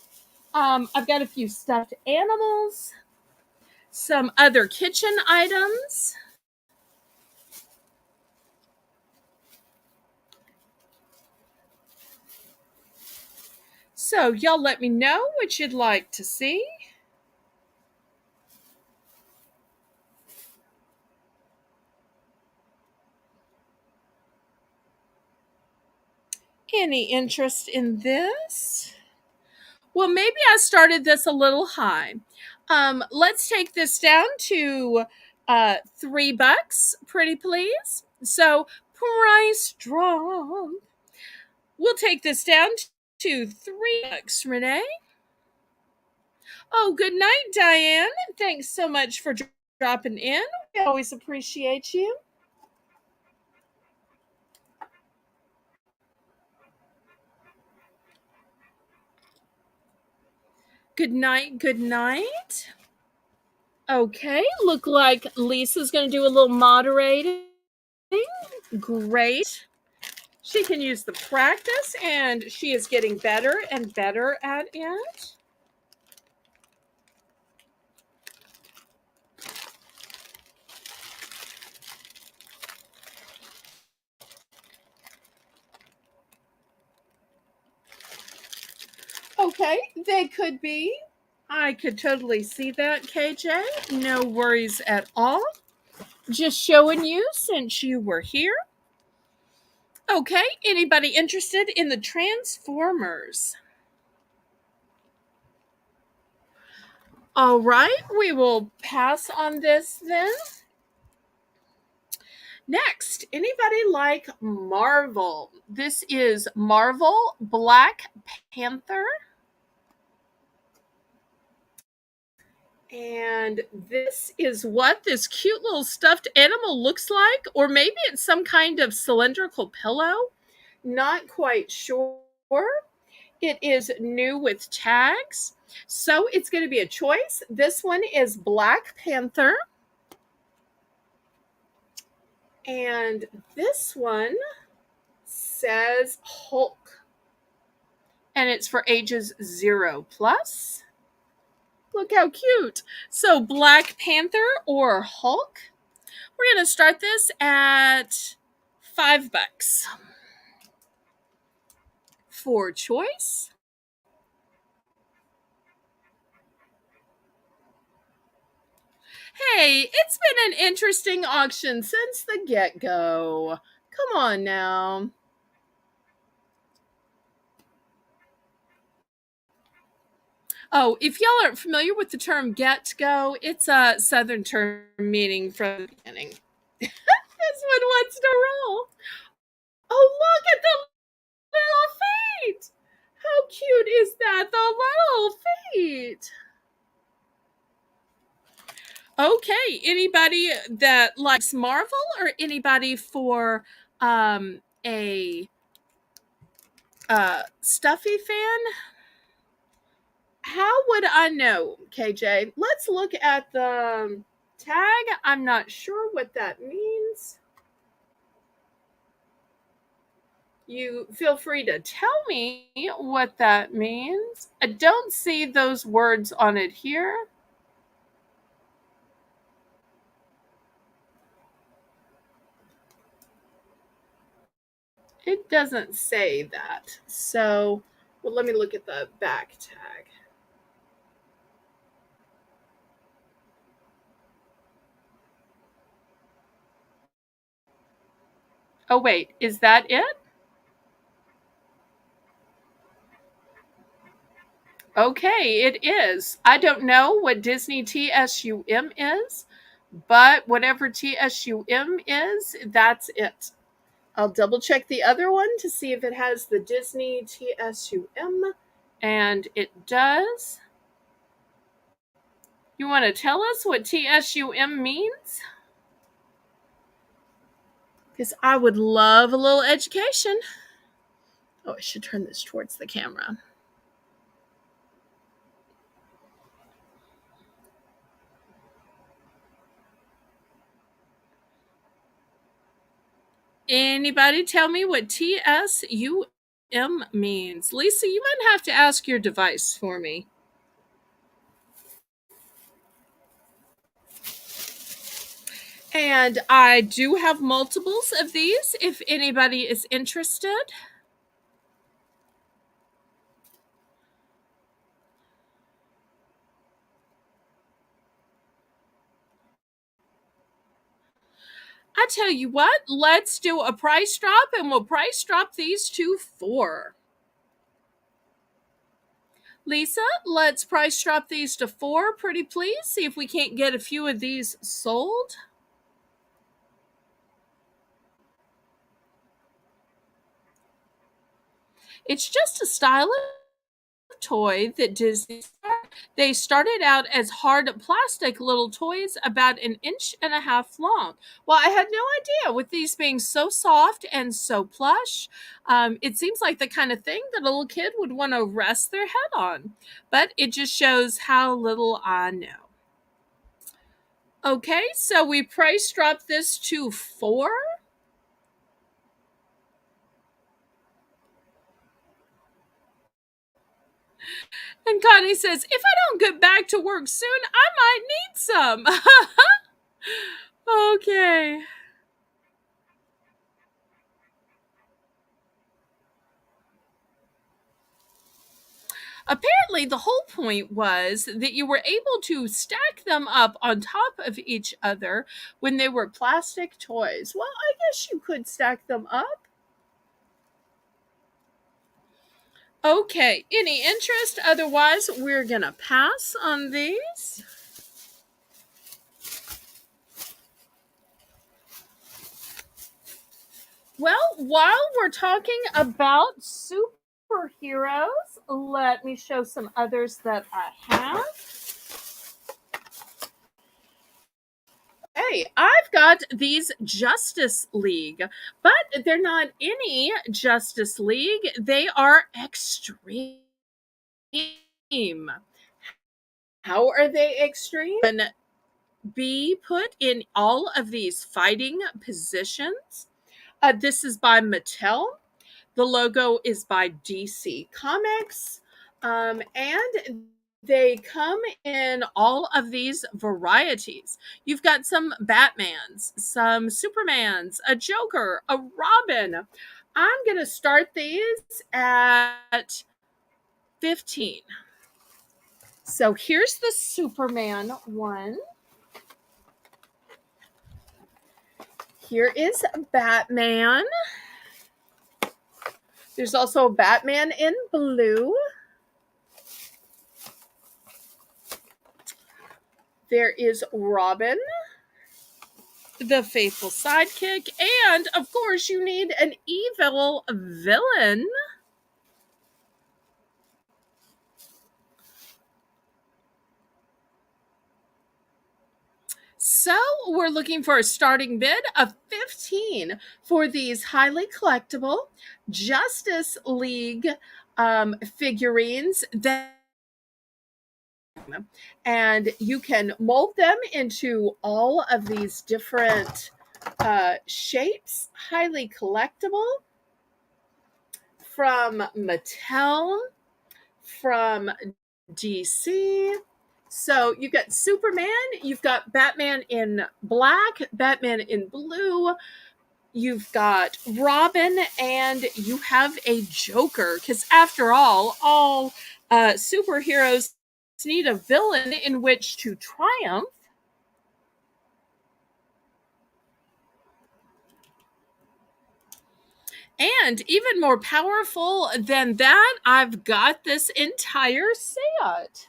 I've got a few stuffed animals, some other kitchen items. So y'all let me know what you'd like to see. Any interest in this? Well, maybe I started this a little high. Let's take this down to $3, pretty please. So price drop. We'll take this down to $3, Renee. Oh, good night, Diane. Thanks so much for dropping in. We always appreciate you. Good night. Good night. Okay, look like Lisa's going to do a little moderating. Great. She can use the practice, and she is getting better and better at it. Okay, they could be. I could totally see that, KJ. No worries at all. Just showing you since you were here. Okay, anybody interested in the Transformers? All right, we will pass on this then. Next, anybody like Marvel? This is Marvel Black Panther. And this is what this cute little stuffed animal looks like. Or maybe it's some kind of cylindrical pillow. Not quite sure. It is new with tags. So it's going to be a choice. This one is Black Panther. And this one says Hulk. And it's for ages 0 plus. Look how cute. So Black Panther or Hulk. We're going to start this at $5 for choice. Hey, it's been an interesting auction since the get-go. Come on now. Oh, if y'all aren't familiar with the term get-go, it's a Southern term meaning from the beginning. This one wants to roll. Oh, look at the little feet. How cute is that? The little feet. Okay, anybody that likes Marvel or anybody for a stuffy fan? How would I know, KJ? Let's look at the tag. I'm not sure what that means. You feel free to tell me what that means. I don't see those words on it here. It doesn't say that. So, well, let me look at the back tag. Oh, wait, is that it? Okay, it is. I don't know what Disney TSUM is, but whatever TSUM is, that's it. I'll double check the other one to see if it has the Disney TSUM, and it does. You want to tell us what TSUM means? Because I would love a little education. Oh, I should turn this towards the camera. Anybody tell me what TSUM means? Lisa, you might have to ask your device for me. And I do have multiples of these if anybody is interested. I tell you what, let's do a price drop and we'll price drop these to 4. Lisa, let's price drop these to 4, pretty please. See if we can't get a few of these sold. It's just a stylish toy that Disney started. They started out as hard plastic little toys about an inch and a half long. Well, I had no idea with these being so soft and so plush. It seems like the kind of thing that a little kid would want to rest their head on, but it just shows how little I know. Okay, so we price dropped this to 4. And Connie says, if I don't get back to work soon, I might need some. Okay. Apparently, the whole point was that you were able to stack them up on top of each other when they were plastic toys. Well, I guess you could stack them up. Okay, any interest? Otherwise, we're going to pass on these. Well, while we're talking about superheroes, let me show some others that I have. Hey, I've got these Justice League, but they're not any Justice League. They are extreme. How are they extreme? And be put in all of these fighting positions. This is by Mattel. The logo is by DC Comics. And they come in all of these varieties. You've got some Batmans, some Supermans, a Joker, a Robin. I'm going to start these at 15. So here's the Superman one. Here is Batman. There's also a Batman in blue. There is Robin, the faithful sidekick, and of course you need an evil villain. So we're looking for a starting bid of 15 for these highly collectible Justice League figurines that, and you can mold them into all of these different shapes, highly collectible, from Mattel, from DC. So you've got Superman, you've got Batman in black, Batman in blue, you've got Robin, and you have a Joker. Because after all superheroes need a villain in which to triumph. And even more powerful than that, I've got this entire set.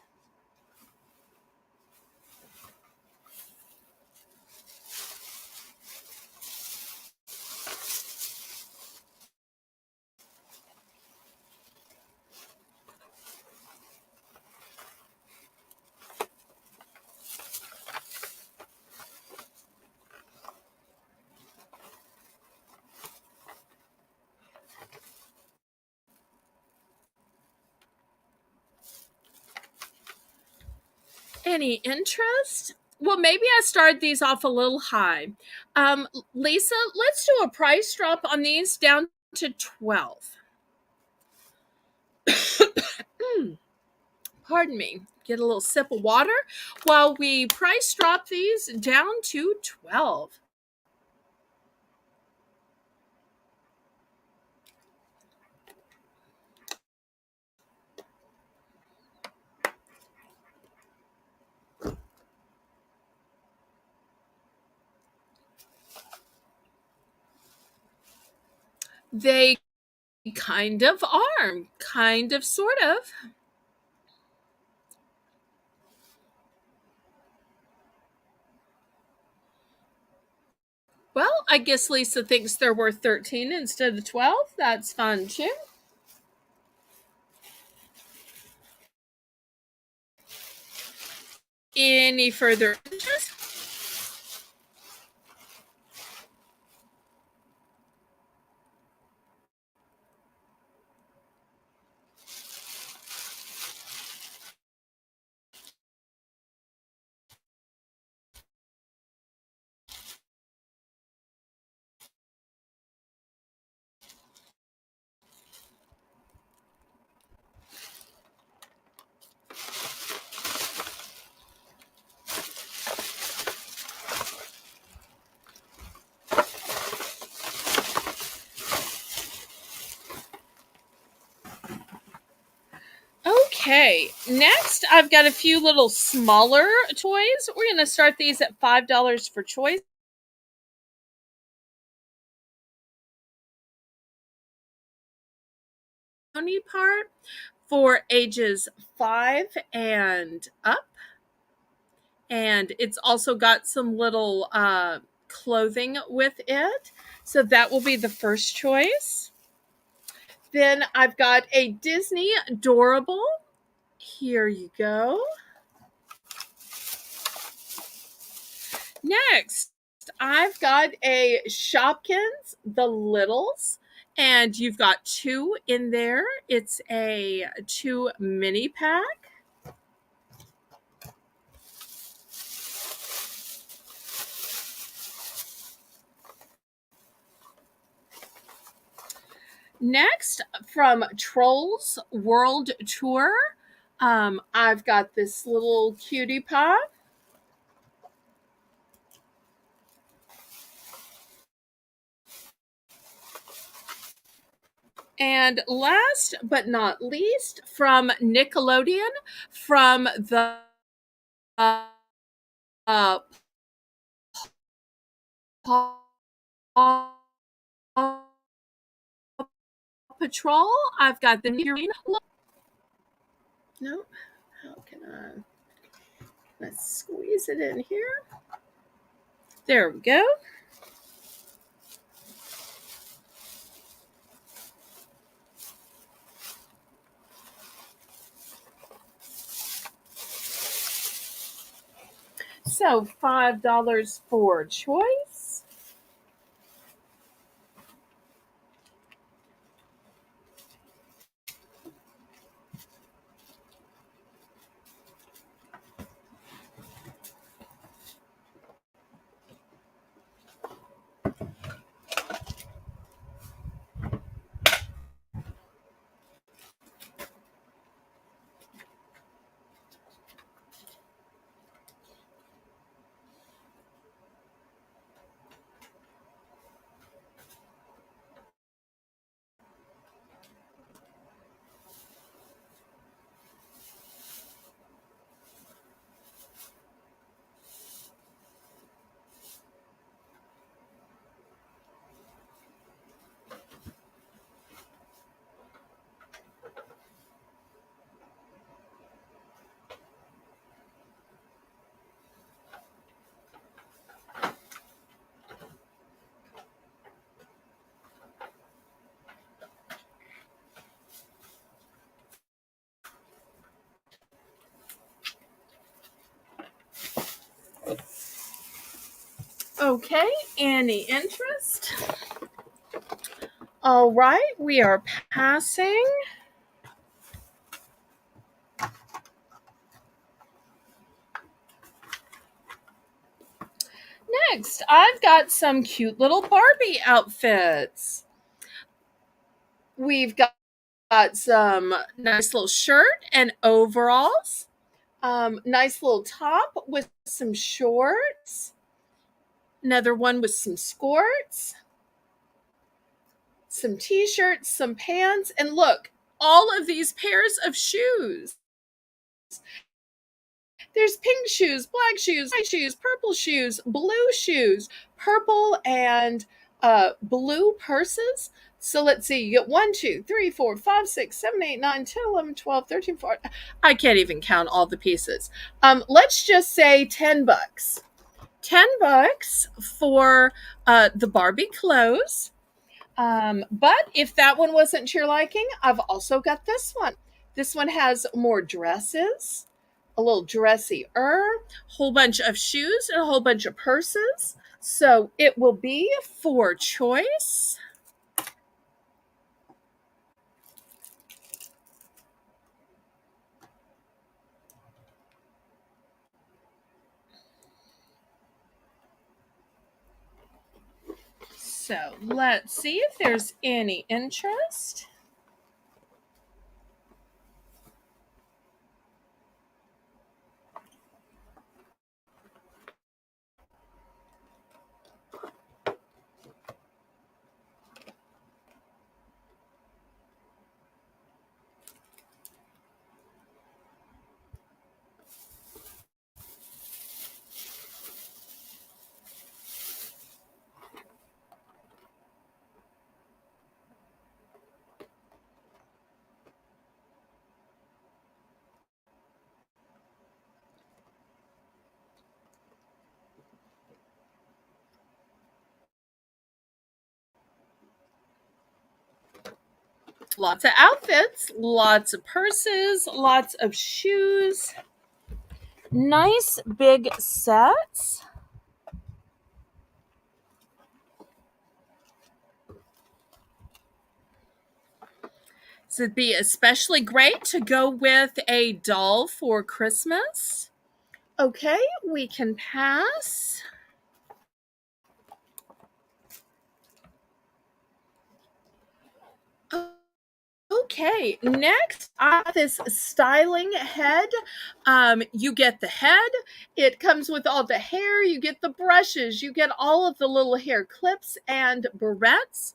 Any interest? Well, maybe I started these off a little high. Lisa, let's do a price drop on these down to 12. Pardon me. Get a little sip of water while we price drop these down to 12. They kind of are. Kind of, sort of. Well, I guess Lisa thinks they're worth 13 instead of 12. That's fun too. any further images? Okay, next I've got a few little smaller toys. We're going to start these at $5 for choice. Part for ages 5 and up. And it's also got some little clothing with it. So that will be the first choice. Then I've got a Disney Adorable. Here you go. Next, I've got a Shopkins The Littles, and you've got 2 in there. It's a 2 mini pack. Next, from Trolls World Tour, I've got this little cutie pie. And last but not least, from Nickelodeon, from the Paw Patrol, I've got the Nerina. Nope. How can I? Let's squeeze it in here. There we go. So $5 for choice. Okay, any interest? All right, we are passing. Next, I've got some cute little Barbie outfits. We've got some nice little shirt and overalls. Nice little top with some shorts. Another one with some skirts. Some t-shirts, some pants, and look, all of these pairs of shoes. There's pink shoes, black shoes, white shoes, purple shoes, blue shoes, purple and blue purses. So let's see, you get 1, 2, 3, 4, 5, 6, 7, 8, 9, 10, 11, 12, 13, 14. I can't even count all the pieces. Let's just say $10. $10 for the Barbie clothes. But if that one wasn't to your liking, I've also got this one. This one has more dresses, a little dressier, whole bunch of shoes, and a whole bunch of purses. So it will be for choice. So let's see if there's any interest. Lots of outfits, lots of purses, lots of shoes. Nice big sets. So it'd be especially great to go with a doll for Christmas. Okay, we can pass. Okay, next I have this styling head. You get the head, it comes with all the hair, you get the brushes, you get all of the little hair clips and barrettes.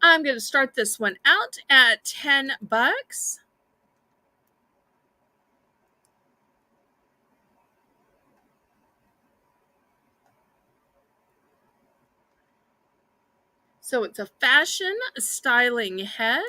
I'm going to start this one out at $10. So it's a fashion styling head.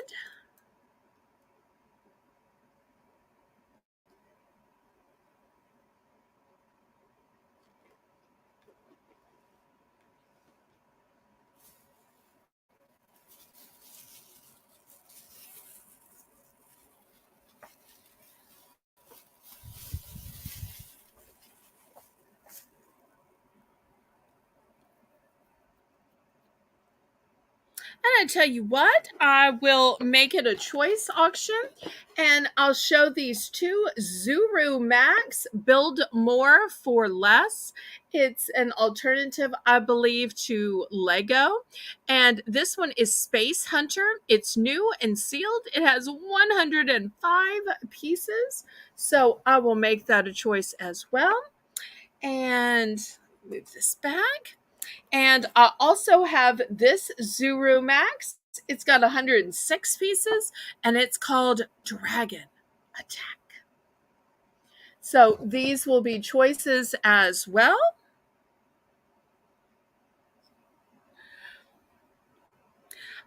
And I tell you what, I will make it a choice auction and I'll show these two Zuru Max Build More for Less. It's an alternative, I believe, to Lego. And this one is Space Hunter. It's new and sealed. It has 105 pieces. So I will make that a choice as well. And move this back. And I also have this Zuru Max. It's got 106 pieces and it's called Dragon Attack. So these will be choices as well.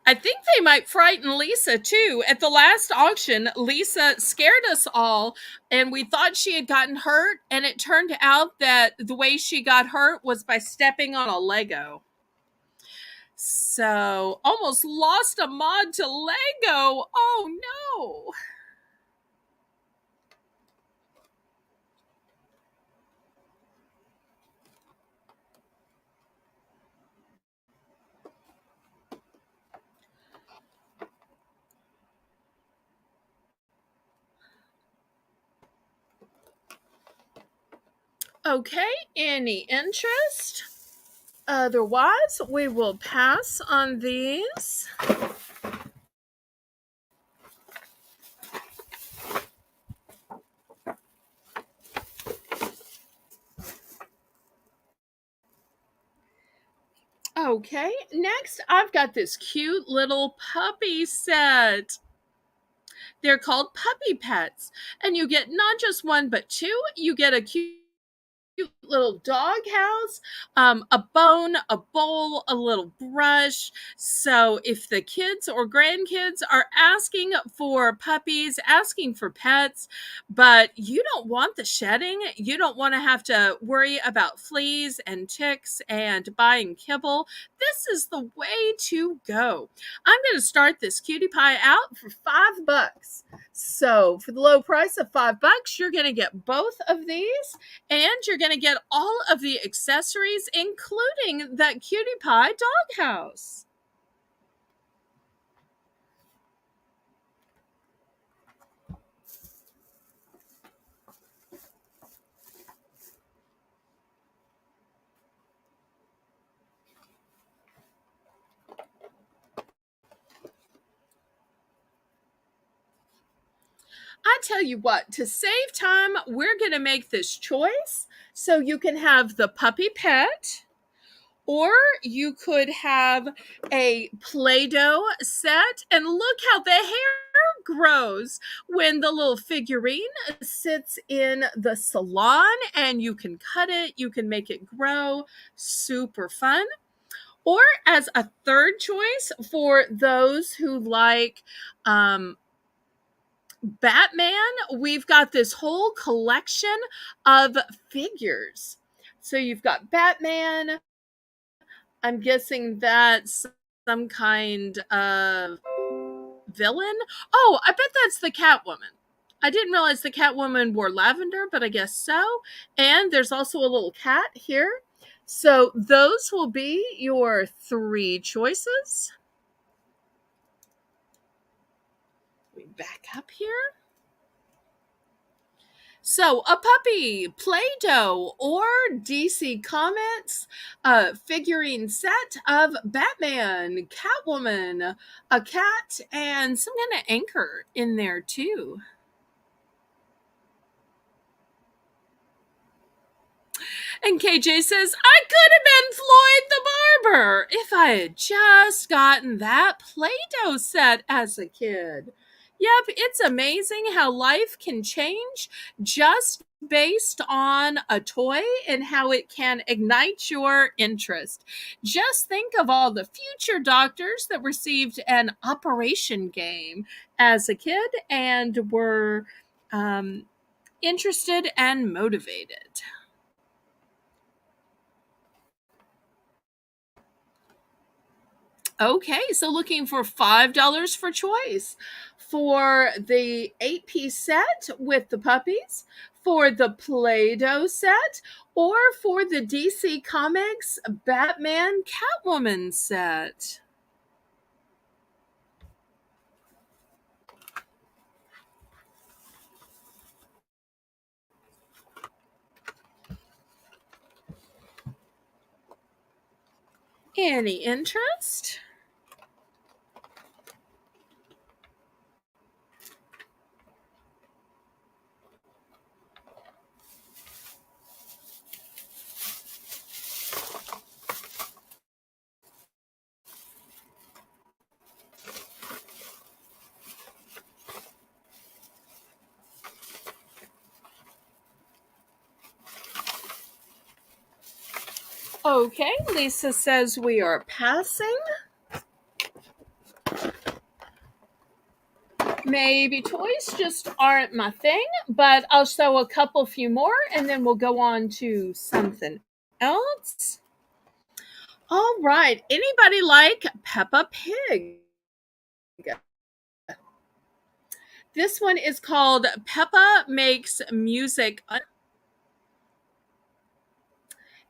I think they might frighten Lisa too. At the last auction, Lisa scared us all and we thought she had gotten hurt. And it turned out that the way she got hurt was by stepping on a Lego. So almost lost a mod to Lego. Oh no. Okay, any interest? Otherwise, we will pass on these. Okay, next I've got this cute little puppy set. They're called puppy pets, and you get not just one but two. You get a cute little doghouse, a bone, a bowl, a little brush. So if the kids or grandkids are asking for puppies, asking for pets, but you don't want the shedding, you don't want to have to worry about fleas and ticks and buying kibble, this is the way to go. I'm going to start this cutie pie out for $5. So for the low price of $5, you're going to get both of these, and you're going to get all of the accessories, including that cutie pie doghouse. I tell you what, to save time, we're going to make this choice. So you can have the puppy pet, or you could have a Play-Doh set. And look how the hair grows when the little figurine sits in the salon, and you can cut it, you can make it grow. Super fun. Or as a third choice for those who like Batman, we've got this whole collection of figures. So you've got Batman. I'm guessing that's some kind of villain. Oh, I bet that's the Catwoman. I didn't realize the Catwoman wore lavender, but I guess so. And there's also a little cat here. So those will be your three choices. We back up here. So, a puppy, Play-Doh, or DC Comics figurine set of Batman, Catwoman, a cat, and some kind of anchor in there too. And KJ says, I could have been Floyd the Barber if I had just gotten that Play-Doh set as a kid. Yep, it's amazing how life can change just based on a toy and how it can ignite your interest. Just think of all the future doctors that received an operation game as a kid and were interested and motivated. Okay, so looking for $5 for choice for the 8-piece set with the puppies, for the Play-Doh set, or for the DC Comics Batman Catwoman set. Any interest? Okay, Lisa says we are passing. Maybe toys just aren't my thing, but I'll show a couple few more and then we'll go on to something else. All right, anybody like Peppa Pig? This one is called Peppa Makes Music.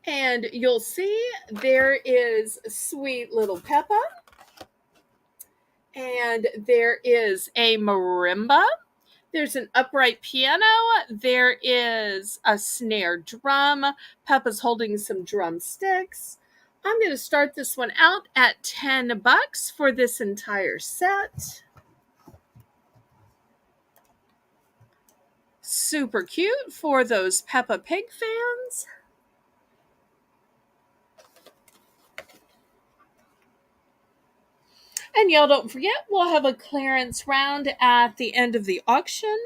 And you'll see there is sweet little Peppa. And there is a marimba. There's an upright piano. There is a snare drum. Peppa's holding some drumsticks. I'm going to start this one out at $10 for this entire set. Super cute for those Peppa Pig fans. And y'all don't forget, we'll have a clearance round at the end of the auction.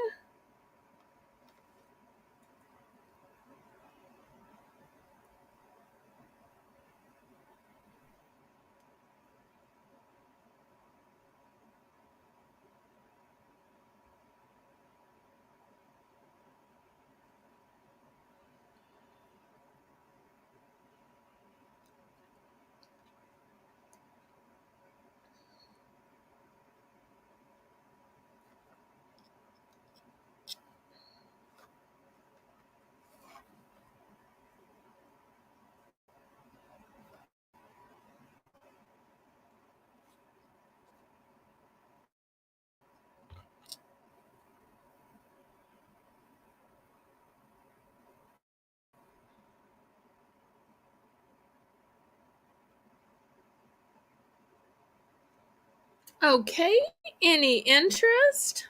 Okay, any interest?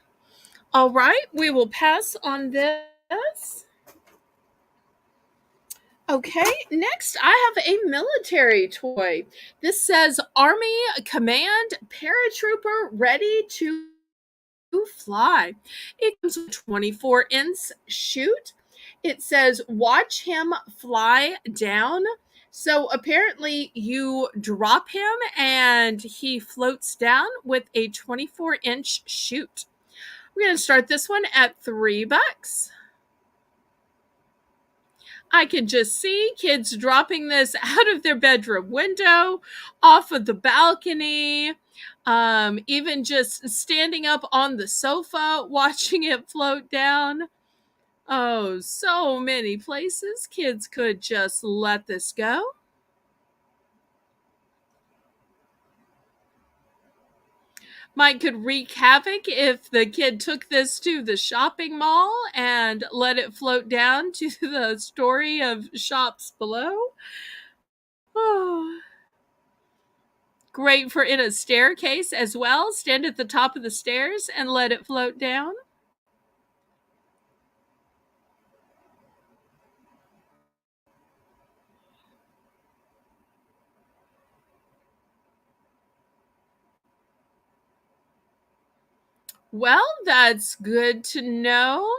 All right, we will pass on this. Okay, next I have a military toy. This says Army Command Paratrooper ready to fly. It comes with a 24-inch chute. It says watch him fly down. So apparently you drop him and he floats down with a 24-inch chute. We're going to start this one at $3. I can just see kids dropping this out of their bedroom window, off of the balcony, even just standing up on the sofa, watching it float down. Oh, so many places kids could just let this go. Might could wreak havoc if the kid took this to the shopping mall and let it float down to the story of shops below. Oh. Great for in a staircase as well. Stand at the top of the stairs and let it float down. Well, that's good to know.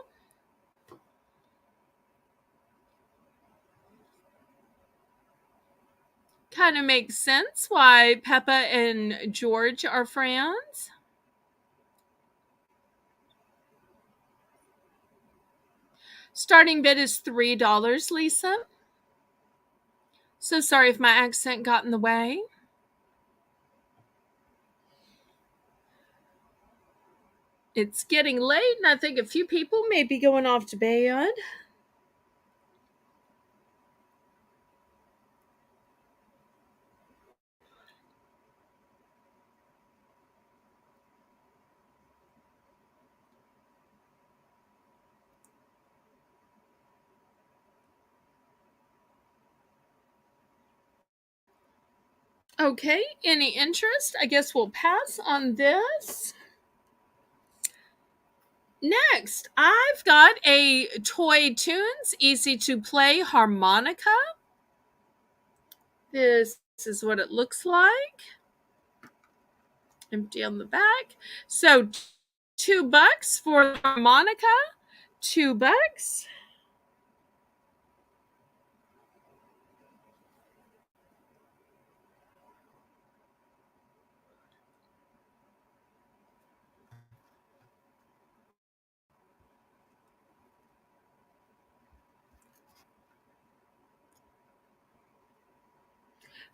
Kind of makes sense why Peppa and George are friends. Starting bid is $3, Lisa. So sorry if my accent got in the way. It's getting late, and I think a few people may be going off to bed. Okay, any interest? I guess we'll pass on this. Next, I've got a Toy Tunes easy to play harmonica. This is what it looks like. Empty on the back. So $2 for the harmonica. $2.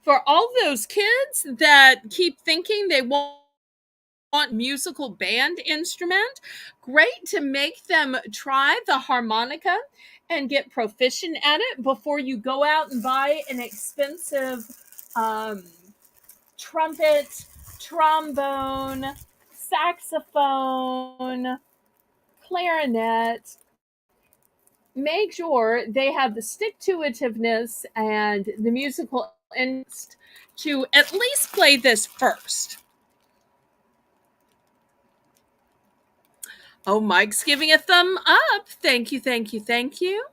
For all those kids that keep thinking they want musical band instrument, great to make them try the harmonica and get proficient at it before you go out and buy an expensive um, trumpet, trombone, saxophone, clarinet. Make sure they have the stick to itiveness and the musical interest to at least play this first. Oh, Mike's giving a thumb up. Thank you, thank you, thank you.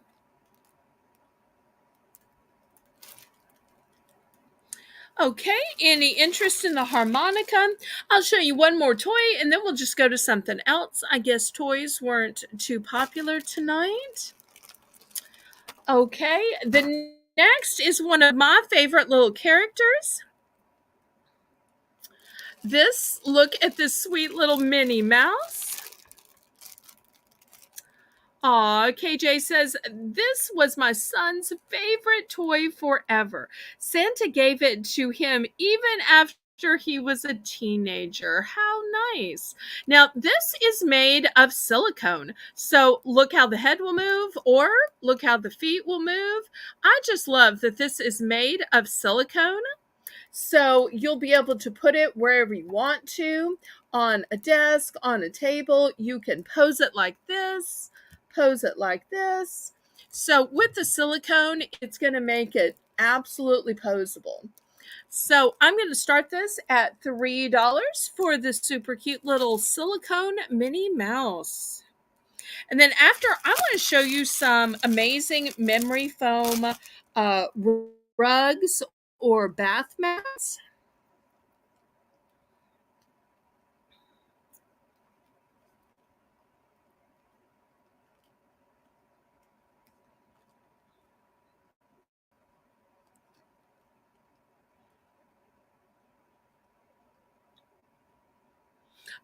Okay, any interest in the harmonica? I'll show you one more toy and then we'll just go to something else. I guess toys weren't too popular tonight. Okay, the next is one of my favorite little characters. Look at this sweet little Minnie Mouse. Aw, KJ says, this was my son's favorite toy forever. Santa gave it to him even after he was a teenager. How nice. Now, this is made of silicone. So look how the head will move, or look how the feet will move. I just love that this is made of silicone. So you'll be able to put it wherever you want to, on a desk, on a table. You can pose it like this, pose it like this. So with the silicone, it's going to make it absolutely posable. So I'm going to start this at $3 for this super cute little silicone Minnie Mouse. And then after, I want to show you some amazing memory foam uh, rugs or bath mats.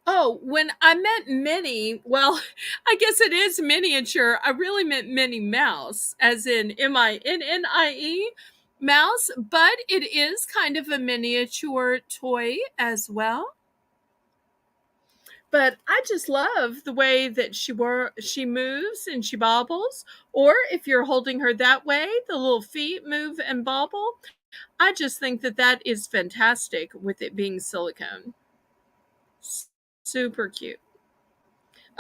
Oh, when I meant mini, well, I guess it is miniature. I really meant Minnie Mouse, as in MINNIE mouse, but it is kind of a miniature toy as well. But I just love the way that she moves and she bobbles. Or if you're holding her that way, the little feet move and bobble. I just think that that is fantastic with it being silicone. Super cute.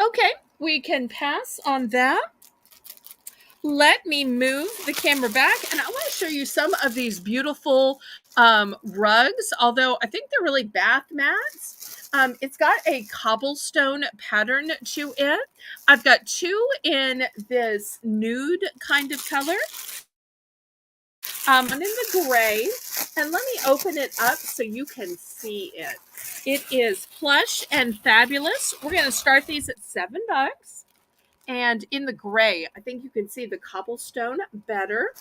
Okay, we can pass on that. Let me move the camera back, and I want to show you some of these beautiful rugs, although I think they're really bath mats. It's got a cobblestone pattern to it. I've got two in this nude kind of color, one in the gray, and let me open it up so you can see it. It is plush and fabulous. We're going to start these at $7. And in the gray, I think you can see the cobblestone better.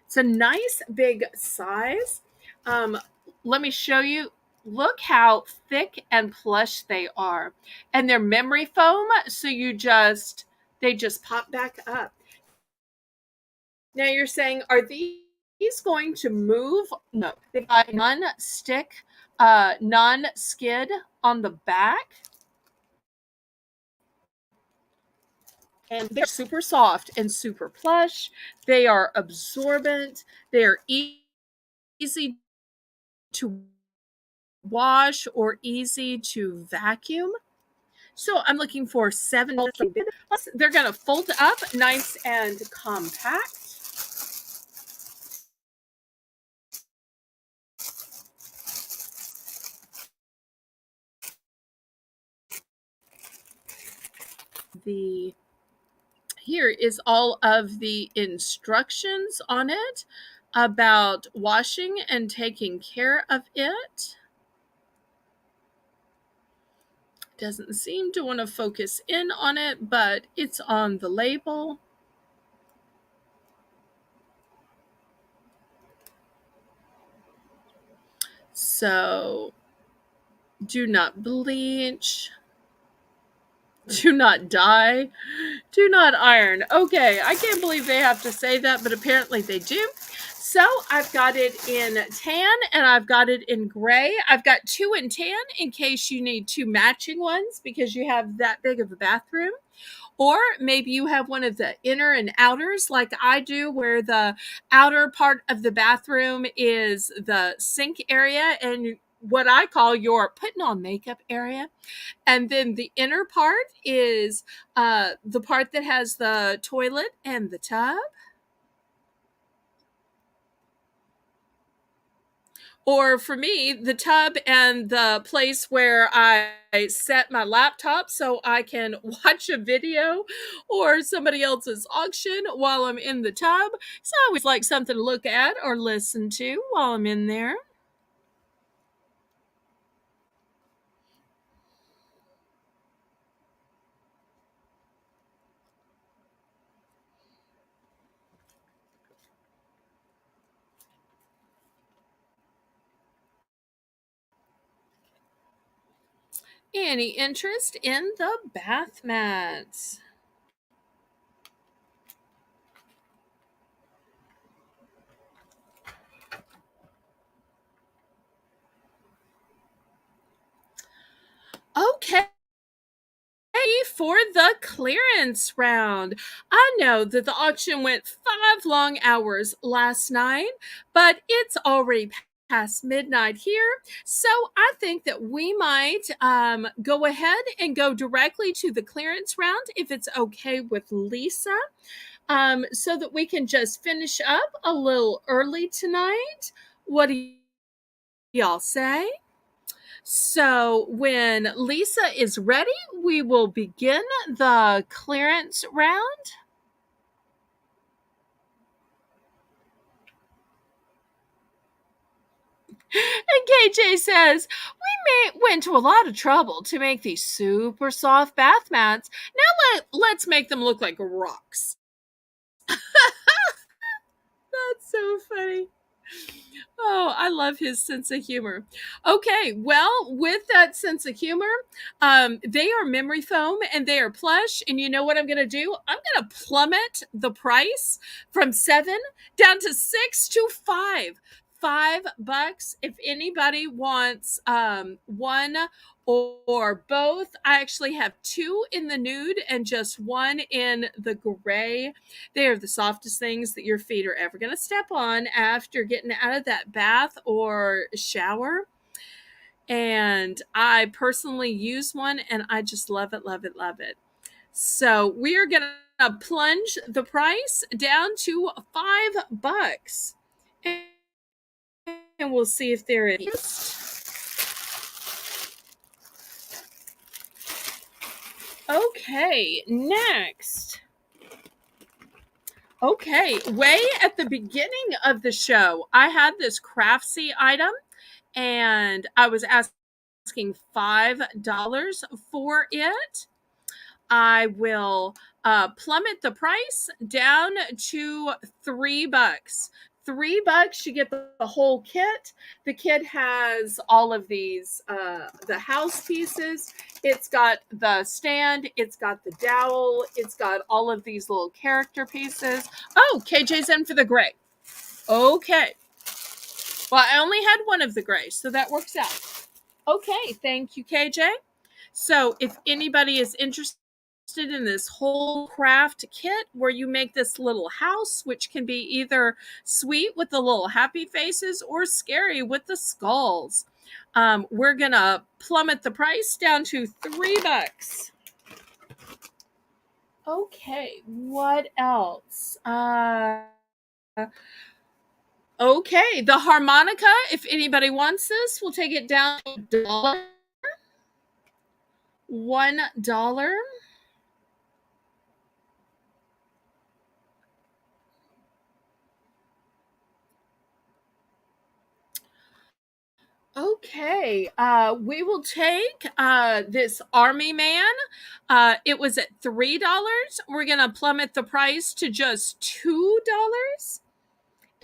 It's a nice big size. Um, Let me show you. Look how thick and plush they are. And they're memory foam, so they just pop back up. Now you're saying, are these going to move? No, they've got non-skid on the back. And they're super soft and super plush. They are absorbent. They're easy to wash or easy to vacuum. So I'm looking for $7. Plus, they're going to fold up nice and compact. Here is all of the instructions on it about washing and taking care of it. Doesn't seem to want to focus in on it, but it's on the label. So, do not bleach, do not dye, do not iron. Okay, I can't believe they have to say that, but apparently they do. So I've got it in tan and I've got it in gray. I've got two in tan in case you need two matching ones because you have that big of a bathroom. Or maybe you have one of the inner and outers like I do, where the outer part of the bathroom is the sink area and what I call your putting on makeup area. And then the inner part is the part that has the toilet and the tub. Or for me, the tub and the place where I set my laptop so I can watch a video or somebody else's auction while I'm in the tub. So I always like something to look at or listen to while I'm in there. Any interest in the bath mats? Okay. For the clearance round. I know that the auction went 5 long hours last night, but it's already past midnight here. So I think that we might go ahead and go directly to the clearance round if it's okay with Lisa, so that we can just finish up a little early tonight. What do y'all say? So when Lisa is ready, we will begin the clearance round. And KJ says, went to a lot of trouble to make these super soft bath mats. Now let's make them look like rocks. That's so funny. Oh, I love his sense of humor. Okay, well, with that sense of humor, they are memory foam and they are plush. And you know what I'm going to do? I'm going to plummet the price from 7 down to 6 to 5. $5 if anybody wants one or both. I actually have 2 in the nude and just 1 in the gray. They are the softest things that your feet are ever going to step on after getting out of that bath or shower. And I personally use one and I just love it, love it, love it. So we are going to plunge the price down to $5. And we'll see if there is. Okay, next. Okay, way at the beginning of the show, I had this craftsy item and I was asking $5 for it. I will plummet the price down to $3. $3, you get the whole kit. The kit has all of these, the house pieces. It's got the stand. It's got the dowel. It's got all of these little character pieces. Oh, KJ's in for the gray. Okay. Well, I only had one of the grays, so that works out. Okay, thank you, KJ. So if anybody is interested in this whole craft kit where you make this little house, which can be either sweet with the little happy faces or scary with the skulls, we're gonna plummet the price down to $3. Okay, what else? Okay, the harmonica, if anybody wants this, we'll take it down to $1. $1. Okay, we will take this army man. It was at $3. We're gonna plummet the price to just $2.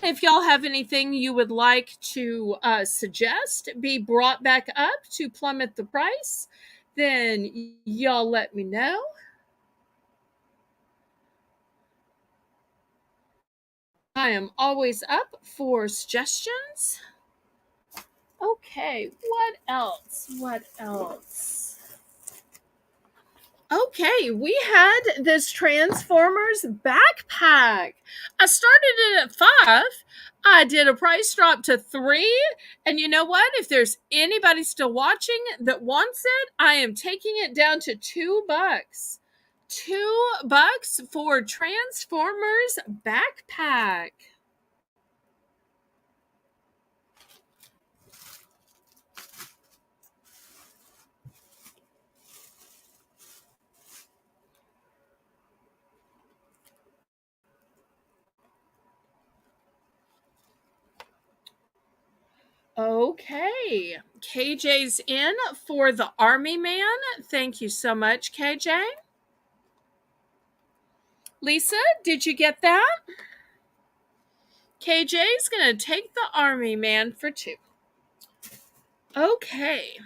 If y'all have anything you would like to suggest be brought back up to plummet the price, then y'all let me know. I am always up for suggestions. Okay, what else? What else? Okay, we had this Transformers backpack. I started it at 5. I did a price drop to 3. And you know what? If there's anybody still watching that wants it, I am taking it down to $2. $2 for Transformers backpack. Okay, KJ's in for the Army Man. Thank you so much, KJ. Lisa, did you get that? KJ's gonna take the Army Man for 2. Okay.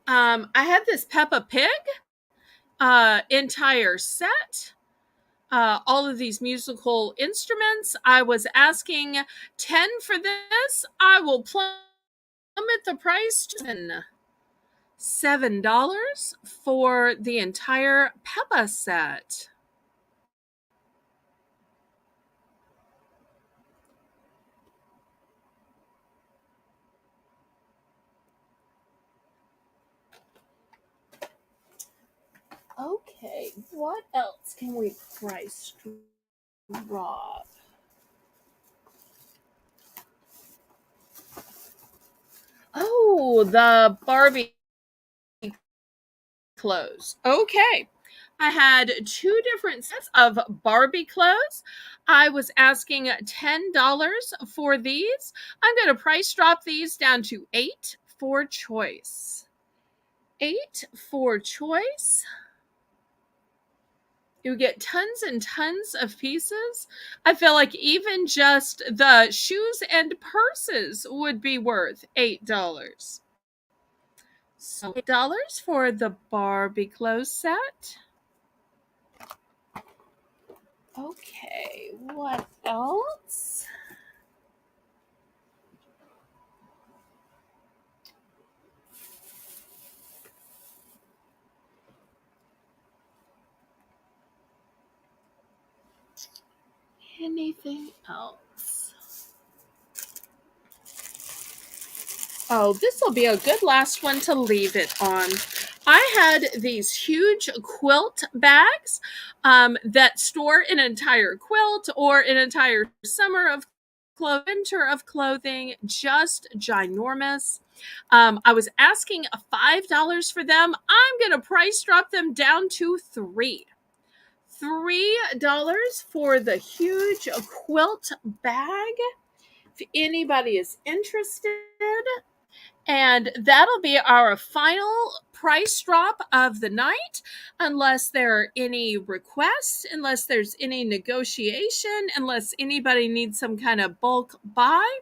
I had this Peppa Pig entire set. All of these musical instruments. I was asking 10 for this. I will plummet the price to $7 for the entire Peppa set. Okay, what else can we price Rob. Oh, the Barbie clothes. Okay. I had two different sets of Barbie clothes. I was asking $10 for these. I'm going to price drop these down to 8 for choice. 8 for choice. You get tons and tons of pieces. I feel like even just the shoes and purses would be worth $8. So $8 for the Barbie clothes set. Okay, what else? Anything else? Oh, this will be a good last one to leave it on. I had these huge quilt bags that store an entire quilt or an entire summer of winter of clothing, just ginormous. I was asking $5 for them. I'm going to price drop them down to 3. $3 for the huge quilt bag. If anybody is interested, and that'll be our final price drop of the night, unless there are any requests, unless there's any negotiation, unless anybody needs some kind of bulk buy.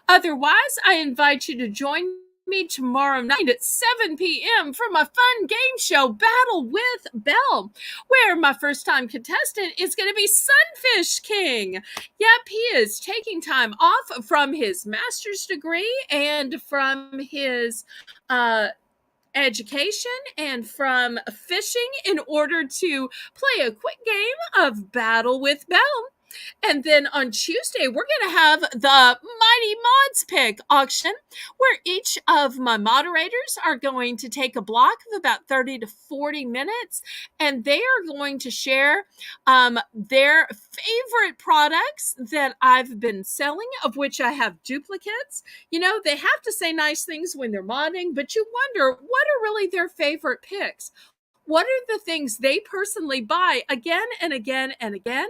Otherwise, I invite you to join me tomorrow night at 7 p.m. for my fun game show, Battle with Belle, where my first time contestant is going to be Sunfish King. Yep, he is taking time off from his master's degree and from his education and from fishing in order to play a quick game of Battle with Belle. And then on Tuesday, we're going to have the Mighty Mods Pick auction, where each of my moderators are going to take a block of about 30 to 40 minutes, and they are going to share their favorite products that I've been selling, of which I have duplicates. You know, they have to say nice things when they're modding, but you wonder, what are really their favorite picks? What are the things they personally buy again and again and again?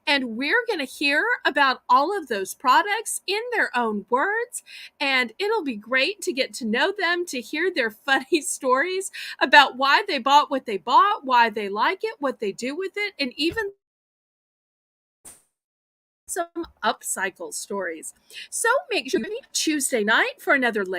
And we're going to hear about all of those products in their own words. And it'll be great to get to know them, to hear their funny stories about why they bought what they bought, why they like it, what they do with it, and even some upcycle stories. So make sure Tuesday night for another late